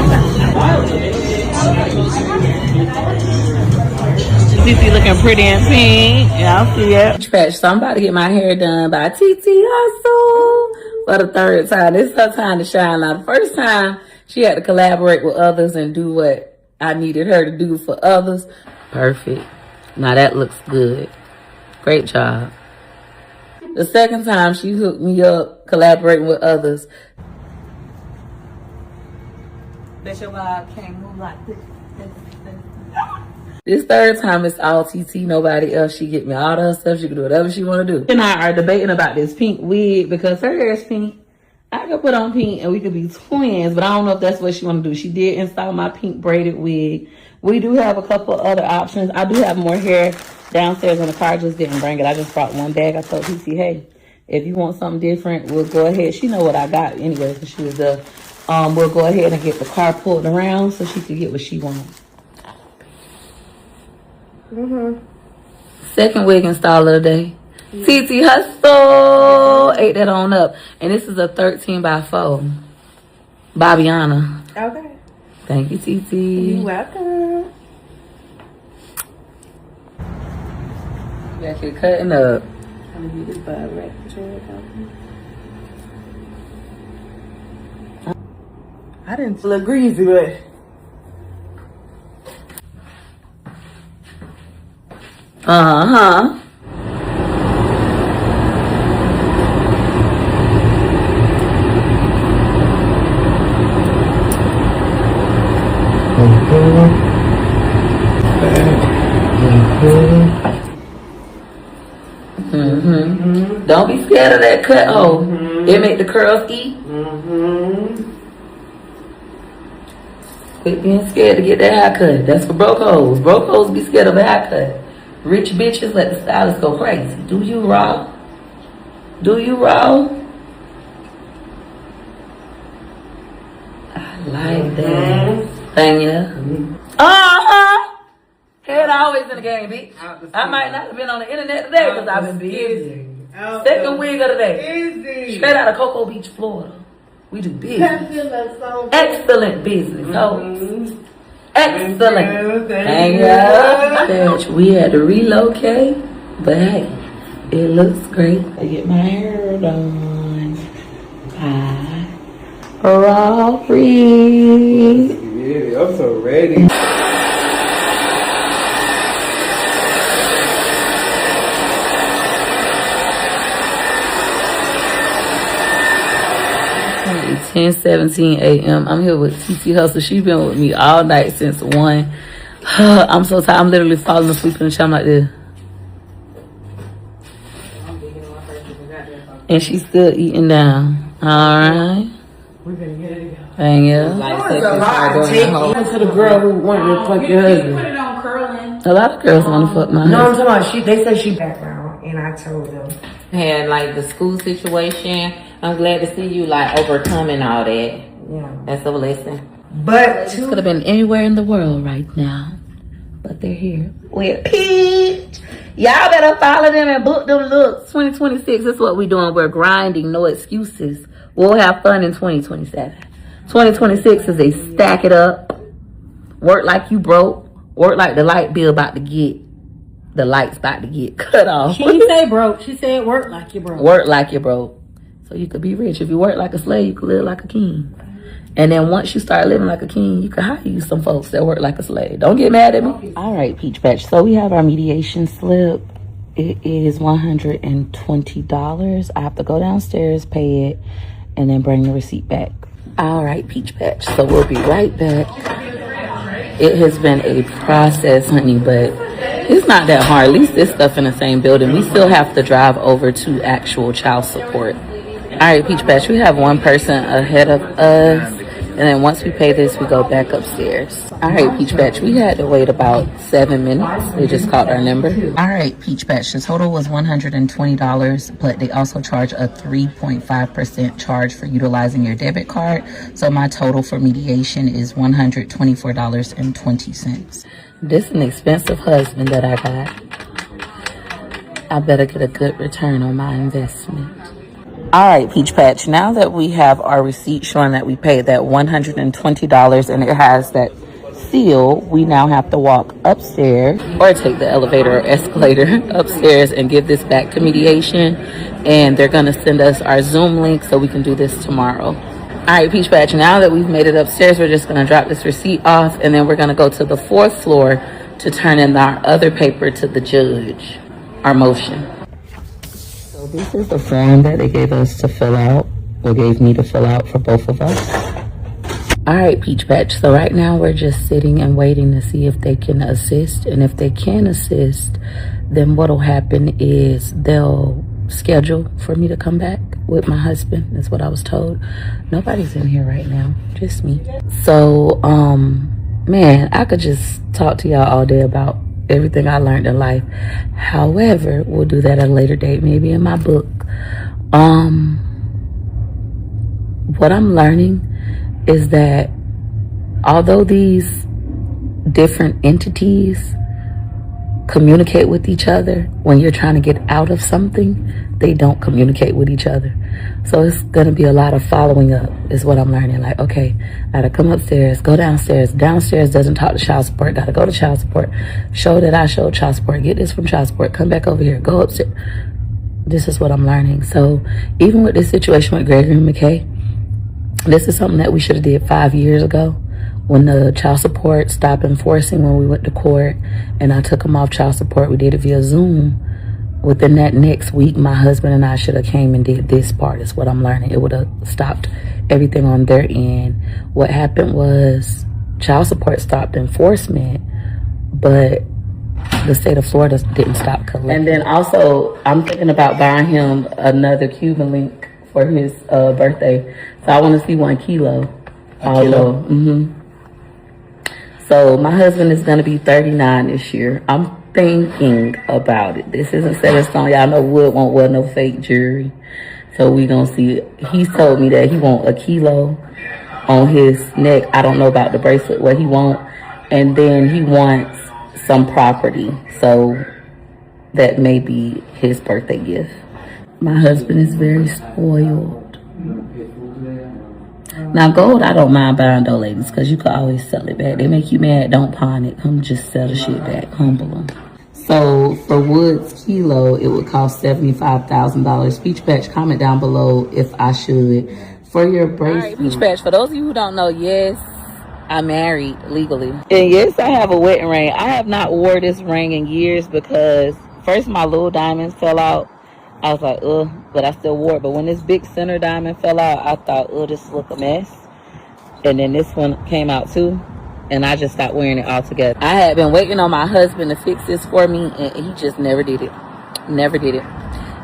TT looking pretty and pink. Y'all see it? So I'm about to get my hair done by TT Hustle for the third time. This is her time to shine. Now, the first time she had to collaborate with others and do what I needed her to do for others. Perfect. Now that looks good. Great job. The second time she hooked me up collaborating with others. That's your vibe. Can't move like this. This third time it's all TT, nobody else. She get me all the stuff. She can do whatever she want to do. And I are debating about this pink wig because her hair is pink. I could put on pink and we could be twins, but I don't know if that's what she want to do. She did install my pink braided wig. We do have a couple other options. I do have more hair downstairs in the car. I just didn't bring it. I just brought one bag. I told TT, hey, if you want something different, we'll go ahead. She know what I got anyway because she was there. We'll go ahead and get the car pulled around so she could get what she wants. Second wig install of the day. TT Hustle. Ate that on up. And this is a 13 by 4. Bobbiana. Okay. Thank you, TT. You're welcome. Back here cutting up. I'm gonna get this bud right. I didn't feel greasy, but uh-huh. Don't be scared of that cut hole. It make the curls eat. Quit being scared to get that haircut. That's for broke hoes. Broke hoes be scared of a haircut. Rich bitches let the stylist go crazy. Do you, Raw? Do you, Raw? I like that. Thank you. Uh-huh. Head always in the game, bitch. I might not have been on the internet today because I've been busy. Second wig of the day. Straight out of Cocoa Beach, Florida. We do business. Excellent business, folks. Excellent. Thank you. We had to relocate, but hey, it looks great. I get my hair done. Bye. Raw free. Yeah, I'm so ready. It's 10:17 a.m. I'm here with TT Hustle. She's been with me all night since 1. I'm so tired. I'm literally falling asleep in the chair like this. And she's still eating down. All right. we're gonna get it together. Thank you. To the girl who wanted to fuck your husband. Put it on curling. A lot of girls want to fuck my No, I'm husband. talking about they said she background, and I told them. Had like the school situation. I'm glad to see you like overcoming all that. Yeah. That's a blessing. But This could have been anywhere in the world right now, but they're here with Peach. Y'all better follow them and book them looks. 2026 is what we're doing. We're grinding, no excuses. We'll have fun in 2027. 2026 is a stack it up, work like you broke, work like the light bill about to get, the light's about to get cut off. she didn't say broke. She said work like you broke. Work like you broke. So you could be rich. If you work like a slave, you could live like a king. And then once you start living like a king, you can hire you some folks that work like a slave. Don't get mad at me. All right, Peach Patch. So we have our mediation slip. It is $120. I have to go downstairs, pay it, and then bring the receipt back. All right, Peach Patch. So we'll be right back. it has been a process, honey, but it's not that hard. At least this stuff in the same building. We still have to drive over to actual child support. All right, Peach Patch, we have one person ahead of us. And then once we pay this, we go back upstairs. All right, Peach Patch, we had to wait about 7 minutes. They just called our number. All right, Peach Patch, the total was $120, but they also charge a 3.5% charge for utilizing your debit card. So my total for mediation is $124.20. This is an expensive husband that I got. I better get a good return on my investment. All right, Peach Patch, now that we have our receipt showing that we paid that $120 and it has that seal, we now have to walk upstairs or take the elevator or escalator upstairs and give this back to mediation. And they're going to send us our Zoom link so we can do this tomorrow. All right, Peach Patch, now that we've made it upstairs, we're just going to drop this receipt off and then we're going to go to the 4th floor to turn in our other paper to the judge, our motion. So this is the form that they gave us to fill out, or gave me to fill out for both of us. All right, Peach Patch. So right now we're just sitting and waiting to see if they can assist. And if they can assist, then what'll happen is they'll schedule for me to come back with my husband. That's what I was told. Nobody's in here right now, just me. So, man, I could just talk to y'all all day about everything I learned in life. However, we'll do that at a later date, maybe in my book. What I'm learning is that although these different entities communicate with each other, when you're trying to get out of something, they don't communicate with each other. So it's going to be a lot of following up is what I'm learning. Like, okay, I gotta come upstairs, go downstairs. Downstairs doesn't talk to child support. Gotta go to child support, show that I showed child support, get this from child support, come back over here, go upstairs. This is what I'm learning. So even with this situation with Gregory and McKay, this is something that we should have did 5 years ago when the child support stopped enforcing when we went to court and I took them off child support. We did it via Zoom. Within that next week, my husband and I should have came and did this part is what I'm learning. It would have stopped everything on their end. What happened was child support stopped enforcement, but the state of Florida didn't stop collecting. And then also, I'm thinking about buying him another Cuban link for his birthday. So I want to see 1 kilo. Kilo? Mm-hmm. So my husband is going to be 39 this year. I'm thinking about it. This isn't set in stone. Y'all know Wood won't wear no fake jewelry. So we going to see. He's told me that he want 1 kilo on his neck. I don't know about the bracelet, what he want. And then he wants some property. So that may be his birthday gift. My husband is very spoiled. Now, gold, I don't mind buying though, ladies, because you could always sell it back. They make you mad, don't pawn it. Come just sell the shit back. Humble them. So, for Wood's kilo, it would cost $75,000. Peach Patch, comment down below if I should. For your bracelet. All right, Peach Patch, for those of you who don't know, yes, I'm married legally. And yes, I have a wedding ring. I have not wore this ring in years because first my little diamonds fell out. I was like, ugh, but I still wore it. But when this big center diamond fell out, I thought, ugh, this look a mess. And then this one came out too, and I just stopped wearing it altogether. I had been waiting on my husband to fix this for me, and he just never did it. Never did it.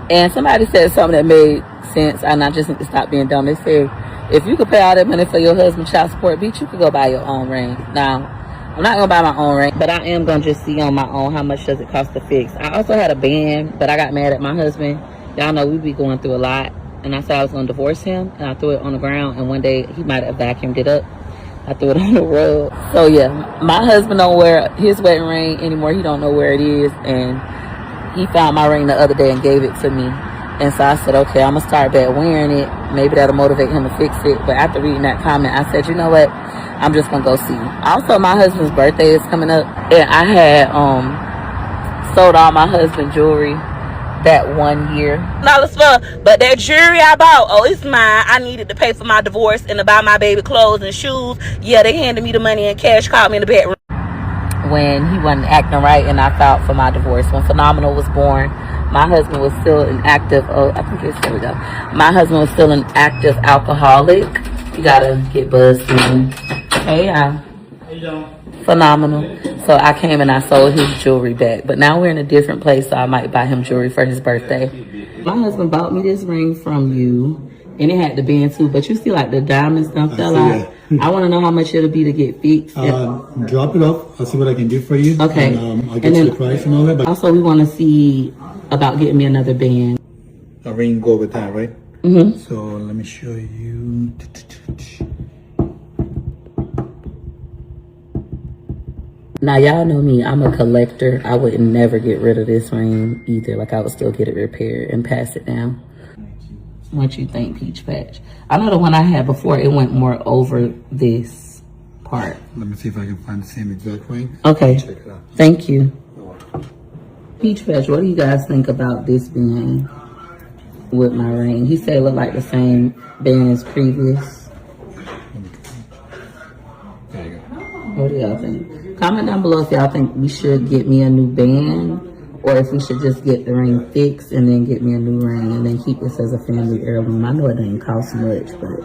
And somebody said something that made sense, and I just need to stop being dumb. They said, if you could pay all that money for your husband's child support, bitch, you could go buy your own ring. Now, I'm not going to buy my own ring, but I am going to just see on my own how much does it cost to fix. I also had a band, but I got mad at my husband. Y'all know we be going through a lot. And I said I was going to divorce him, and I threw it on the ground. And one day, he might have vacuumed it up. I threw it on the road. So, yeah, my husband don't wear his wedding ring anymore. He don't know where it is. And he found my ring the other day and gave it to me. And so I said, okay, I'm going to start back wearing it. Maybe that'll motivate him to fix it. But after reading that comment, I said, you know what? I'm just going to go see. Also, my husband's birthday is coming up. And I had sold all my husband's jewelry that 1 year. But that jewelry I bought, oh, it's mine. I needed to pay for my divorce and to buy my baby clothes and shoes. Yeah, they handed me the money and cash called me in the bedroom. When he wasn't acting right and I filed for my divorce. When Phenomenal was born, my husband was still an active, there we go. My husband was still an active alcoholic. You gotta get buzzed in. Hey, y'all. How you doing? phenomenal. So I came and I sold his jewelry back. But now we're in a different place, so I might buy him jewelry for his birthday. My husband bought me this ring from you, and it had the band too, but you see like the diamonds done fell out. I want to know how much it'll be to get fixed. Drop it off. I'll see what I can do for you. Okay. And, I'll get you the price and all that. But also, we want to see about getting me another band. a ring go with that, right? Mm-hmm. So let me show you. Now, y'all know me. I'm a collector. I would never get rid of this ring either. Like, I would still get it repaired and pass it down. What you think, Peach Patch? I know the one I had before, it went more over this part. Let me see if I can find the same exact ring. Okay. Check it out. Thank you. Peach Patch, what do you guys think about this band with my ring? He said it looked like the same band as previous. There you go. What do y'all think? Comment down below if y'all think we should get me a new band or if we should just get the ring fixed and then get me a new ring and then keep this as a family heirloom. I know it doesn't cost much, but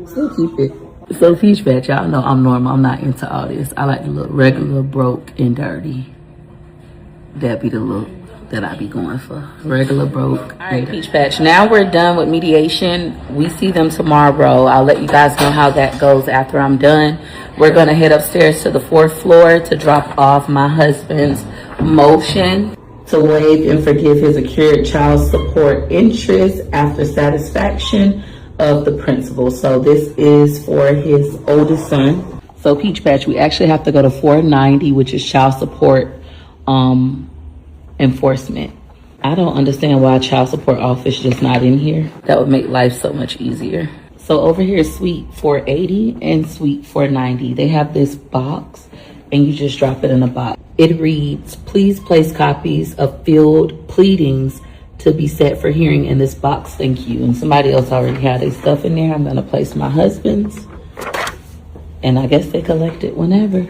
still keep it. So Peach Patch, y'all know I'm normal. I'm not into all this. I like to look regular, broke, and dirty. That be the look that I be going for. Regular, broke. All right, Peach Patch. Now we're done with mediation. We see them tomorrow. I'll let you guys know how that goes after I'm done. We're going to head upstairs to the 4th floor to drop off my husband's motion to waive and forgive his accrued child support interest after satisfaction of the principal. So this is for his oldest son. So Peach Patch, we actually have to go to 490, which is child support enforcement. I don't understand why child support office just not in here. That would make life so much easier. So over here is suite 480 and suite 490. They have this box and you just drop it in a box. It reads, please place copies of field pleadings to be set for hearing in this box. Thank you. And somebody else already had their stuff in there. I'm gonna place my husband's. And I guess they collect it whenever.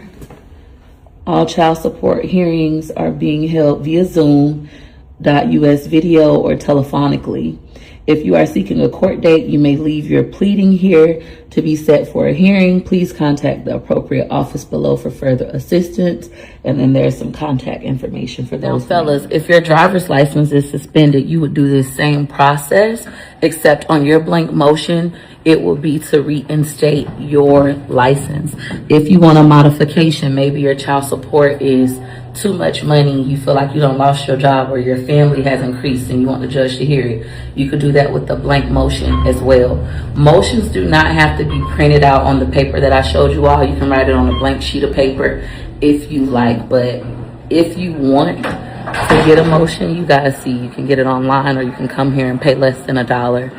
All child support hearings are being held via Zoom.us video or telephonically. If you are seeking a court date, you may leave your pleading here to be set for a hearing. Please contact the appropriate office below for further assistance. And then there's some contact information for those. Now, fellas, if your driver's license is suspended, you would do this same process, except on your blank motion, it will be to reinstate your license. If you want a modification, maybe your child support is too much money, you feel like you done lost your job or your family has increased and you want the judge to hear it, you could do that with the blank motion as well. Motions do not have to be printed out on the paper that I showed you all. You can write it on a blank sheet of paper if you like, but if you want to get a motion, you guys see, you can get it online or you can come here and pay less than $1.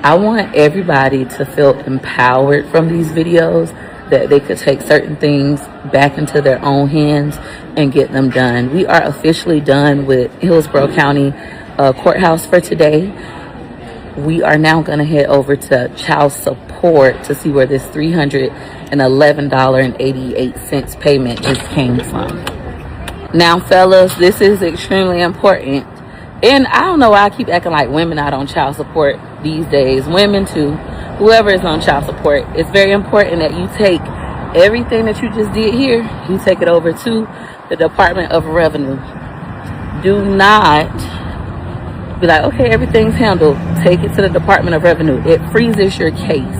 I want everybody to feel empowered from these videos, that they could take certain things back into their own hands and get them done. We are officially done with Hillsborough County Courthouse for today. We are now going to head over to child support to see where this $311.88 payment just came from. Now, fellas, this is extremely important. And I don't know why I keep acting like women out on child support these days. Women too. Whoever is on child support, it's very important that you take everything that you just did here, you take it over to the Department of Revenue. Do not be like, okay, everything's handled. Take it to the Department of Revenue. It freezes your case.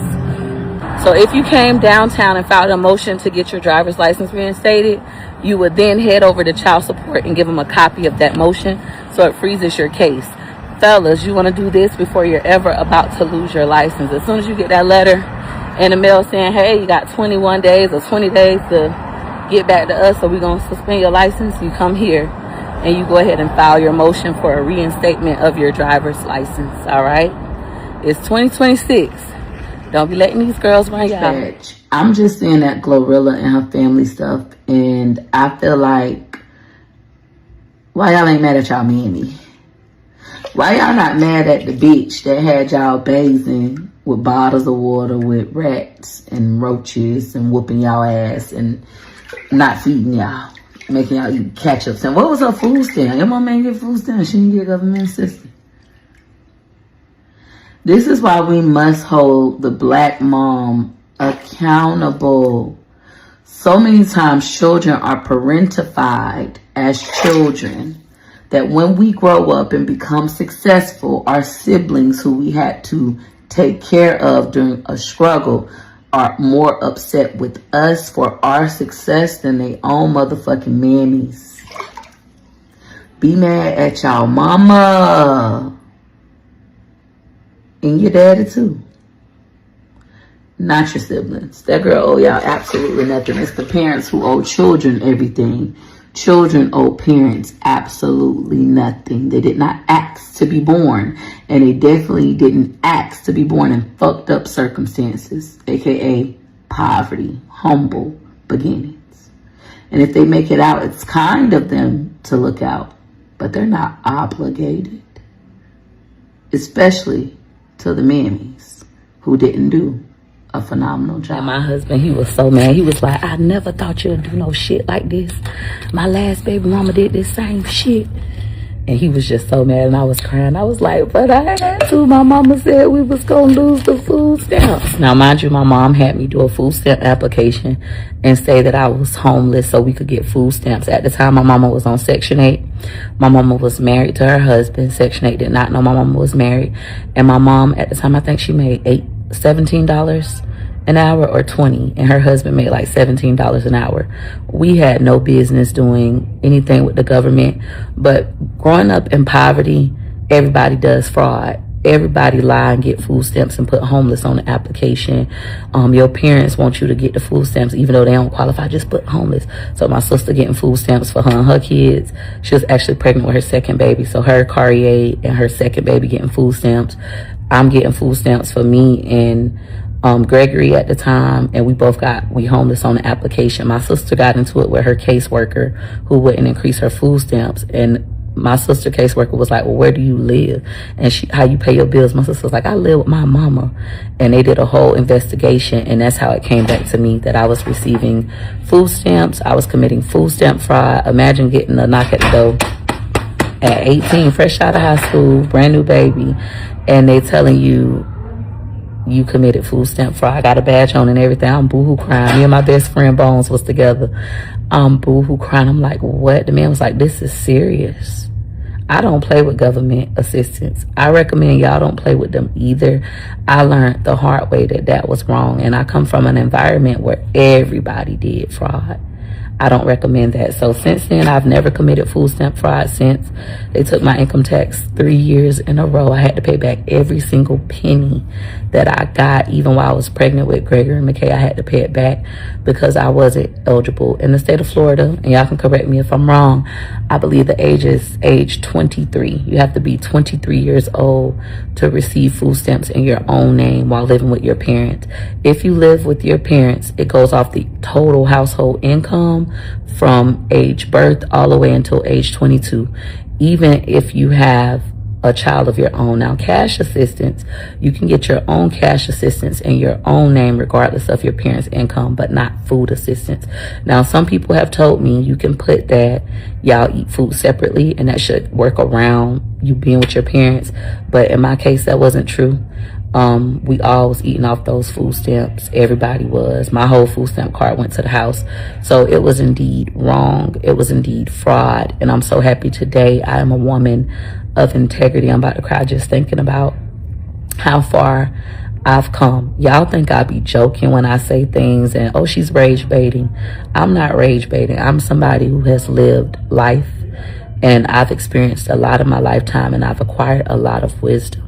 So if you came downtown and filed a motion to get your driver's license reinstated, you would then head over to child support and give them a copy of that motion so it freezes your case. Fellas, you want to do this before you're ever about to lose your license. As soon as you get that letter in the mail saying, hey, you got 21 days or 20 days to get back to us, so we're going to suspend your license, you come here and you go ahead and file your motion for a reinstatement of your driver's license, all right? It's 2026. Don't be letting these girls run y'all. I'm just seeing that Glorilla and her family stuff, and I feel like, why y'all ain't mad at y'all mammy? Why y'all not mad at the bitch that had y'all bathing with bottles of water with rats and roaches and whooping y'all ass and not feeding y'all, making y'all eat ketchup? And what was her food stamp? Your mom ain't get food stamp. She didn't get government assistance. This is why we must hold the black mom accountable. So many times children are parentified as children that when we grow up and become successful, our siblings who we had to take care of during a struggle are more upset with us for our success than they own motherfucking mammies. Be mad at y'all mama and your daddy too. Not your siblings. That girl owe y'all absolutely nothing. It's the parents who owe children everything. Children owe parents absolutely nothing. They did not ask to be born. And they definitely didn't ask to be born in fucked up circumstances, aka poverty, humble beginnings. And if they make it out, it's kind of them to look out. But they're not obligated. Especially to the mammies who didn't do a phenomenal job. And my husband, he was so mad. He was like, I never thought you'd do no shit like this. My last baby mama did this same shit. And he was just so mad, and I was crying. I was like, but I had to. My mama said we was going to lose the food stamps. Now, mind you, my mom had me do a food stamp application and say that I was homeless so we could get food stamps. At the time, my mama was on Section 8. My mama was married to her husband. Section 8 did not know my mama was married. And my mom, at the time, I think she made $17 an hour or 20, and her husband made like $17 an hour. We had no business doing anything with the government, but growing up in poverty, everybody does fraud. Everybody lie and get food stamps and put homeless on the application. Your parents want you to get the food stamps even though they don't qualify, just put homeless. So my sister getting food stamps for her and her kids. She was actually pregnant with her second baby, so her Carrier and her second baby getting food stamps. I'm getting food stamps for me and Gregory at the time, and we homeless on the application. My sister got into it with her caseworker who wouldn't increase her food stamps, and my sister caseworker was like, well, where do you live? And how you pay your bills? My sister was like, I live with my mama. And they did a whole investigation, and that's how it came back to me that I was receiving food stamps. I was committing food stamp fraud. Imagine getting a knock at the door at 18, fresh out of high school, brand new baby, and they telling you committed food stamp fraud. I got a badge on and everything. I'm boohoo crying. Me and my best friend Bones was together. I'm boohoo crying. I'm like, what? The man was like, this is serious. I don't play with government assistance. I recommend y'all don't play with them either. I learned the hard way that was wrong. And I come from an environment where everybody did fraud. I don't recommend that. So since then, I've never committed food stamp fraud since. They took my income tax 3 years in a row. I had to pay back every single penny that I got. Even while I was pregnant with Gregory and McKay, I had to pay it back because I wasn't eligible. In the state of Florida, and y'all can correct me if I'm wrong, I believe the age is age 23. You have to be 23 years old to receive food stamps in your own name while living with your parents. If you live with your parents, it goes off the total household income from age birth all the way until age 22, even if you have a child of your own. Now, cash assistance, you can get your own cash assistance in your own name regardless of your parents' income, but not food assistance. Now, some people have told me you can put that y'all eat food separately and that should work around you being with your parents, but in my case that wasn't true. We all was eating off those food stamps. Everybody was. My whole food stamp card went to the house. So it was indeed wrong. It was indeed fraud. And I'm so happy today I am a woman of integrity. I'm about to cry just thinking about how far I've come. Y'all think I be joking when I say things and, oh, she's rage baiting. I'm not rage baiting. I'm somebody who has lived life, and I've experienced a lot in my lifetime, and I've acquired a lot of wisdom.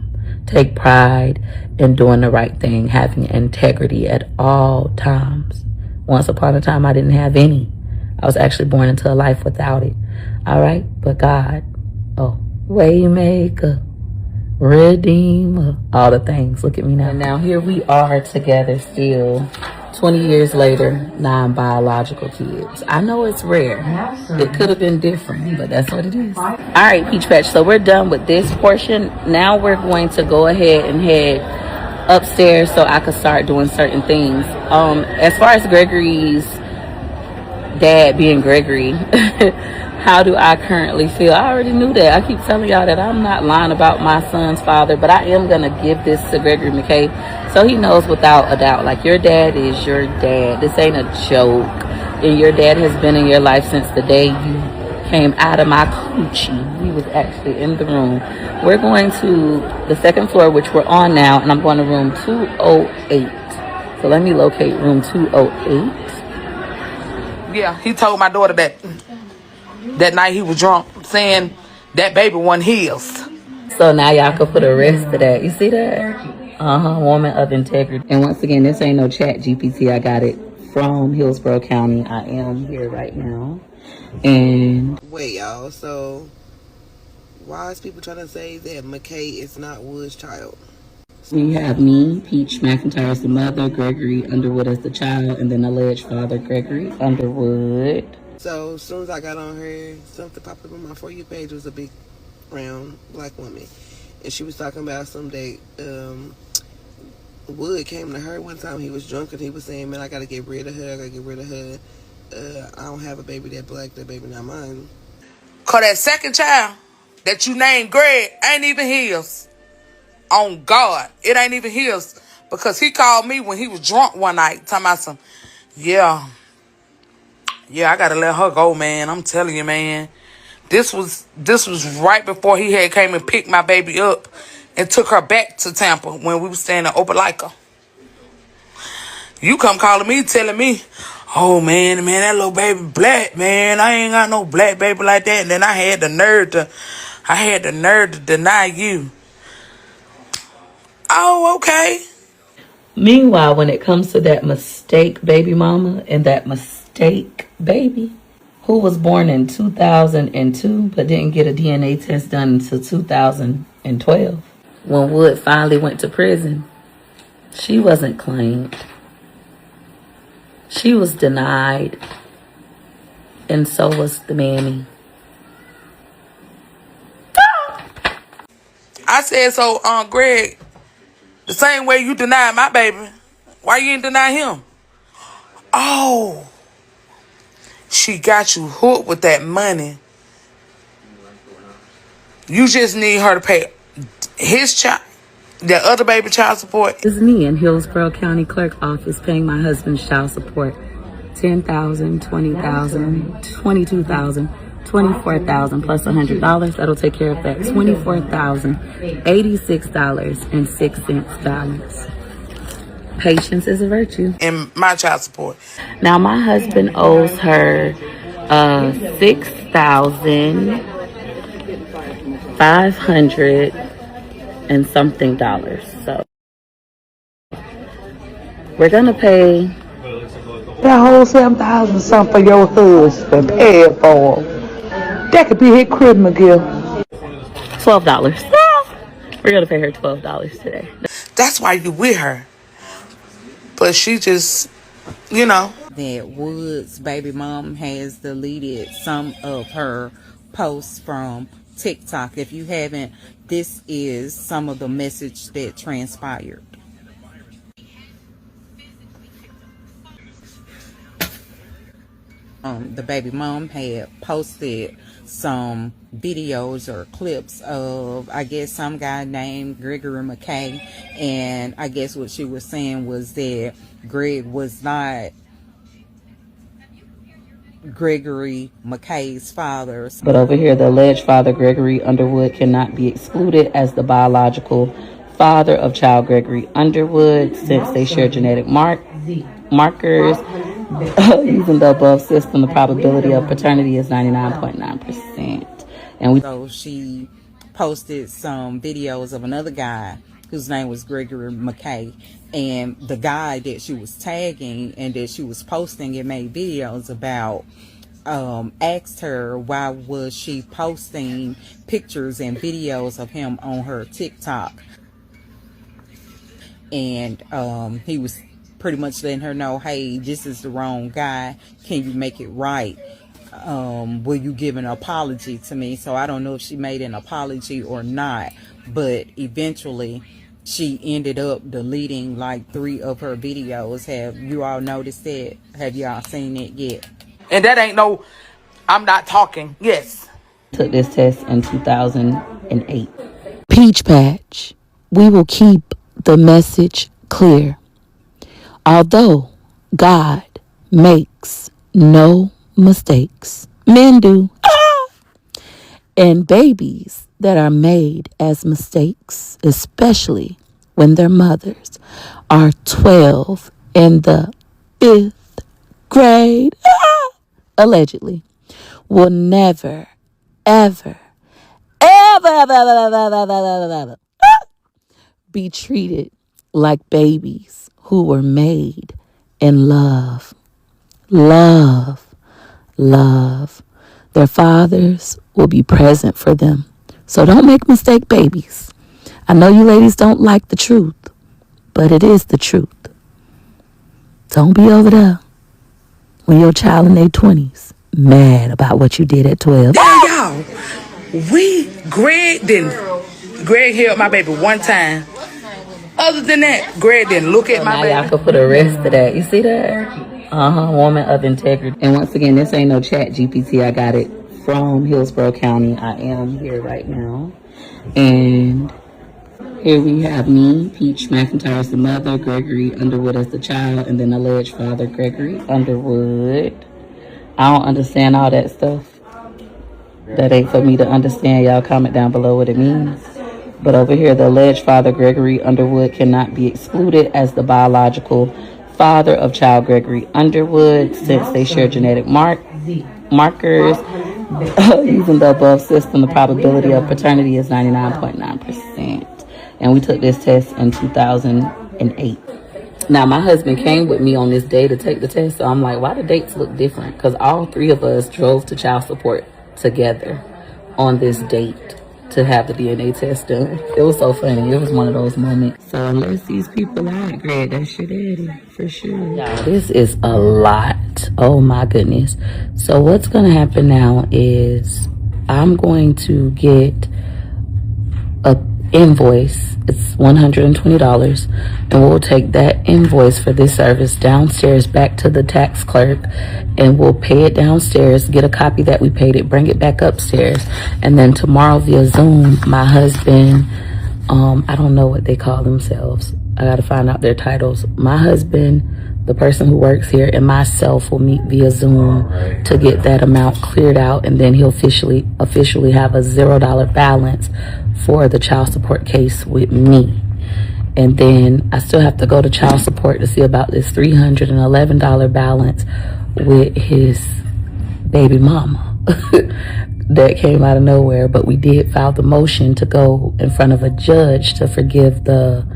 Take pride in doing the right thing, having integrity at all times. Once upon a time, I didn't have any. I was actually born into a life without it. All right? But God, Waymaker, Redeemer, all the things. Look at me now. And now here we are together still, 20 years later, non-biological kids. I know it's rare. It could have been different, but that's what it is. All right, Peach Patch, so we're done with this portion. Now we're going to go ahead and head upstairs so I could start doing certain things. As far as Gregory's dad being Gregory, how do I currently feel? I already knew that. I keep telling y'all that I'm not lying about my son's father, but I am going to give this to Gregory McKay so he knows without a doubt, like, your dad is your dad. This ain't a joke. And your dad has been in your life since the day you came out of my coochie. He was actually in the room. We're going to the second floor, which we're on now, and I'm going to room 208. So let me locate room 208. Yeah, he told my daughter that night he was drunk, saying that baby wasn't his. So now y'all can put a rest to that. You see that? Woman of integrity. And once again, this ain't no chat GPT. I got it from Hillsborough County. I am here right now. And wait, y'all. So why is people trying to say that McKay is not Wood's child? we have me, Peach McIntyre as the mother, Gregory Underwood as the child, and then alleged father Gregory Underwood. So as soon as I got on her, something popped up on my For You page. Was a big, round black woman, and she was talking about someday Wood came to her one time. He was drunk and he was saying, "Man, I gotta get rid of her. I gotta get rid of her. I don't have a baby that black. That baby not mine." Cause that second child that you named Greg ain't even his. On God, it ain't even his. Because he called me when he was drunk one night, talking about some, yeah, I gotta let her go, man. I'm telling you, man. This was right before he had came and picked my baby up and took her back to Tampa when we was staying in Opelika. You come calling me, telling me, oh man, that little baby black, man. I ain't got no black baby like that. And then I had the nerve to deny you. Oh, okay. Meanwhile, when it comes to that mistake baby mama and that mistake baby who was born in 2002 but didn't get a DNA test done until 2012, when Wood finally went to prison, she wasn't claimed. She was denied. And so was the mammy. I said, so, Greg, the same way you denied my baby, why you ain't deny him? Oh, she got you hooked with that money. You just need her to pay his child, the other baby child support. It's me in Hillsborough County Clerk office paying my husband's child support. $10,000, $20,000, $22,000, $24,000 plus $100. That'll take care of that. $24,086.06 balance. Patience is a virtue. And my child support. Now my husband owes her $6,500 and something dollars. So we're gonna pay that whole 7,000 something for your husband. Pay it for him. That could be his Christmas gift. $12. We're gonna pay her $12 today. That's why you with her. But she just, that Wood's baby mom has deleted some of her posts from TikTok. If you haven't, this is some of the message that transpired. The baby mom had posted some videos or clips of, I guess, some guy named Gregory McKay, and I guess what she was saying was that Greg was not Gregory McKay's father. But over here, the alleged father, Gregory Underwood, cannot be excluded as the biological father of child Gregory Underwood since they share genetic markers. Using the above system, the probability of paternity is 99.9%. And so she posted some videos of another guy whose name was Gregory McKay, and the guy that she was tagging and that she was posting and made videos about asked her why was she posting pictures and videos of him on her TikTok, and he was pretty much letting her know, hey, this is the wrong guy, can you make it right? Will you give an apology to me? So I don't know if she made an apology or not, but eventually she ended up deleting like 3 of her videos. Have you all noticed that? Have y'all seen it yet? And that ain't no, I'm not talking. Yes. Took this test in 2008. Peach Patch. We will keep the message clear. Although God makes no mistakes. Men do. And babies that are made as mistakes, especially when their mothers are 12 in the 5th grade, allegedly, will never, ever, ever be treated like babies who were made in love. Love. Their fathers will be present for them. So don't make mistake babies. I know you ladies don't like the truth, but it is the truth. Don't be over there when your child in their 20s mad about what you did at 12. Y'all, Greg held my baby one time. Other than that, Greg didn't look at my now baby. y'all can put a rest to that. You see that? Woman of integrity. And once again, this ain't no chat GPT. I got it from Hillsborough County. I am here right now. And here we have me, Peach McIntyre as the mother, Gregory Underwood as the child, and then alleged father, Gregory Underwood. I don't understand all that stuff. That ain't for me to understand. Y'all comment down below what it means. But over here, the alleged father, Gregory Underwood, cannot be excluded as the biological father of child Gregory Underwood since they share genetic markers. Using the above system, the probability of paternity is 99.9%. And we took this test in 2008. Now, my husband came with me on this day to take the test, so I'm like, why the dates look different? Because all three of us drove to child support together on this date to have the DNA test done. It was so funny. It was one of those moments. So unless these people aren't Greg, that's your daddy for sure. Y'all, this is a lot. Oh my goodness. So what's going to happen now is I'm going to get a invoice. It's $120, and we'll take that invoice for this service downstairs back to the tax clerk, and we'll pay it downstairs, get a copy that we paid it, bring it back upstairs, and then tomorrow via Zoom, my husband, I don't know what they call themselves. I gotta find out their titles. My husband, the person who works here, and myself will meet via Zoom to get that amount cleared out, and then he'll officially have a $0 balance for the child support case with me. And then I still have to go to child support to see about this $311 balance with his baby mama that came out of nowhere. But we did file the motion to go in front of a judge to forgive the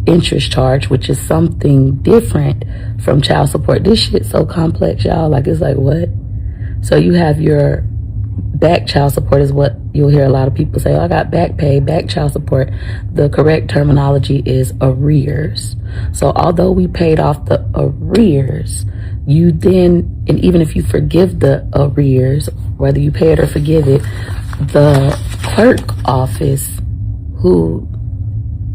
interest charge, which is something different from child support. This shit's so complex, y'all. Like, it's like, what? So you have your back child support is what you'll hear a lot of people say. Oh, I got back pay, back child support. The correct terminology is arrears. So although we paid off the arrears, you then, and even if you forgive the arrears, whether you pay it or forgive it, the clerk office, who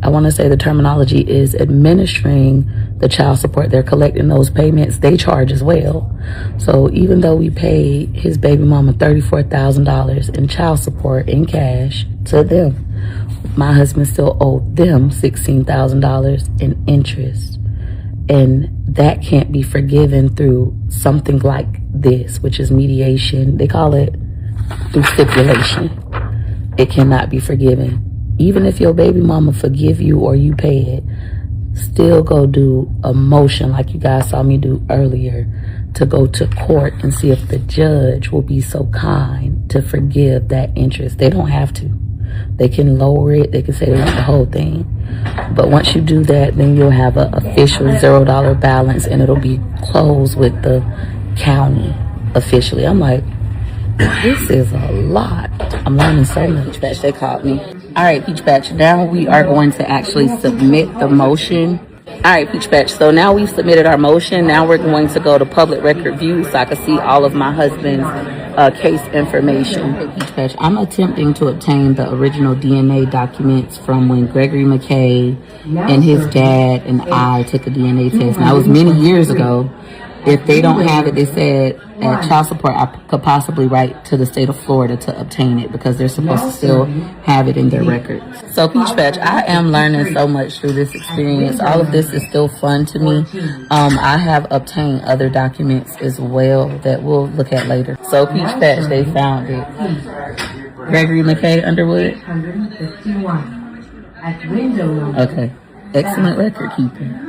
I want to say the terminology is administering the child support, they're collecting those payments, they charge as well. So even though we paid his baby mama $34,000 in child support in cash to them, my husband still owed them $16,000 in interest. And that can't be forgiven through something like this, which is mediation. They call it through stipulation. It cannot be forgiven. Even if your baby mama forgive you or you pay it, still go do a motion like you guys saw me do earlier to go to court and see if the judge will be so kind to forgive that interest. They don't have to. They can lower it. They can say they want the whole thing. But once you do that, then you'll have an official $0 balance, and it'll be closed with the county officially. I'm like, this is a lot. I'm learning so much. Batch, they called me. All right, Peach Batch, now we are going to actually submit the motion. All right, Peach Batch, so now we've submitted our motion. Now we're going to go to public record view so I can see all of my husband's case information. Peach Batch, I'm attempting to obtain the original DNA documents from when Gregory McKay and his dad and I took a DNA test. Now, it was many years ago. If they don't have it, they said at child support, I could possibly write to the state of Florida to obtain it because they're supposed to still have it in their records. So Peach Patch, I am learning so much through this experience. All of this is still fun to me. I have obtained other documents as well that we'll look at later. So Peach Patch, they found it. Gregory McKay Underwood. Okay. Excellent record keeping.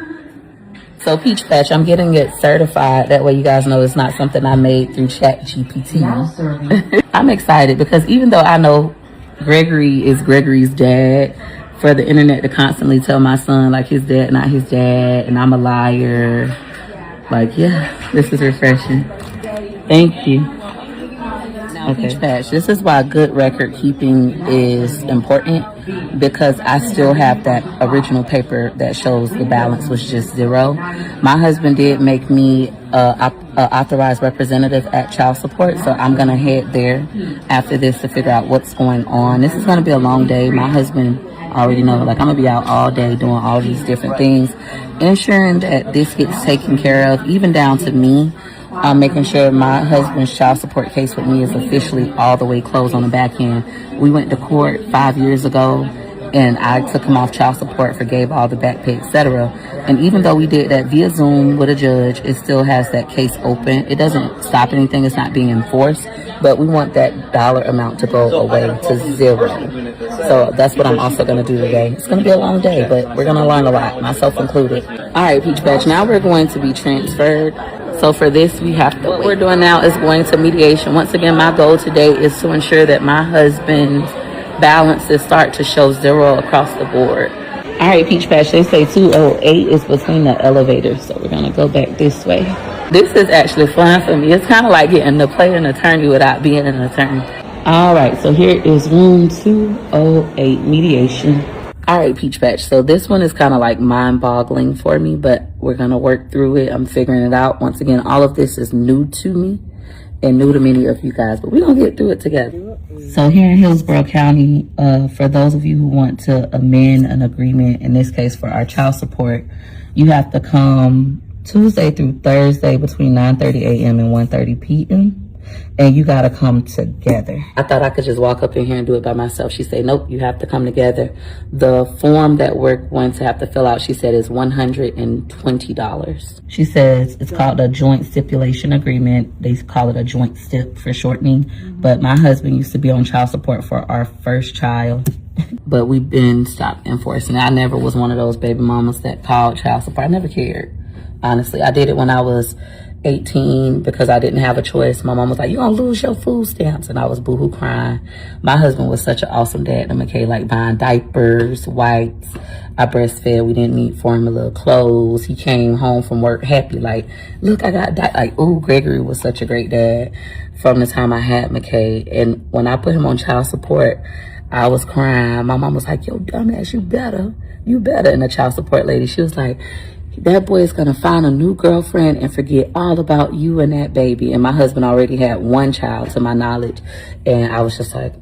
So Peach Patch, I'm getting it certified. That way you guys know it's not something I made through ChatGPT. I'm excited because even though I know Gregory is Gregory's dad, for the internet to constantly tell my son like his dad not his dad and I'm a liar, like, yeah, this is refreshing. Thank you. Okay. Peach Patch, this is why good record keeping is important, because I still have that original paper that shows the balance was just zero. My husband did make me a authorized representative at child support, so I'm gonna head there after this to figure out what's going on. This is gonna be a long day. My husband already know, like, I'm gonna be out all day doing all these different things, ensuring that this gets taken care of, even down to me. I'm making sure my husband's child support case with me is officially all the way closed on the back end. We went to court 5 years ago, and I took him off child support, forgave all the back pay, etc. And even though we did that via Zoom with a judge, it still has that case open. It doesn't stop anything. It's not being enforced, but we want that dollar amount to go away to zero. So that's what I'm also going to do today. It's going to be a long day, but we're going to learn a lot, myself included. All right, Peach Patch, now we're going to be transferred. So for this, we have to, what we're doing now is going to mediation. Once again, my goal today is to ensure that my husband's balances start to show zero across the board. All right, Peach Patch, they say 208 is between the elevators, so we're going to go back this way. This is actually fun for me. It's kind of like getting to play an attorney without being an attorney. All right, so here is room 208, mediation. All right, Peach Patch, so this one is kind of like mind-boggling for me, but we're going to work through it. I'm figuring it out. Once again, all of this is new to me and new to many of you guys, but we're going to get through it together. So here in Hillsborough County, for those of you who want to amend an agreement, in this case for our child support, you have to come Tuesday through Thursday between 9:30 a.m. and 1:30 p.m. And you got to come together. I thought I could just walk up in here and do it by myself. She said, nope, you have to come together. The form that we're going to have to fill out, she said, is $120. She says it's called a joint stipulation agreement. They call it a joint stip for shortening. But my husband used to be on child support for our first child. But we've been stopped enforcing it. I never was one of those baby mamas that called child support. I never cared. Honestly, I did it when I was 18 because I didn't have a choice. My mom was like, you're gonna lose your food stamps, and I was boohoo crying. My husband was such an awesome dad to McKay, like buying diapers, wipes. I breastfed. We didn't need formula, clothes. He came home from work happy, like, look, I got like, ooh, Gregory was such a great dad from the time I had McKay. And when I put him on child support, I was crying. My mom was like, yo, dumbass, you better. And the child support lady, she was like, that boy is going to find a new girlfriend and forget all about you and that baby. And my husband already had one child to my knowledge. And I was just like,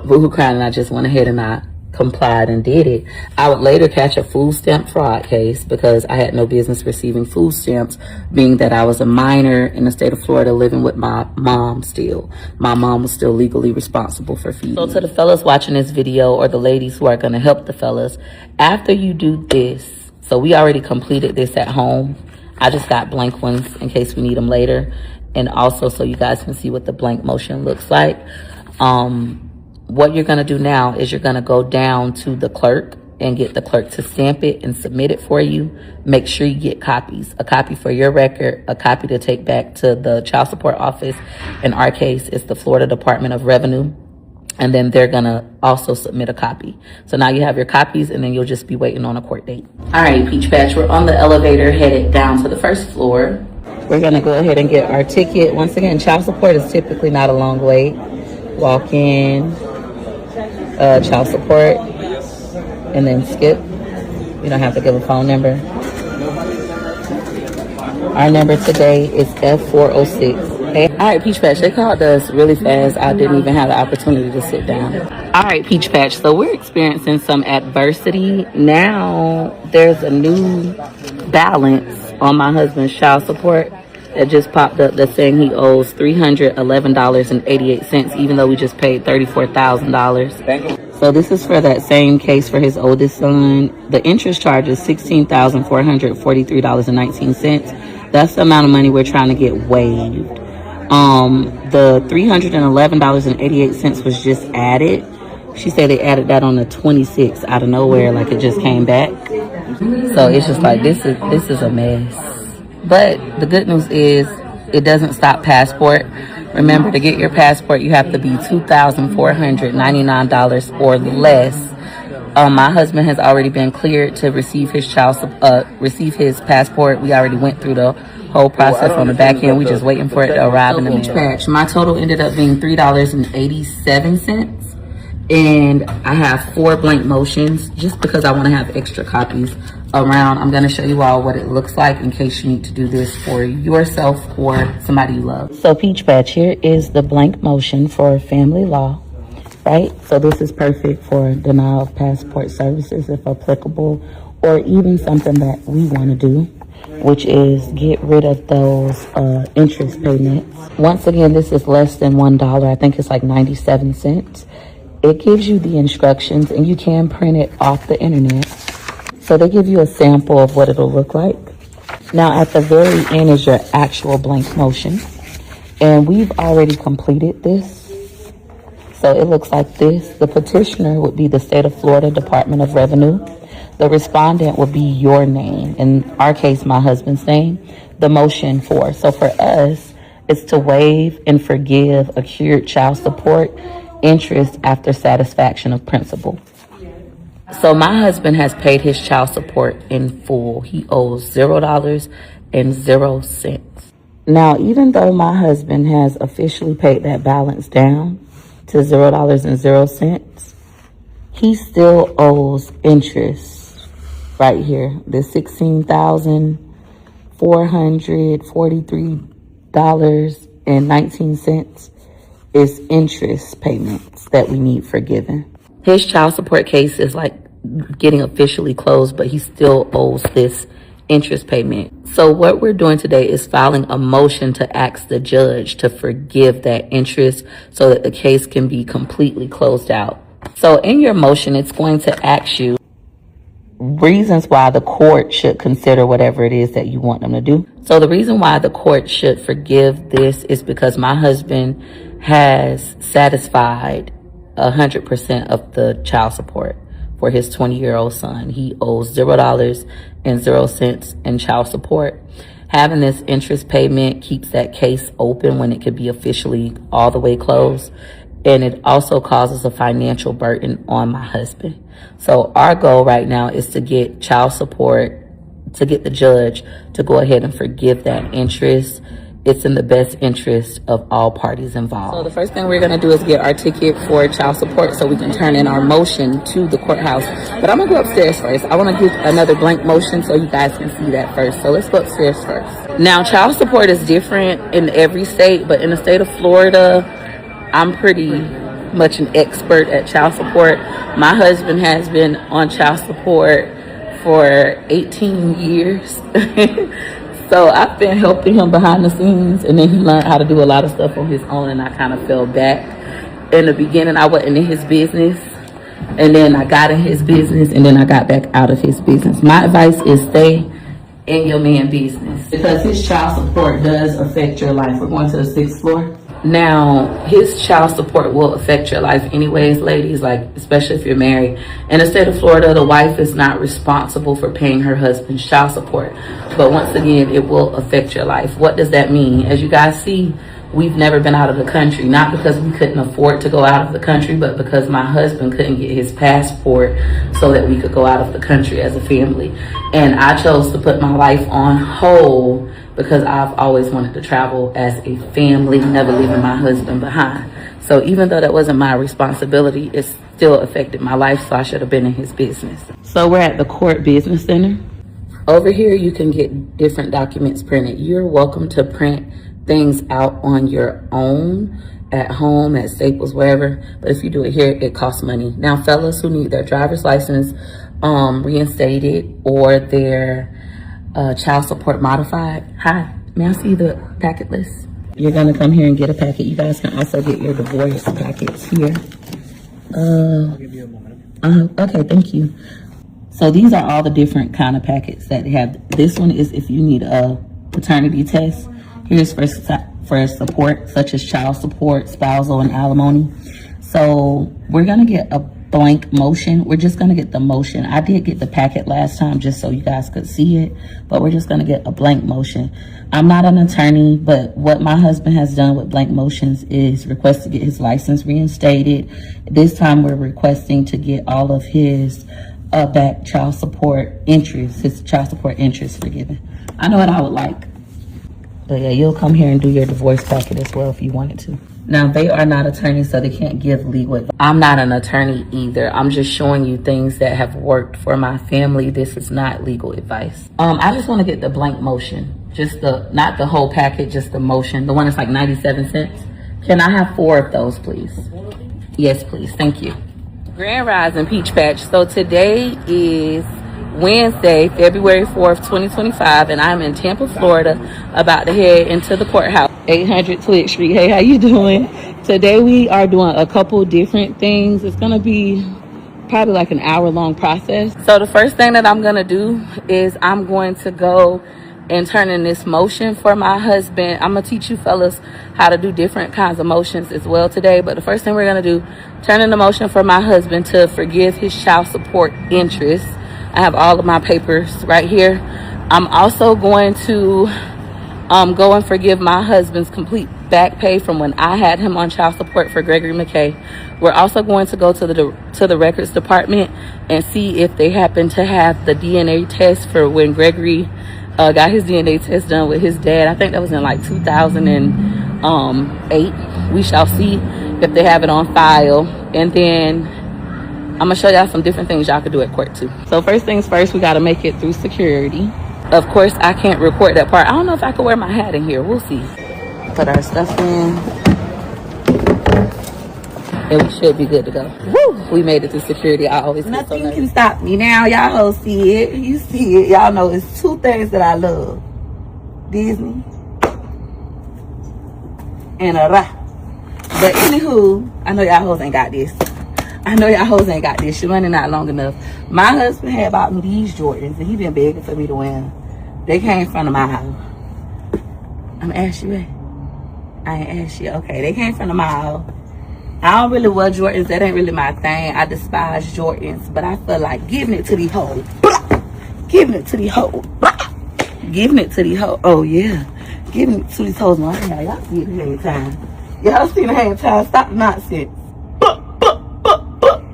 boo-hoo crying. And I just went ahead and I complied and did it. I would later catch a food stamp fraud case because I had no business receiving food stamps, being that I was a minor in the state of Florida living with my mom still. My mom was still legally responsible for feeding. So to the fellas watching this video, or the ladies who are going to help the fellas, after you do this, so we already completed this at home. I just got blank ones in case we need them later. And also so you guys can see what the blank motion looks like. What you're going to do now is you're going to go down to the clerk and get the clerk to stamp it and submit it for you. Make sure you get copies. A copy for your record, a copy to take back to the child support office. In our case, it's the Florida Department of Revenue. And then they're going to also submit a copy. So now you have your copies, and then you'll just be waiting on a court date. All right, Peach Patch, we're on the elevator headed down to the first floor. We're going to go ahead and get our ticket. Once again, child support is typically not a long wait. Walk in. Child support, and then skip. You don't have to give a phone number. Our number today is F406. Hey, all right, Peach Patch, they called us really fast. I didn't even have the opportunity to sit down. All right, Peach Patch, so we're experiencing some adversity. Now there's a new balance on my husband's child support that just popped up that's saying he owes $311.88, even though we just paid $34,000. So this is for that same case for his oldest son. The interest charge is $16,443.19. That's the amount of money we're trying to get waived. The $311.88 was just added. She said they added that on the 26th out of nowhere, like it just came back. So it's just like, this is a mess. But the good news is it doesn't stop passport. Remember, to get your passport, you have to be $2,499 or less. My husband has already been cleared to receive his passport. We already went through the whole process on the back end. We just waiting for it to arrive in the mail. My total ended up being $3.87. And I have 4 blank motions just because I want to have extra copies around. I'm going to show you all what it looks like in case you need to do this for yourself or somebody you love. So Peach Patch, here is the blank motion for family law, right? So this is perfect for denial of passport services if applicable, or even something that we want to do, which is get rid of those interest payments. Once again, this is less than $1. I think it's like 97 cents. It gives you the instructions and you can print it off the internet. So they give you a sample of what it'll look like. Now at the very end is your actual blank motion. And we've already completed this. So it looks like this. The petitioner would be the State of Florida Department of Revenue. The respondent would be your name. In our case, my husband's name. The motion for. So for us, it's to waive and forgive accrued child support interest after satisfaction of principal. So my husband has paid his child support in full. He owes $0.00. Now, even though my husband has officially paid that balance down to $0.00, he still owes interest right here. The $16,443.19 is interest payments that we need forgiven. His child support case is like getting officially closed, but he still owes this interest payment. So what we're doing today is filing a motion to ask the judge to forgive that interest so that the case can be completely closed out. So in your motion, it's going to ask you reasons why the court should consider whatever it is that you want them to do. So the reason why the court should forgive this is because my husband has satisfied 100% of the child support for his 20-year-old son. He owes $0.00 in child support. Having this interest payment keeps that case open when it could be officially all the way closed. And it also causes a financial burden on my husband. So our goal right now is to get child support, to get the judge to go ahead and forgive that interest. It's in the best interest of all parties involved. So the first thing we're going to do is get our ticket for child support so we can turn in our motion to the courthouse. But I'm going to go upstairs first. I want to give another blank motion so you guys can see that first. So let's go upstairs first. Now, child support is different in every state, but in the state of Florida, I'm pretty much an expert at child support. My husband has been on child support for 18 years. So I've been helping him behind the scenes, and then he learned how to do a lot of stuff on his own, and I kind of fell back. In the beginning, I wasn't in his business, and then I got in his business, and then I got back out of his business. My advice is stay in your man's business because his child support does affect your life. We're going to the 6th floor. Now, his child support will affect your life anyways, ladies, like especially if you're married. In the state of Florida, the wife is not responsible for paying her husband's child support. But once again, it will affect your life. What does that mean? As you guys see, we've never been out of the country, not because we couldn't afford to go out of the country, but because my husband couldn't get his passport so that we could go out of the country as a family. And I chose to put my life on hold because I've always wanted to travel as a family, never leaving my husband behind. So even though that wasn't my responsibility, it still affected my life, so I should have been in his business. So we're at the Court Business Center. Over here, you can get different documents printed. You're welcome to print things out on your own, at home, at Staples, wherever. But if you do it here, it costs money. Now, fellas who need their driver's license reinstated or their child support modified. Hi, may I see the packet list? You're gonna come here and get a packet. You guys can also get your divorce packets here. Okay, thank you. So these are all the different kind of packets that they have. This one is if you need a paternity test. Here's for support, such as child support, spousal, and alimony. So we're gonna get a blank motion. We're just gonna get the motion. I did get the packet last time just so you guys could see it, but we're just gonna get a blank motion. I'm not an attorney, but what my husband has done with blank motions is request to get his license reinstated. This time we're requesting to get all of his back child support interest, his child support interest forgiven. I know what I would like. But yeah, you'll come here and do your divorce packet as well if you wanted to. Now, they are not attorneys, so they can't give legal advice. I'm not an attorney either. I'm just showing you things that have worked for my family. This is not legal advice. I just want to get the blank motion. Just not the whole packet, just the motion. The one that's like 97 cents. Can I have 4 of those, please? Yes, please. Thank you. Grand Rising Peach Patch. So today is Wednesday, February 4th, 2025, and I'm in Tampa, Florida, about to head into the courthouse. 800 Twitch Street. Hey, how you doing? Today we are doing a couple different things. It's gonna be probably like an hour-long process. So the first thing that I'm gonna do is I'm going to go and turn in this motion for my husband. I'm gonna teach you fellas how to do different kinds of motions as well today. But the first thing we're gonna do, turn in the motion for my husband to forgive his child support interest. I have all of my papers right here. I'm also going to go and forgive my husband's complete back pay from when I had him on child support for Gregory McKay. We're also going to go to the records department and see if they happen to have the DNA test for when Gregory got his DNA test done with his dad. I think that was in like 2008. We shall see if they have it on file. And then I'm gonna show y'all some different things y'all could do at court too. So first things first, we gotta make it through security. Of course, I can't record that part. I don't know if I can wear my hat in here. We'll see. Put our stuff in. And we should be good to go. Woo! We made it through security. I always get so nervous. Nothing can stop me now. Y'all hoes see it. You see it. Y'all know it's 2 things that I love. Disney and a rap. But anywho, I know y'all hoes ain't got this. She running out long enough. My husband had bought me these Jordans, and he been begging for me to wear them. They came in front of my house. I'm asking you. I ain't asked you. Okay, they came from the mall. I don't really wear Jordans. That ain't really my thing. I despise Jordans, but I feel like giving it to these hoes. Giving it to these hoes. Giving it to these hoes. Oh yeah, giving it to these hoes. No, y'all see it every time. Y'all see it every time. Stop the nonsense.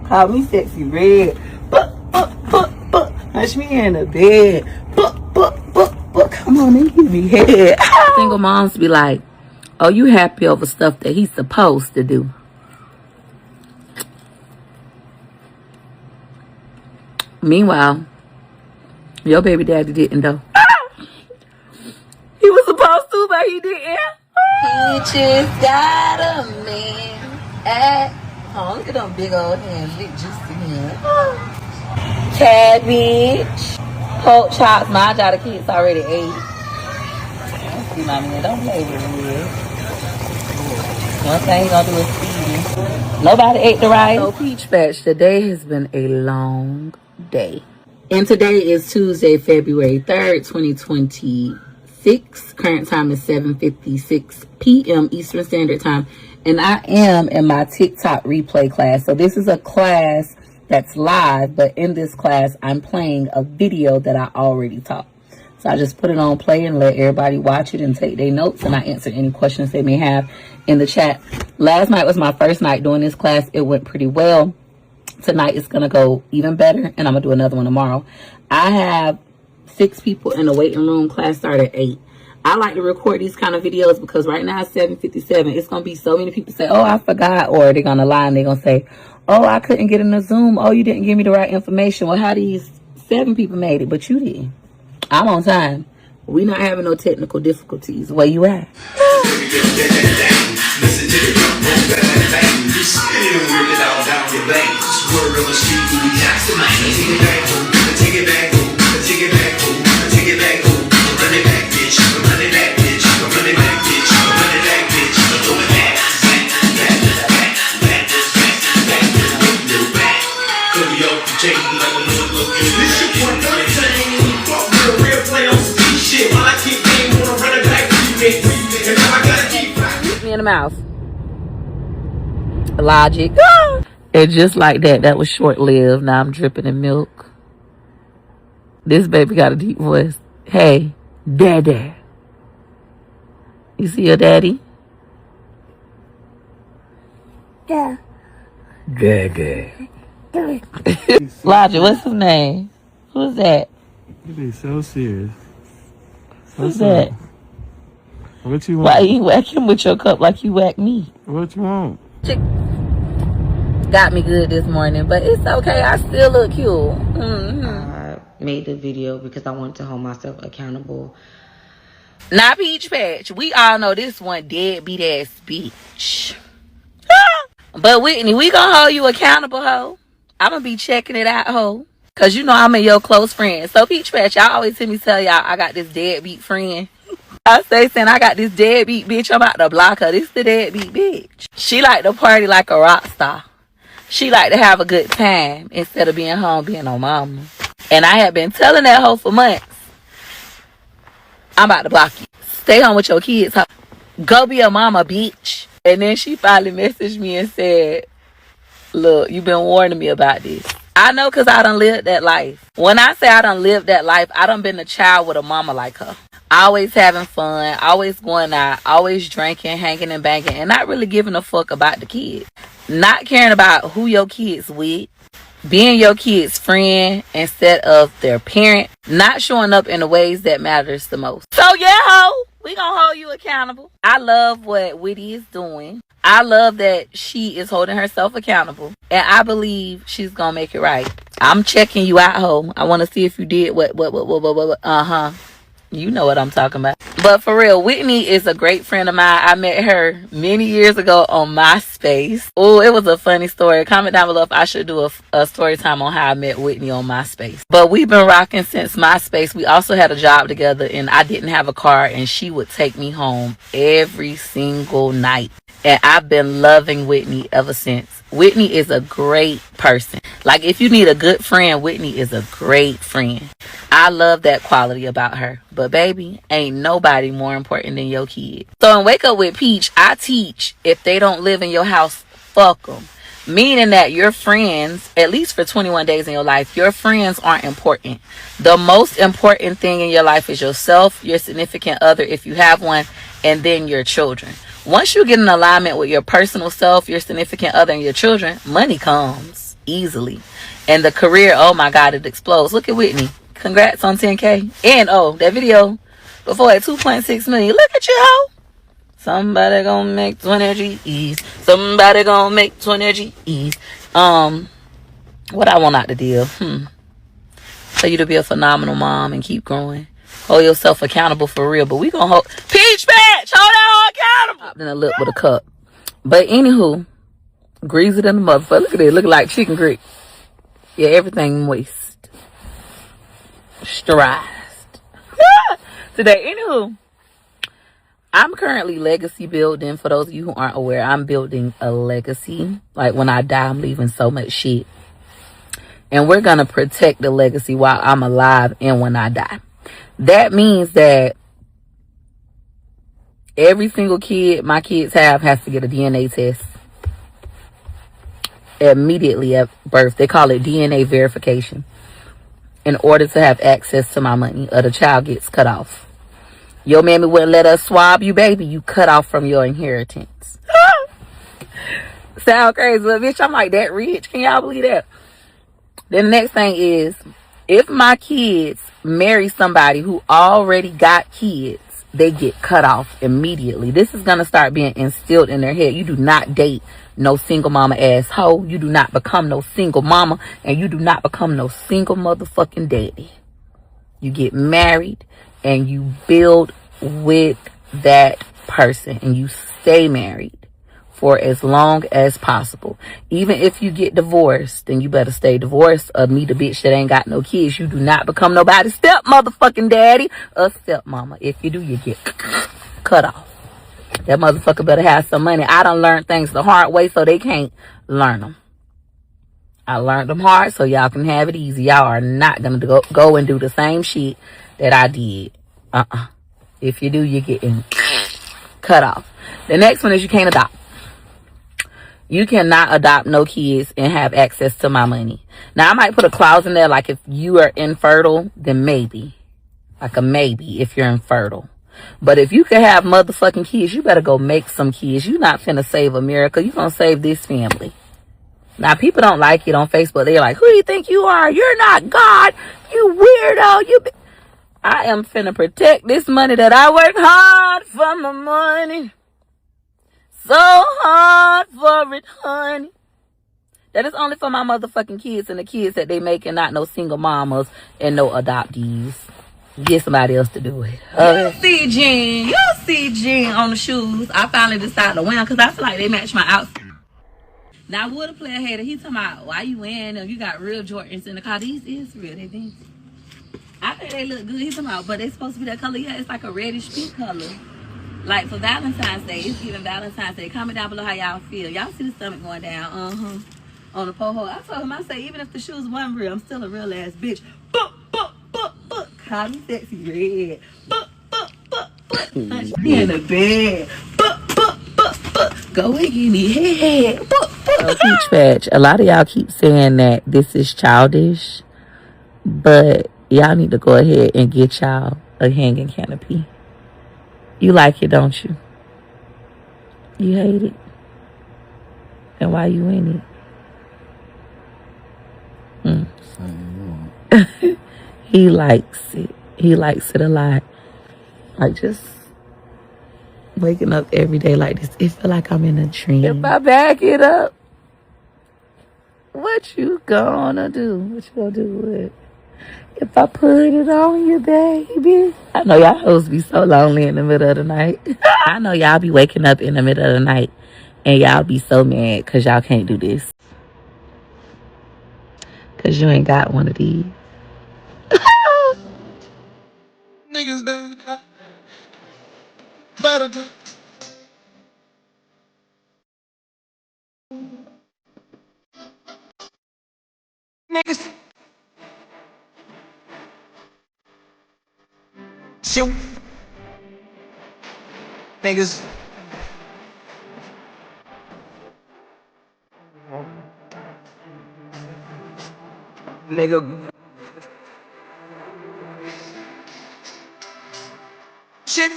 Call me sexy red. Punch me in the bed. Come on and give me head. Single moms be like, oh, you happy over stuff that he's supposed to do. Meanwhile, your baby daddy didn't though. He was supposed to, but he didn't. He just got a man at home. Look at them big old hands, big juicy hands. Cabbage, pork chops. My job, the kids already ate. See my man, don't play with me. One thing he gonna do is feed me. Nobody ate the rice. So Peach Patch, today has been a long day. And today is Tuesday, February 3rd, 2026. Current time is 7:56 p.m. Eastern Standard Time. And I am in my TikTok replay class. So this is a class that's live, but in this class, I'm playing a video that I already taught. So I just put it on play and let everybody watch it and take their notes, and I answer any questions they may have in the chat. Last night was my first night doing this class. It went pretty well. Tonight it's going to go even better, and I'm going to do another one tomorrow. I have 6 people in the waiting room. Class started at 8. I like to record these kind of videos because right now it's 7:57. It's going to be so many people say, oh, I forgot, or they're going to lie and they're going to say, oh, I couldn't get in the Zoom. Oh, you didn't give me the right information. Well, how these 7 people made it, but you did. I'm on time. We not having no technical difficulties. Where you at? Take it back, the mouth. Logic. And just like that, that was short-lived. Now I'm dripping in milk. This baby got a deep voice. Hey, daddy. You see your daddy? Yeah. Daddy. Logic, what's his name? Who's that? You be so serious. Who's that? What you want? Why you whack him with your cup like you whack me? What you want? Got me good this morning, but it's okay. I still look cute. I made the video because I wanted to hold myself accountable. Not Peach Patch. We all know this one deadbeat ass bitch. But Whitney, we gonna hold you accountable, ho. I'm gonna be checking it out, ho. Cause you know I'm in your close friend. So Peach Patch, y'all always hear me tell y'all I got this deadbeat friend. I say saying I got this deadbeat bitch. I'm about to block her. This the deadbeat bitch. She like to party like a rock star. She like to have a good time instead of being home being on mama. And I have been telling that hoe for months. I'm about to block you. Stay home with your kids, ho. Go be a mama, bitch. And then she finally messaged me and said, look, you've been warning me about this. I know because I done lived that life. When I say I done lived that life, I done been a child with a mama like her. Always having fun, always going out, always drinking, hanging and banging, and not really giving a fuck about the kids. Not caring about who your kids with. Being your kid's friend instead of their parent. Not showing up in the ways that matters the most. So yeah, ho, we gonna hold you accountable. I love what Whitney is doing. I love that she is holding herself accountable. And I believe she's gonna make it right. I'm checking you out, ho. I wanna see if you did what. You know what I'm talking about. But for real, Whitney is a great friend of mine. I met her many years ago on MySpace. Oh, it was a funny story. Comment down below if I should do a story time on how I met Whitney on MySpace. But we've been rocking since MySpace. We also had a job together and I didn't have a car and she would take me home every single night. And I've been loving Whitney ever since. Whitney is a great person. Like, if you need a good friend, Whitney is a great friend. I love that quality about her. But baby, ain't nobody more important than your kid. So in Wake Up with Peach, I teach if they don't live in your house, fuck them. Meaning that your friends, at least for 21 days in your life, your friends aren't important. The most important thing in your life is yourself, your significant other, if you have one, and then your children. Once you get in alignment with your personal self, your significant other, and your children, money comes easily. And the career, oh my God, it explodes. Look at Whitney. Congrats on 10K. And oh, that video before at 2.6 million. Look at you, ho. Somebody gonna make 20 G's. Somebody gonna make 20 G's. What I want out the deal? For you to be a phenomenal mom and keep growing. Hold yourself accountable for real. But we gonna hold Peach Patch, hold that accountable. In a lip with a cup. But anywho, greasy than the motherfucker. Look at it, looking like chicken grit. Yeah, everything moist. Sterilized. Today, anywho, I'm currently legacy building. For those of you who aren't aware, I'm building a legacy. Like, when I die, I'm leaving so much shit. And we're gonna protect the legacy while I'm alive and when I die. That means that every single kid my kids have has to get a DNA test immediately at birth. They call it DNA verification. In order to have access to my money, or the child gets cut off. Your mammy wouldn't let us swab you, baby. You cut off from your inheritance. Sound crazy, but bitch, I'm like that rich. Can y'all believe that? Then the next thing is, if my kids marry somebody who already got kids, they get cut off immediately. This is going to start being instilled in their head. You do not date no single mama ass hoe. You do not become no single mama. And you do not become no single motherfucking daddy. You get married and you build with that person. And you stay married for as long as possible. Even if you get divorced, then you better stay divorced or meet a bitch that ain't got no kids. You do not become nobody's step motherfucking daddy or step mama. If you do, you get cut off. That motherfucker better have some money. I done learned things the hard way, so they can't learn them. I learned them hard, so y'all can have it easy. Y'all are not gonna go and do the same shit that I did. If you do, you're getting Cut off. The next one is you can't adopt. You cannot adopt no kids and have access to my money. Now, I might put a clause in there, like if you are infertile, then maybe. Like a maybe if you're infertile. But if you can have motherfucking kids, you better go make some kids. You not finna save America. You gonna save this family. Now, people don't like it on Facebook. They're like, who do you think you are? You're not God. You weirdo. I am finna protect this money that I work hard for my money. So hard for it, honey. That is only for my motherfucking kids and the kids that they make and not no single mamas and no adoptees. Get somebody else to do it. You see Jean on the shoes. I finally decided to wear them because I feel like they match my outfit. Now, would a player hater, he talking about, why you wearing them? You got real Jordans in the car. These is real, they think. I think they look good. He's talking about, but they supposed to be that color. Yeah, it's like a reddish pink color. Like for Valentine's Day, it's giving Valentine's Day. Comment down below how y'all feel. Y'all see the stomach going down, on the pole hole. I told him, I say, even if the shoes weren't real, I'm still a real ass bitch. Call me sexy red. In the bed. Go in the head. Peach Patch, a lot of y'all keep saying that this is childish, but y'all need to go ahead and get y'all a hanging canopy. You like it, don't you? You hate it. And why you in it? He likes it. He likes it a lot. Like just waking up every day like this, it feel like I'm in a dream. If I back it up, what you gonna do? What you gonna do with it? If I put it on you, baby. I know y'all hoes be so lonely in the middle of the night. I know y'all be waking up in the middle of the night and y'all be so mad because y'all can't do this. Because you ain't got one of these. Niggas better do. Niggas shoot. Niggas nigga shit.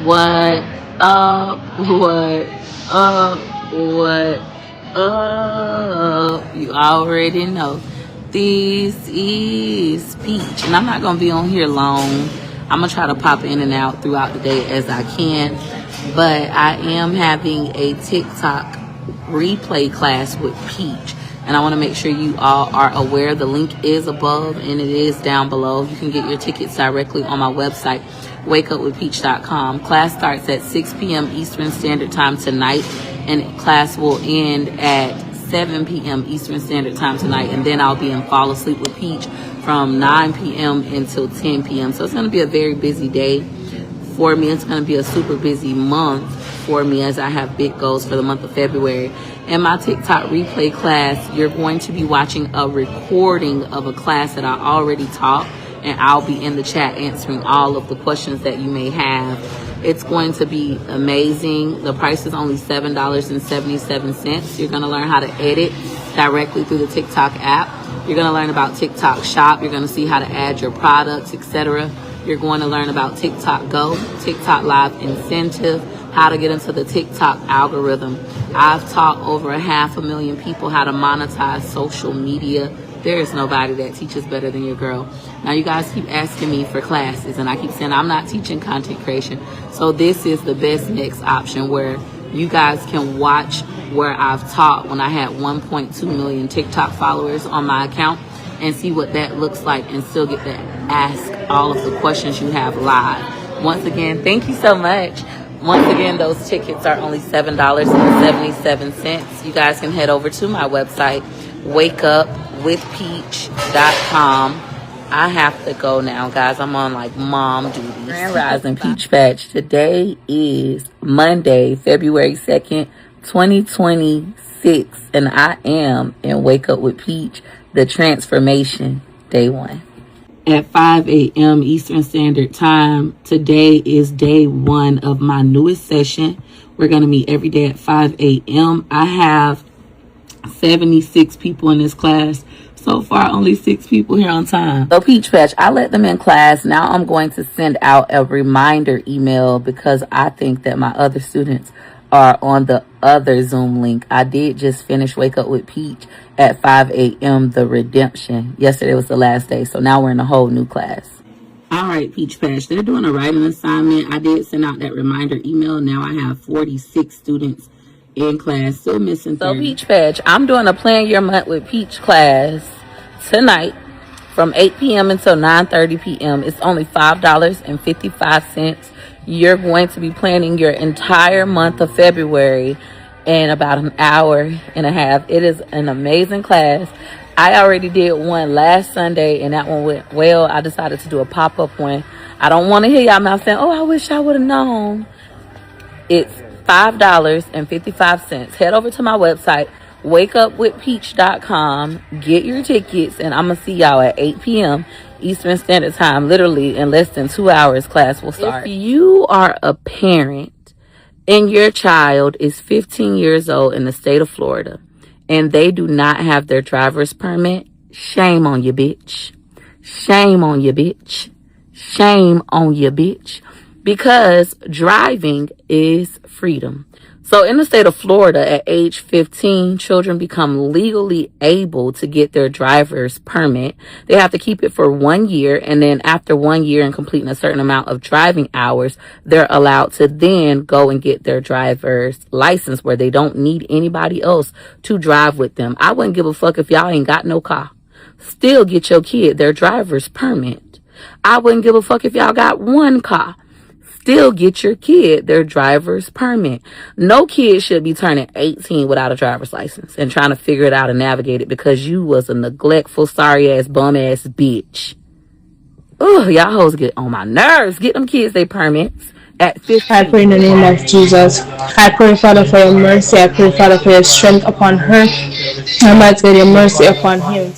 What up? What up? What up? You already know. This is Peach. And I'm not going to be on here long. I'm going to try to pop in and out throughout the day as I can. But I am having a TikTok replay class with Peach. And I want to make sure you all are aware. The link is above and it is down below. You can get your tickets directly on my website, wakeupwithpeach.com. Class starts at 6 p.m. Eastern Standard Time tonight, and class will end at 7 p.m. Eastern Standard Time tonight, and then I'll be in Fall Asleep with Peach from 9 p.m. until 10 p.m. So it's going to be a very busy day for me. It's going to be a super busy month for me as I have big goals for the month of February. In my TikTok replay class, you're going to be watching a recording of a class that I already taught, and I'll be in the chat answering all of the questions that you may have. It's going to be amazing. The price is only $7.77. You're going to learn how to edit directly through the TikTok app. You're going to learn about TikTok Shop. You're going to see how to add your products, etc. You're going to learn about TikTok Go, TikTok Live Incentive, how to get into the TikTok algorithm. I've taught over 500,000 people how to monetize social media. There is nobody that teaches better than your girl. Now, you guys keep asking me for classes, and I keep saying I'm not teaching content creation. So this is the best next option where you guys can watch where I've taught when I had 1.2 million TikTok followers on my account and see what that looks like and still get to ask all of the questions you have live. Once again, thank you so much. Once again, those tickets are only $7.77. You guys can head over to my website, wakeupwithpeach.com, I have to go now, guys. I'm on like mom duty. Grand Rising Peach Patch. Today is Monday, February 2nd, 2026. And I am in Wake Up with Peach, the transformation, day 1. At 5 a.m. Eastern Standard Time. Today is day 1 of my newest session. We're going to meet every day at 5 a.m. I have 76 people in this class. So far, only 6 people here on time. So Peach Patch, I let them in class. Now I'm going to send out a reminder email because I think that my other students are on the other Zoom link. I did just finish Wake Up with Peach at 5 a.m. The Redemption. Yesterday was the last day. So now we're in a whole new class. All right, Peach Patch, they're doing a writing assignment. I did send out that reminder email. Now I have 46 students in class, still missing 30. So Peach Patch, I'm doing a Plan Your Month with Peach class tonight from 8 p.m. until 9:30 p.m. It's only $5.55. You're going to be planning your entire month of February in about an hour and a half. It is an amazing class. I already did one last Sunday and that one went well. I decided to do a pop-up one. I don't want to hear y'all mouth saying, oh, I wish I would have known. It's $5.55. Head over to my website, wakeupwithpeach.com. Get your tickets, and I'm going to see y'all at 8 p.m. Eastern Standard Time. Literally, in less than 2 hours, class will start. If you are a parent and your child is 15 years old in the state of Florida and they do not have their driver's permit, shame on you, bitch. Shame on you, bitch. Shame on you, bitch. Because driving is freedom. So in the state of Florida, at age 15, children become legally able to get their driver's permit. They have to keep it for 1 year. And then after 1 year and completing a certain amount of driving hours, they're allowed to then go and get their driver's license where they don't need anybody else to drive with them. I wouldn't give a fuck if y'all ain't got no car. Still get your kid their driver's permit. I wouldn't give a fuck if y'all got one car. Still get your kid their driver's permit. No kid should be turning 18 without a driver's license and trying to figure it out and navigate it because you was a neglectful, sorry-ass, bum-ass bitch. Ugh, y'all hoes get on my nerves. Get them kids their permits at 15. I pray in the name of Jesus. I pray, Father, for your mercy. I pray, Father, for your strength upon her. I might get your mercy upon him.